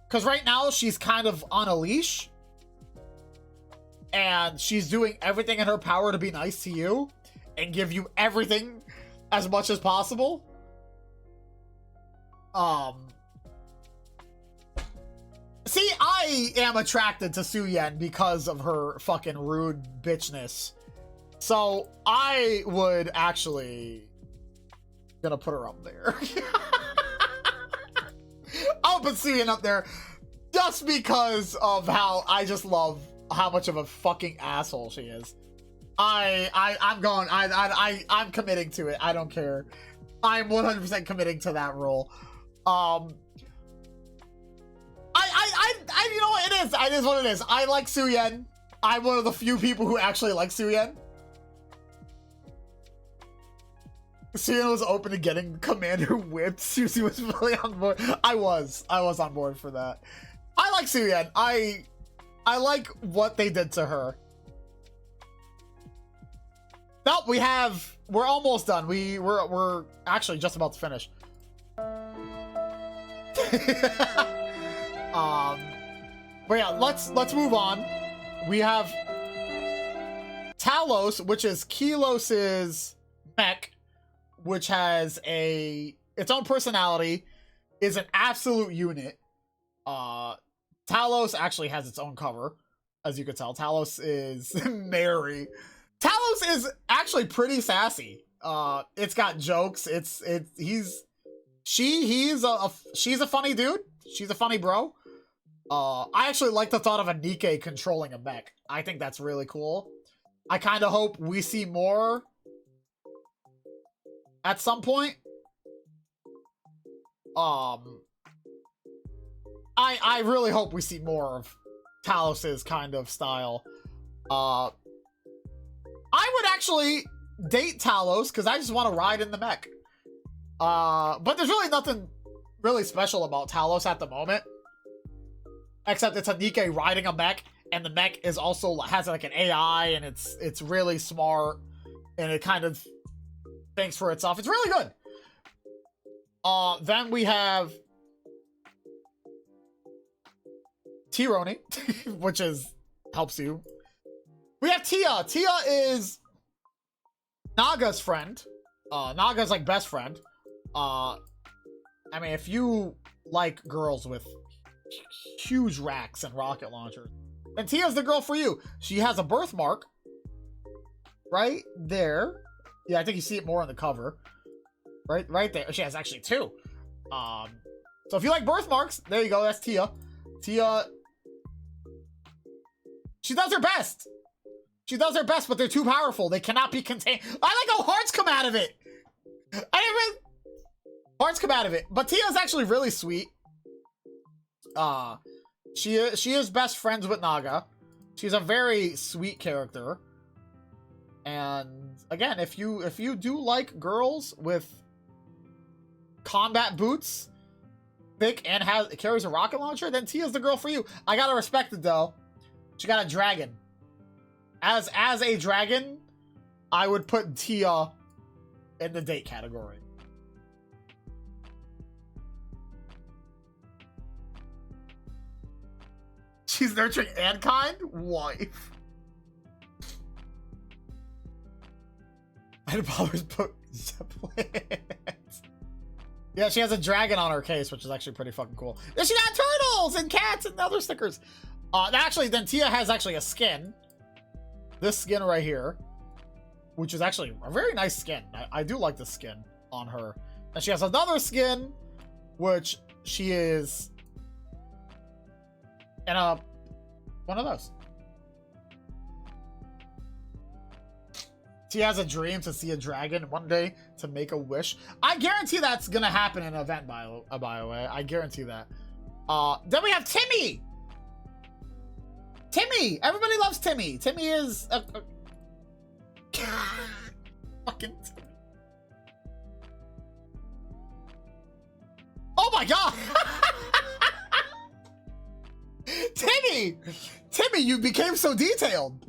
Because right now she's kind of on a leash. And she's doing everything in her power to be nice to you and give you everything as much as possible. See, I am attracted to Suyeon because of her fucking rude bitchness. So, I would actually... gonna put her up there. I'll put Suyeon up there just because of how I just love how much of a fucking asshole she is. I'm committing to it. I don't care. I'm 100% committing to that role. You know what? It is what it is. I like Suyeon. I'm one of the few people who actually like Suyeon. Suyeon was open to getting Commander whipped. Chusi was really on board. I was on board for that. I like Suyeon. I like what they did to her. No, we're almost done. We're actually just about to finish. But yeah, let's move on. We have Talos, which is Keylos's mech, which has its own personality, is an absolute unit. Talos actually has its own cover, as you can tell. Talos is Niry. Talos is actually pretty sassy. It's got jokes. She's a funny dude. She's a funny bro. I actually like the thought of a NIKKE controlling a mech. I think that's really cool. I kind of hope we see more at some point. I really hope we see more of Talos's kind of style. I would actually date Talos because I just want to ride in the mech. But there's really nothing really special about Talos at the moment. Except it's a NIKKE riding a mech, and the mech is also has like an AI, and it's really smart, and it kind of thinks for itself. It's really good. Then we have Tironi, which helps you. We have Tia. Tia is Naga's friend. Naga's like best friend. I mean, if you like girls with huge racks and rocket launchers, then Tia's the girl for you. She has a birthmark right there. Yeah, I think you see it more on the cover. Right there. She has actually two. So if you like birthmarks, there you go. That's Tia. Tia, she does her best. She does her best, but they're too powerful. They cannot be contained. I like how hearts come out of it. Hearts come out of it. But Tia's actually really sweet. She is best friends with Naga. She's a very sweet character. And again, if you do like girls with combat boots, thick, and carries a rocket launcher, then Tia's the girl for you. I gotta respect it though. She got a dragon. As a dragon, I would put Tia in the date category. She's nurturing and kind? Wife. And Bowers put Zeppelins. Yeah, she has a dragon on her case, which is actually pretty fucking cool. And she got turtles and cats and other stickers. Actually, then Tia has actually a skin. This skin right here, which is actually a very nice skin. I do like the skin on her. And she has another skin, which she is in one of those. She has a dream to see a dragon one day to make a wish. I guarantee that's gonna happen in an event, by the way. I guarantee that. Then we have Timmy. Timmy! Everybody loves Timmy. Timmy is fucking Timmy. Oh my god! Timmy! Timmy, you became so detailed.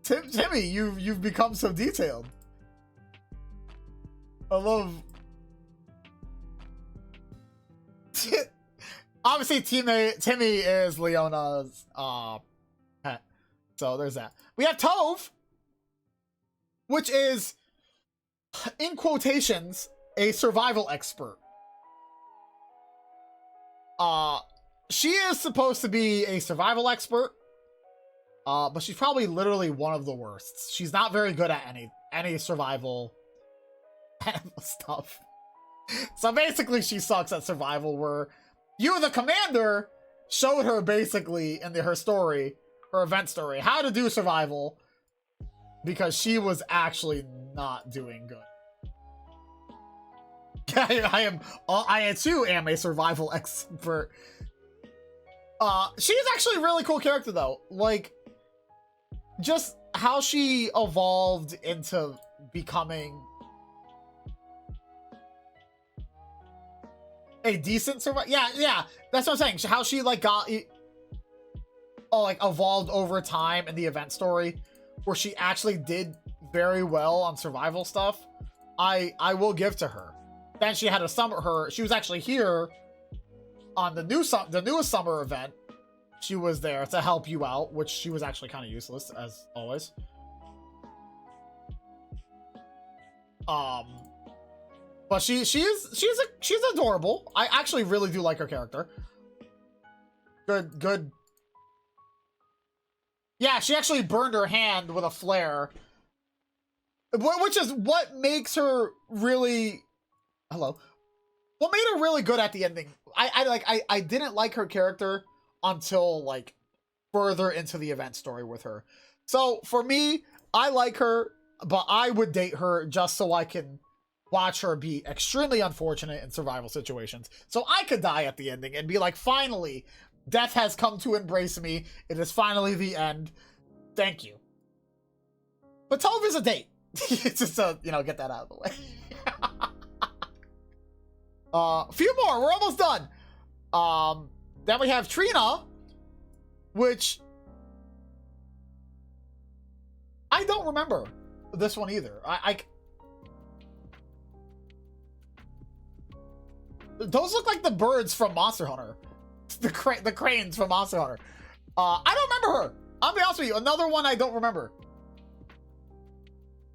Timmy, you've become so detailed. I love. Obviously, Timmy is Leona's pet, so there's that. We have Tove, which is, in quotations, a survival expert. She is supposed to be a survival expert. But she's probably literally one of the worst. She's not very good at any survival stuff. So basically she sucks at survival, where you, the commander, showed her basically in her story, her event story, how to do survival, because she was actually not doing good. I too am a survival expert. She's actually a really cool character though. Like, just how she evolved into becoming a decent survivor. Yeah, that's what I'm saying. How she like evolved over time in the event story, where she actually did very well on survival stuff. I will give to her. Then she had she was actually here on the newest summer event. She was there to help you out, which she was actually kind of useless, as always. But she's adorable. I actually really do like her character. Good. Yeah, she actually burned her hand with a flare, which is what makes her really. Hello. What made her really good at the ending? I didn't like her character until like further into the event story with her. So for me, I like her, but I would date her just so I can watch her be extremely unfortunate in survival situations, so I could die at the ending and be like, finally, death has come to embrace me. It is finally the end. Thank you. But Tove is a date. It's just to, get that out of the way. A few more. We're almost done. Then we have Trina, which I don't remember this one either. Those look like the birds from Monster Hunter. The cranes from Monster Hunter. I don't remember her. I'll be honest with you. Another one I don't remember.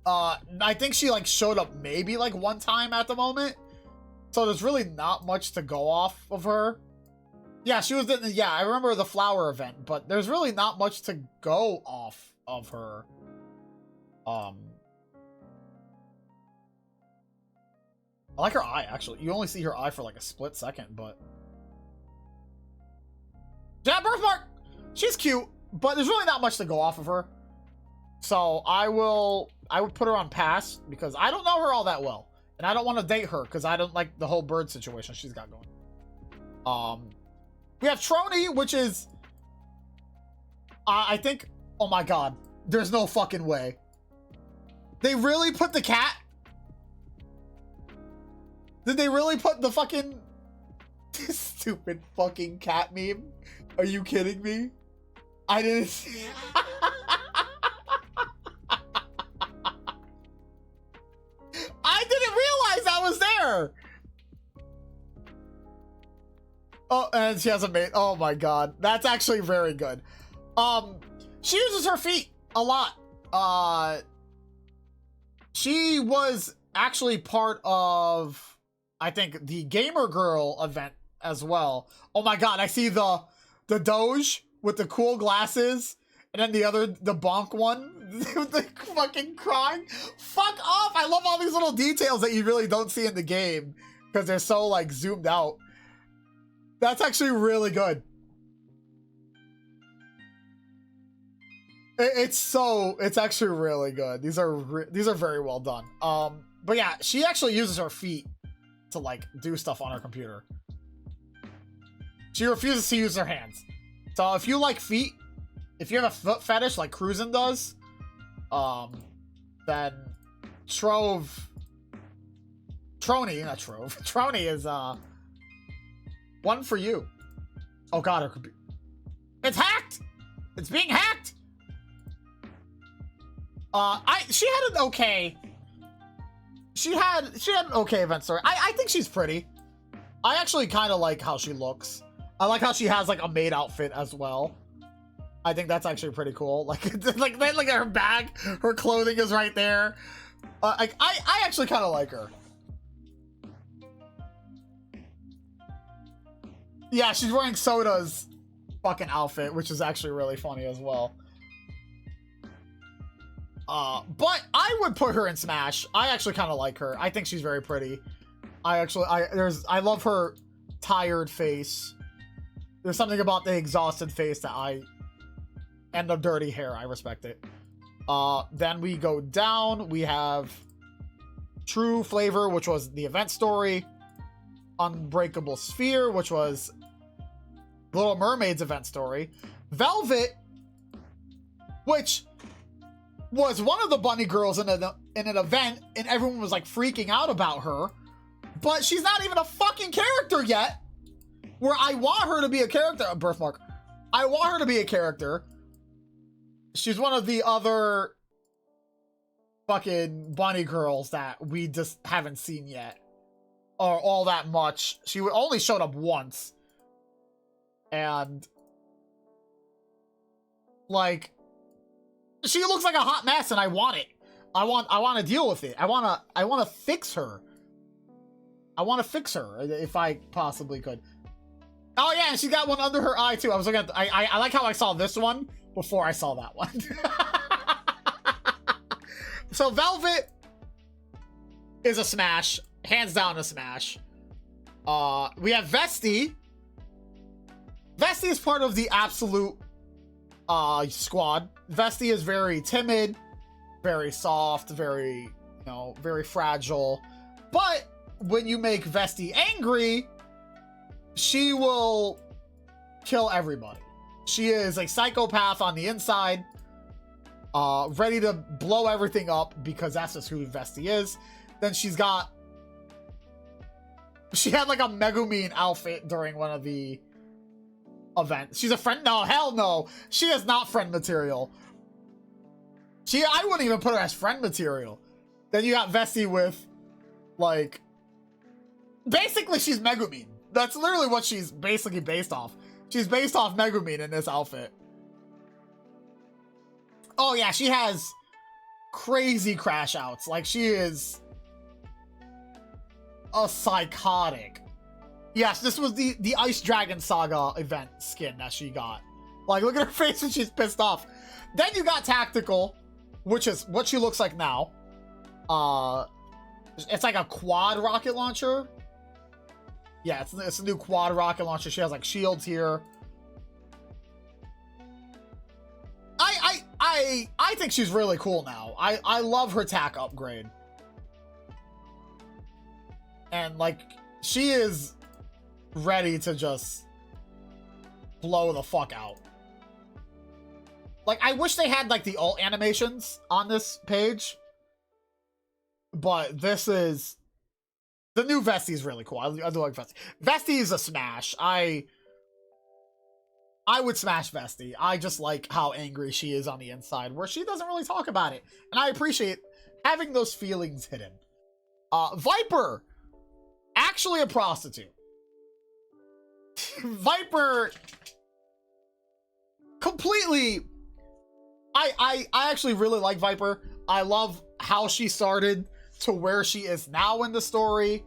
I think she like showed up maybe like one time at the moment. So there's really not much to go off of her. Yeah, she was yeah, I remember the flower event, but there's really not much to go off of her. I like her eye, actually. You only see her eye for like a split second, but yeah, birthmark! She's cute, but there's really not much to go off of her. So I would put her on pass because I don't know her all that well. And I don't want to date her because I don't like the whole bird situation she's got going. We have Trony, which is I think, oh my god, there's no fucking way. They really put the cat? Did they really put the fucking stupid fucking cat meme? Are you kidding me? I didn't see. I didn't realize I was there. Oh, and she has a mate. Oh my god, that's actually very good. She uses her feet a lot. She was actually part of, I think, the Gamer Girl event as well. Oh my god, I see the Doge with the cool glasses, and then the bonk one with the fucking crying. Fuck off! I love all these little details that you really don't see in the game because they're so like zoomed out. That's actually really good. It's actually really good. These are very well done. But yeah, she actually uses her feet to like do stuff on her computer. She refuses to use her hands. So if you like feet, if you have a foot fetish like 𝐿 does, then Trony is one for you. Oh god, her computer. It's hacked! It's being hacked! She had an okay event story. I think she's pretty. I actually kind of like how she looks. I like how she has like a maid outfit as well. I think that's actually pretty cool. Like at her bag, her clothing is right there. I actually kind of like her. Yeah, she's wearing Soda's fucking outfit, which is actually really funny as well. But I would put her in Smash. I actually kind of like her. I think she's very pretty. I love her tired face. There's something about the exhausted face and the dirty hair. I respect it. Then we go down. We have True Flavor, which was the event story. Unbreakable Sphere, which was Little Mermaid's event story. Velvet, which was one of the bunny girls in an event, and everyone was like freaking out about her, but she's not even a fucking character yet, where I want her to be a character. Birthmark. I want her to be a character. She's one of the other fucking bunny girls that we just haven't seen yet, or all that much. She only showed up once, and like, she looks like a hot mess, and I want it. I want to deal with it. I want to fix her. I want to fix her if I possibly could. Oh yeah, and she got one under her eye too. I was looking at. I like how I saw this one before I saw that one. So Velvet is a smash, hands down a smash. We have Vesti. Vesti is part of the absolute squad. Vesti is very timid, very soft, very, very fragile. But when you make Vesti angry, she will kill everybody. She is a psychopath on the inside, ready to blow everything up because that's just who Vesti is. Then she had like a Megumin outfit during one of the events. She's a friend? No, hell no. She is not friend material. I wouldn't even put her as friend material. Then you got Vesti with, like, basically she's Megumin. That's literally what she's basically based off. She's based off Megumin in this outfit. Oh yeah, she has crazy crash outs. Like, she is a psychotic. Yes, this was the Ice Dragon Saga event skin that she got. Like, look at her face when she's pissed off. Then you got Tactical, which is what she looks like now. It's like a quad rocket launcher. Yeah, it's a new quad rocket launcher. She has like shields here. I think she's really cool now. I love her tack upgrade. And like, she is ready to just blow the fuck out. Like, I wish they had like the ult animations on this page, but this is the new Vesti is really cool. I do like Vesti. Vesti is a smash. I would smash Vesti. I just like how angry she is on the inside, where she doesn't really talk about it, and I appreciate having those feelings hidden. Viper, actually a prostitute. Viper, completely. I actually really like Viper. I love how she started to where she is now in the story.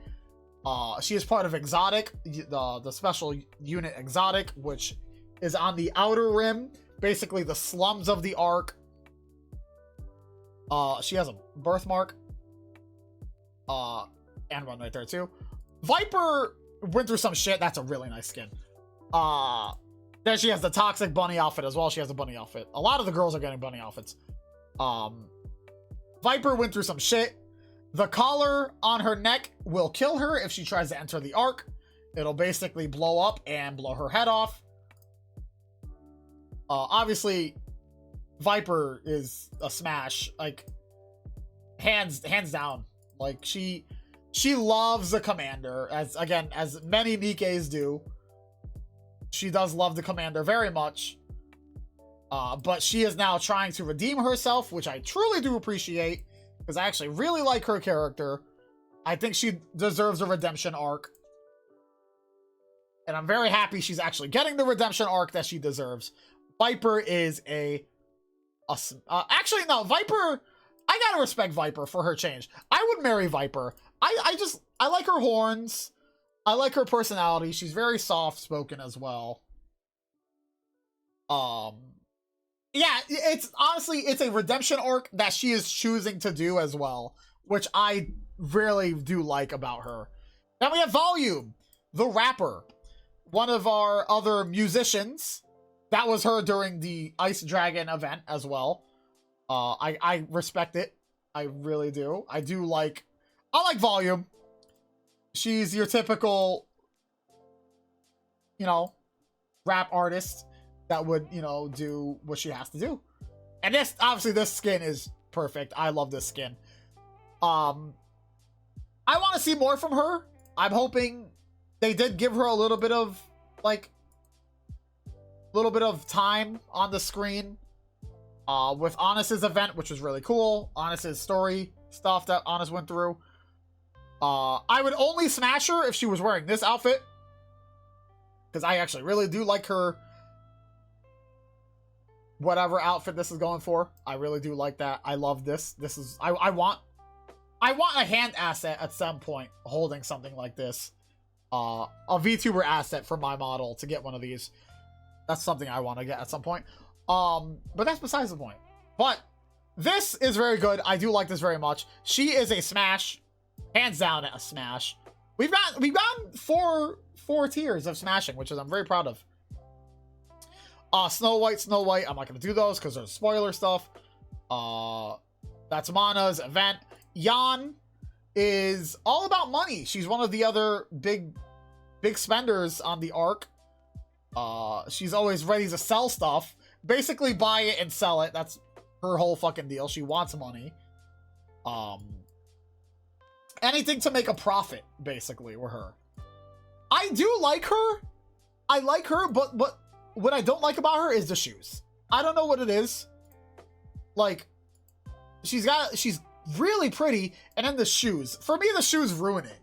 She is part of 𝐒𝐿, the special unit 𝐒𝐿, which is on the outer rim, basically the slums of the arc. She has a birthmark. And one right there too. Viper went through some shit. That's a really nice skin. Then she has the toxic bunny outfit as well. She has a bunny outfit. A lot of the girls are getting bunny outfits. Viper went through some shit. The collar on her neck will kill her if she tries to enter the arc. It'll basically blow up and blow her head off. Obviously, Viper is a smash. Like, hands down. Like, she loves the commander, as many NIKKEs do. She does love the commander very much. But she is now trying to redeem herself, which I truly do appreciate, because I actually really like her character. I think she deserves a redemption arc. And I'm very happy she's actually getting the redemption arc that she deserves. Viper is actually, no, Viper, I gotta respect Viper for her change. I would marry Viper. I like her horns. I like her personality. She's very soft-spoken as well. Yeah, it's honestly, it's a redemption arc that she is choosing to do as well, which I really do like about her. Then we have Volume, the rapper, one of our other musicians. That was her during the Ice Dragon event as well. I respect it. I really do. I like Volume. She's your typical, rap artist that would, do what she has to do. And obviously this skin is perfect. I love this skin. I want to see more from her. I'm hoping they did give her a little bit of time on the screen with Honest's event, which was really cool. Honest's story stuff that Honest went through. I would only smash her if she was wearing this outfit, because I actually really do like her. Whatever outfit this is going for, I really do like that. I love this. This is I want a hand asset at some point holding something like this. A VTuber asset for my model to get one of these. That's something I want to get at some point. But that's besides the point. But this is very good. I do like this very much. She is a smash, hands down a smash. We've gotten four tiers of smashing, which is I'm very proud of. Snow White. I'm not gonna do those because there's spoiler stuff. That's Mana's event. Yan is all about money. She's one of the other big spenders on the arc. She's always ready to sell stuff. Basically buy it and sell it. That's her whole fucking deal. She wants money. Anything to make a profit, basically, with her. I do like her. I like her, but what I don't like about her is the shoes. I don't know what it is. Like, she's really pretty, and then the shoes. For me, the shoes ruin it.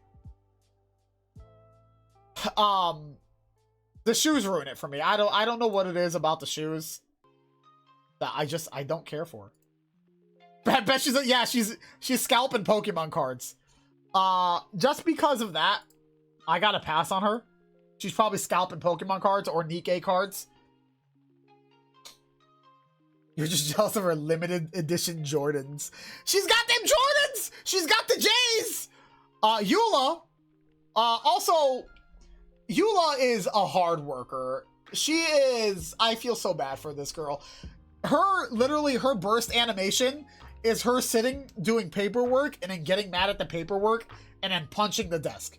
The shoes ruin it for me. I don't know what it is about the shoes that I don't care for. I bet she's scalping Pokemon cards. Just because of that, I gotta pass on her. She's probably scalping Pokemon cards or NIKKE cards. You're just jealous of her limited edition Jordans. She's got them Jordans! She's got the J's! Eula. Also, Eula is a hard worker. She is... I feel so bad for this girl. Literally, her burst animation is her sitting, doing paperwork, and then getting mad at the paperwork, and then punching the desk.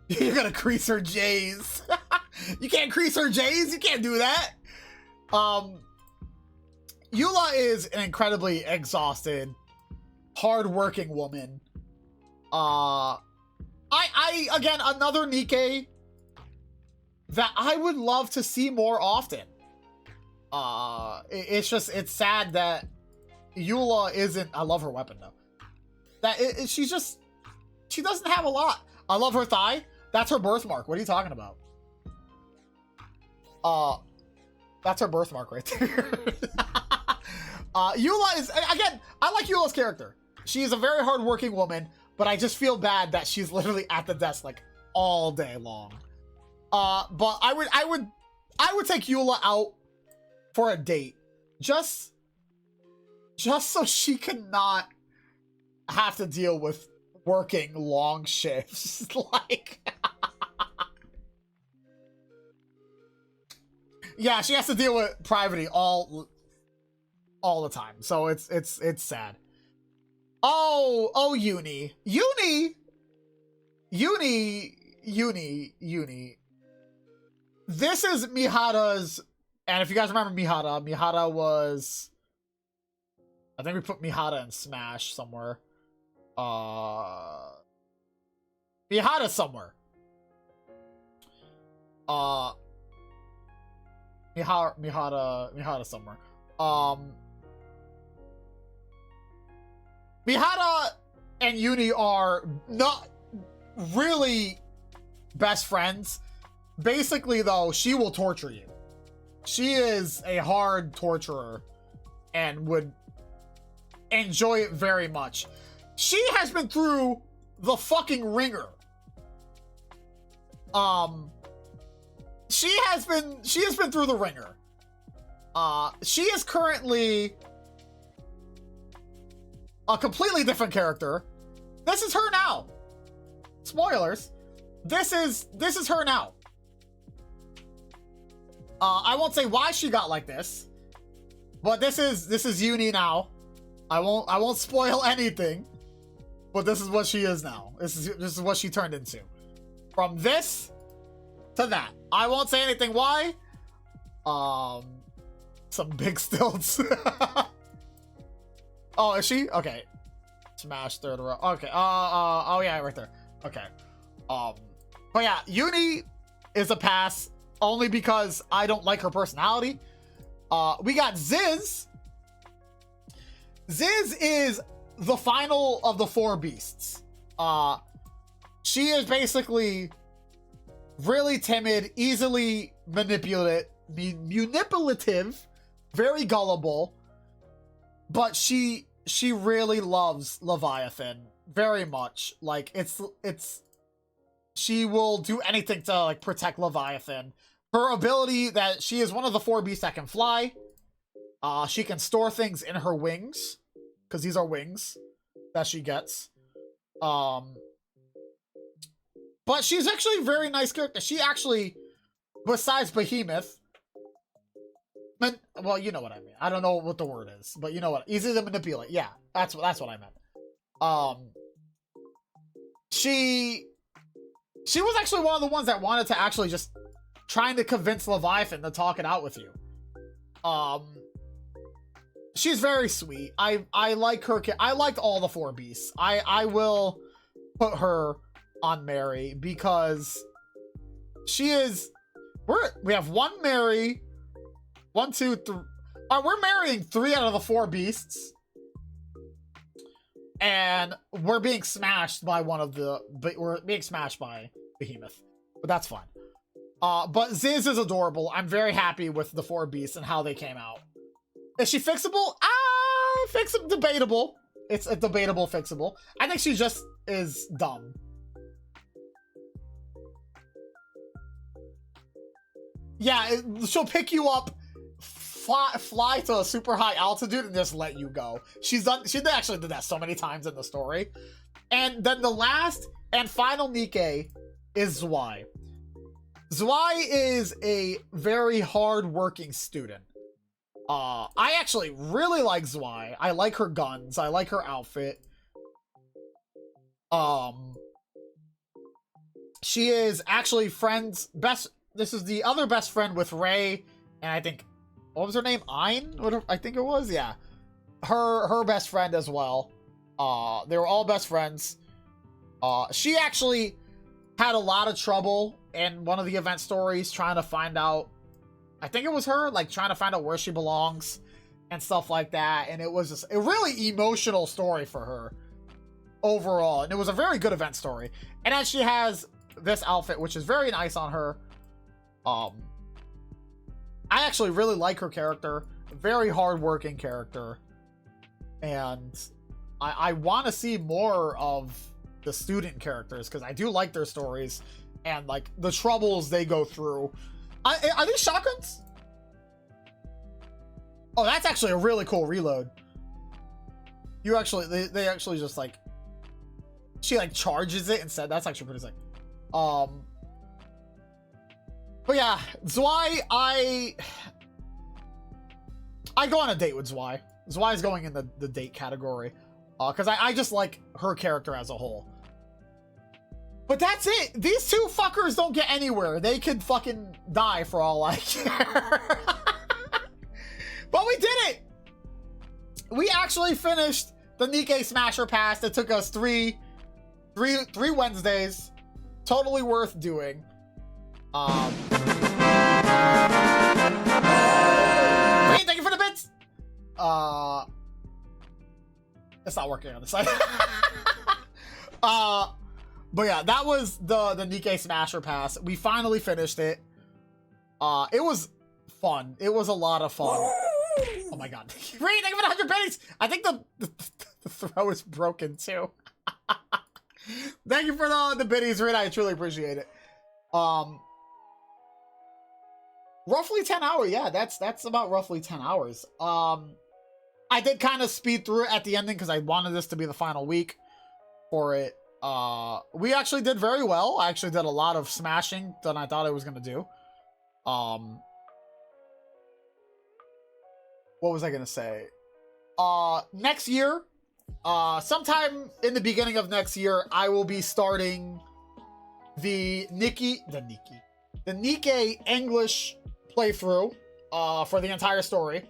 You're gonna crease her J's. You can't crease her J's. You can't do that. Eula is an incredibly exhausted, hard-working woman. Again, another NIKKE that I would love to see more often. It's sad that Eula isn't... I love her weapon, though. That she doesn't have a lot. I love her thigh. That's her birthmark. What are you talking about? That's her birthmark right there. Eula is... Again, I like Eula's character. She is a very hardworking woman, but I just feel bad that she's literally at the desk like all day long. But I would take Eula out for a date, just so she can not have to deal with working long shifts. Like, yeah, she has to deal with privacy all the time. So it's sad. Oh, Uni. This is Mihara's, and if you guys remember Mihara was, I think we put Mihara in Smash somewhere. Mihara's somewhere. Mihara somewhere. Mihara and Uni are not really best friends. Basically, though, she will torture you. She is a hard torturer and would enjoy it very much. She has been through the fucking ringer. She has been through the ringer. She is currently a completely different character. This is her now. Spoilers. This is her now. I won't say why she got like this, but this is Uni now. I won't spoil anything, but this is what she is now. This is what she turned into. From this to that. I won't say anything why. Some big stilts. Oh, is she? Okay. Smash third row. Okay. Oh yeah, right there. Okay. But yeah, Uni is a pass only because I don't like her personality. We got 𝐬𝐧. 𝐬𝐧 is the final of the 4 beasts. She is basically really timid, easily manipulative, very gullible, but she really loves Leviathan very much. Like, she will do anything to like protect Leviathan. Her ability that she is one of the 4 beasts that can fly. She can store things in her wings, because these are wings that she gets. But she's actually a very nice character. She actually, besides Behemoth, well, you know what I mean. I don't know what the word is, but you know what? Easy to manipulate. Yeah, that's what I meant. She was actually one of the ones that wanted to actually just trying to convince Leviathan to talk it out with you. She's very sweet. I like her. I liked all the 4 beasts. I will put her on Mary because she is. We have 1 Mary. 1, 2, 3. We're marrying 3 out of the 4 beasts, and we're being smashed by we're being smashed by Behemoth, but that's fine. But 𝐬𝐧 is adorable. I'm very happy with the 4 beasts and how they came out. Is she fixable? Debatable. It's a debatable fixable. I think she just is dumb. Yeah, she'll pick you up, fly to a super high altitude, and just let you go. She actually did that so many times in the story. And then the last and final NIKKE is 𝐬𝐬. 𝐬𝐬 is a very hard-working student. I actually really like 𝐬𝐬. I like her guns. I like her outfit. She is actually this is the other best friend with Ray, and I think, what was her name? 𝐼𝐴? I think it was, yeah. Her best friend as well. They were all best friends. She actually had a lot of trouble in one of the event stories trying to find out, I think it was her, like trying to find out where she belongs and stuff like that. And it was just a really emotional story for her overall. And it was a very good event story. And then she has this outfit, which is very nice on her. I actually really like her character. Very hardworking character. And I want to see more of the student characters because I do like their stories and like the troubles they go through. Are these shotguns? Oh, that's actually a really cool reload. You actually, they actually just like, she like charges it instead. That's actually pretty sick. But yeah, 𝐬𝐬, I go on a date with 𝐬𝐬. 𝐬𝐬 is going in the date category. Because I just like her character as a whole. But that's it. These two fuckers don't get anywhere. They could fucking die for all I care. But we did it! We actually finished the NIKKE Smasher Pass. It took us three Wednesdays. Totally worth doing. Hey, thank you for the bits! It's not working on the side. But yeah, that was the NIKKE Smasher Pass. We finally finished it. It was fun. It was a lot of fun. Oh my god. Reed, thank you for the 100 pennies! I think the throw is broken too. Thank you for the biddies, Reed. I truly appreciate it. Roughly 10 hours. Yeah, that's about roughly 10 hours. I did kind of speed through it at the ending because I wanted this to be the final week for it. We actually did very well. I actually did a lot of smashing than I thought I was going to do. What was I going to say? Next year, sometime in the beginning of next year, I will be starting the NIKKE English playthrough for the entire story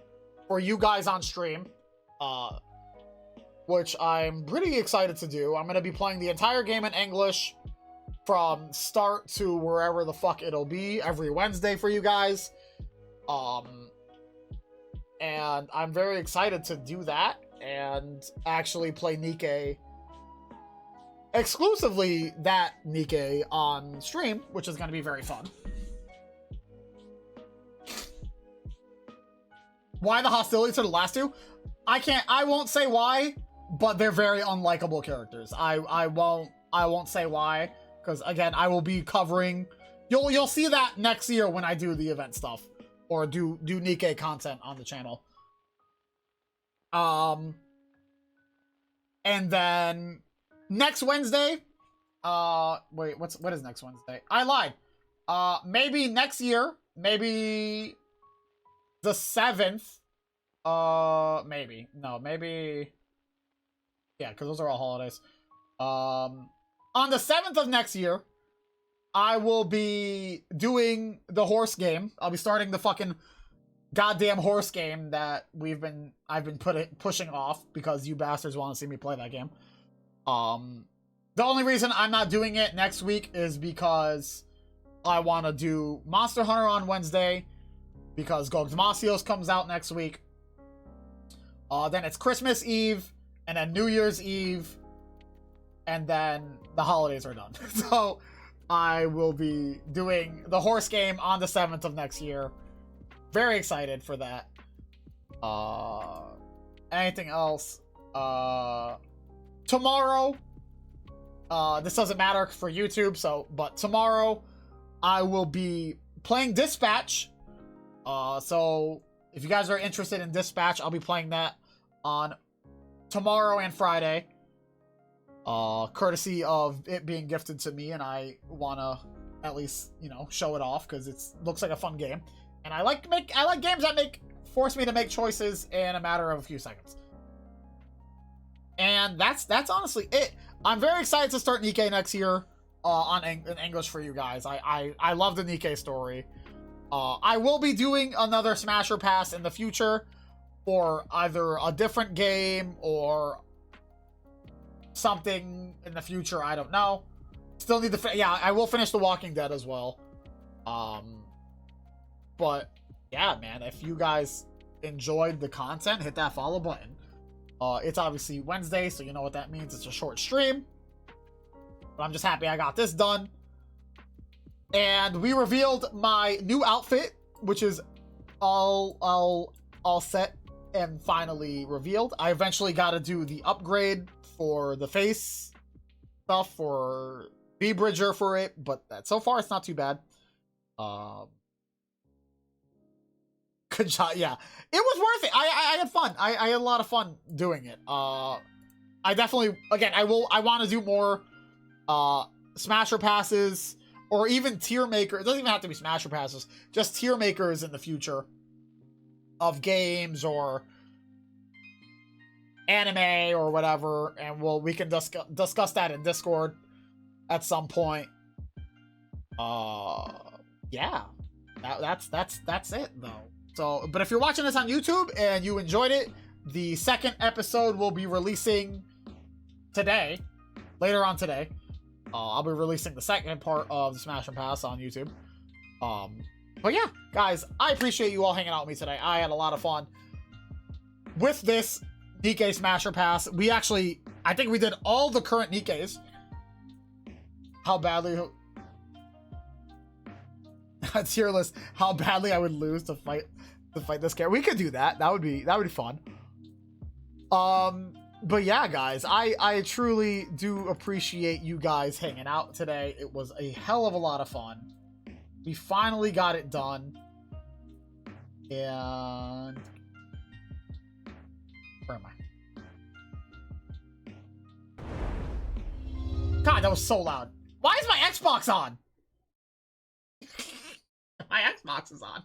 for you guys on stream, which I'm pretty excited to do. I'm going to be playing the entire game in English from start to wherever the fuck it'll be every Wednesday for you guys. And I'm very excited to do that and actually play NIKKE, exclusively that NIKKE on stream, which is going to be very fun. Why the hostility to the last two? I won't say why, but they're very unlikable characters. I won't say why, because again, I will be covering, you'll see that next year when I do the event stuff or do NIKKE content on the channel. And then next Wednesday, wait, what is next Wednesday? I lied. Maybe next year, maybe the 7th, maybe. No, maybe... Yeah, because those are all holidays. On the 7th of next year, I will be doing the horse game. I'll be starting the fucking goddamn horse game that I've been pushing off because you bastards want to see me play that game. The only reason I'm not doing it next week is because I want to do Monster Hunter on Wednesday, because 𝐒𝐿 comes out next week. Then it's Christmas Eve, and then New Year's Eve, and then the holidays are done. So I will be doing the horse game on the 7th of next year. Very excited for that. Anything else? Tomorrow, this doesn't matter for YouTube, but tomorrow I will be playing Dispatch. So if you guys are interested in Dispatch, I'll be playing that on tomorrow and Friday. Courtesy of it being gifted to me, and I want to at least, you know, show it off because it looks like a fun game. And I like games that force me to make choices in a matter of a few seconds. And that's honestly it. I'm very excited to start NIKKE next year in English for you guys. I love the NIKKE story. I will be doing another Smasher Pass in the future for either a different game or something in the future. I don't know. Still need to... Yeah, I will finish The Walking Dead as well. But, yeah, man, if you guys enjoyed the content, hit that follow button. It's obviously Wednesday, so you know what that means. It's a short stream. But I'm just happy I got this done. And we revealed my new outfit, which is all set. and finally revealed. I eventually got to do the upgrade for the face stuff for V-Bridger for it, but so far it's not too bad. Good job. Yeah, it was worth it. I had fun. I had a lot of fun doing it. I definitely, again, I want to do more Smasher passes or even tier maker. It doesn't even have to be Smasher passes, just tier makers in the future of games or anime or whatever, and we can discuss that in Discord at some point. Yeah, that's it though. So, but if you're watching this on YouTube and you enjoyed it, the second episode will be releasing today, later on today. I'll be releasing the second part of the Smash and Pass on YouTube. But yeah, guys, I appreciate you all hanging out with me today. I had a lot of fun with this NIKKE Smasher Pass. We actually, I think we did all the current NIKKEs. How badly... tier list, how badly I would lose to fight this character. We could do that. That would be fun. But yeah, guys, I truly do appreciate you guys hanging out today. It was a hell of a lot of fun. We finally got it done. And where am I? God, that was so loud. Why is my Xbox on? My Xbox is on.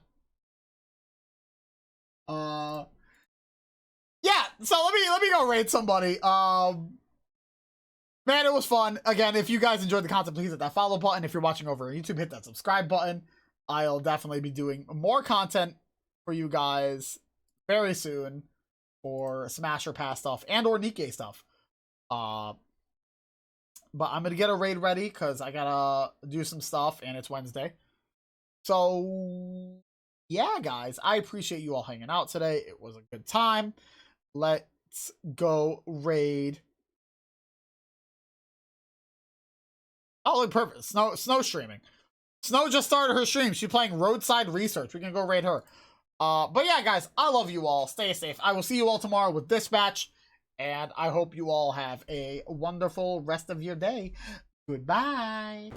Yeah, so let me go raid somebody. Man, it was fun. Again, if you guys enjoyed the content, please hit that follow button. If you're watching over on YouTube, hit that subscribe button. I'll definitely be doing more content for you guys very soon for Smasher Pass stuff and or NIKKE stuff. But I'm gonna get a raid ready because I gotta do some stuff and it's Wednesday. So yeah, guys, I appreciate you all hanging out today. It was a good time. Let's go raid. Oh, look, perfect. Snow streaming. Snow just started her stream. She's playing Roadside Research. We can go raid her. But yeah, guys, I love you all. Stay safe. I will see you all tomorrow with Dispatch. And I hope you all have a wonderful rest of your day. Goodbye.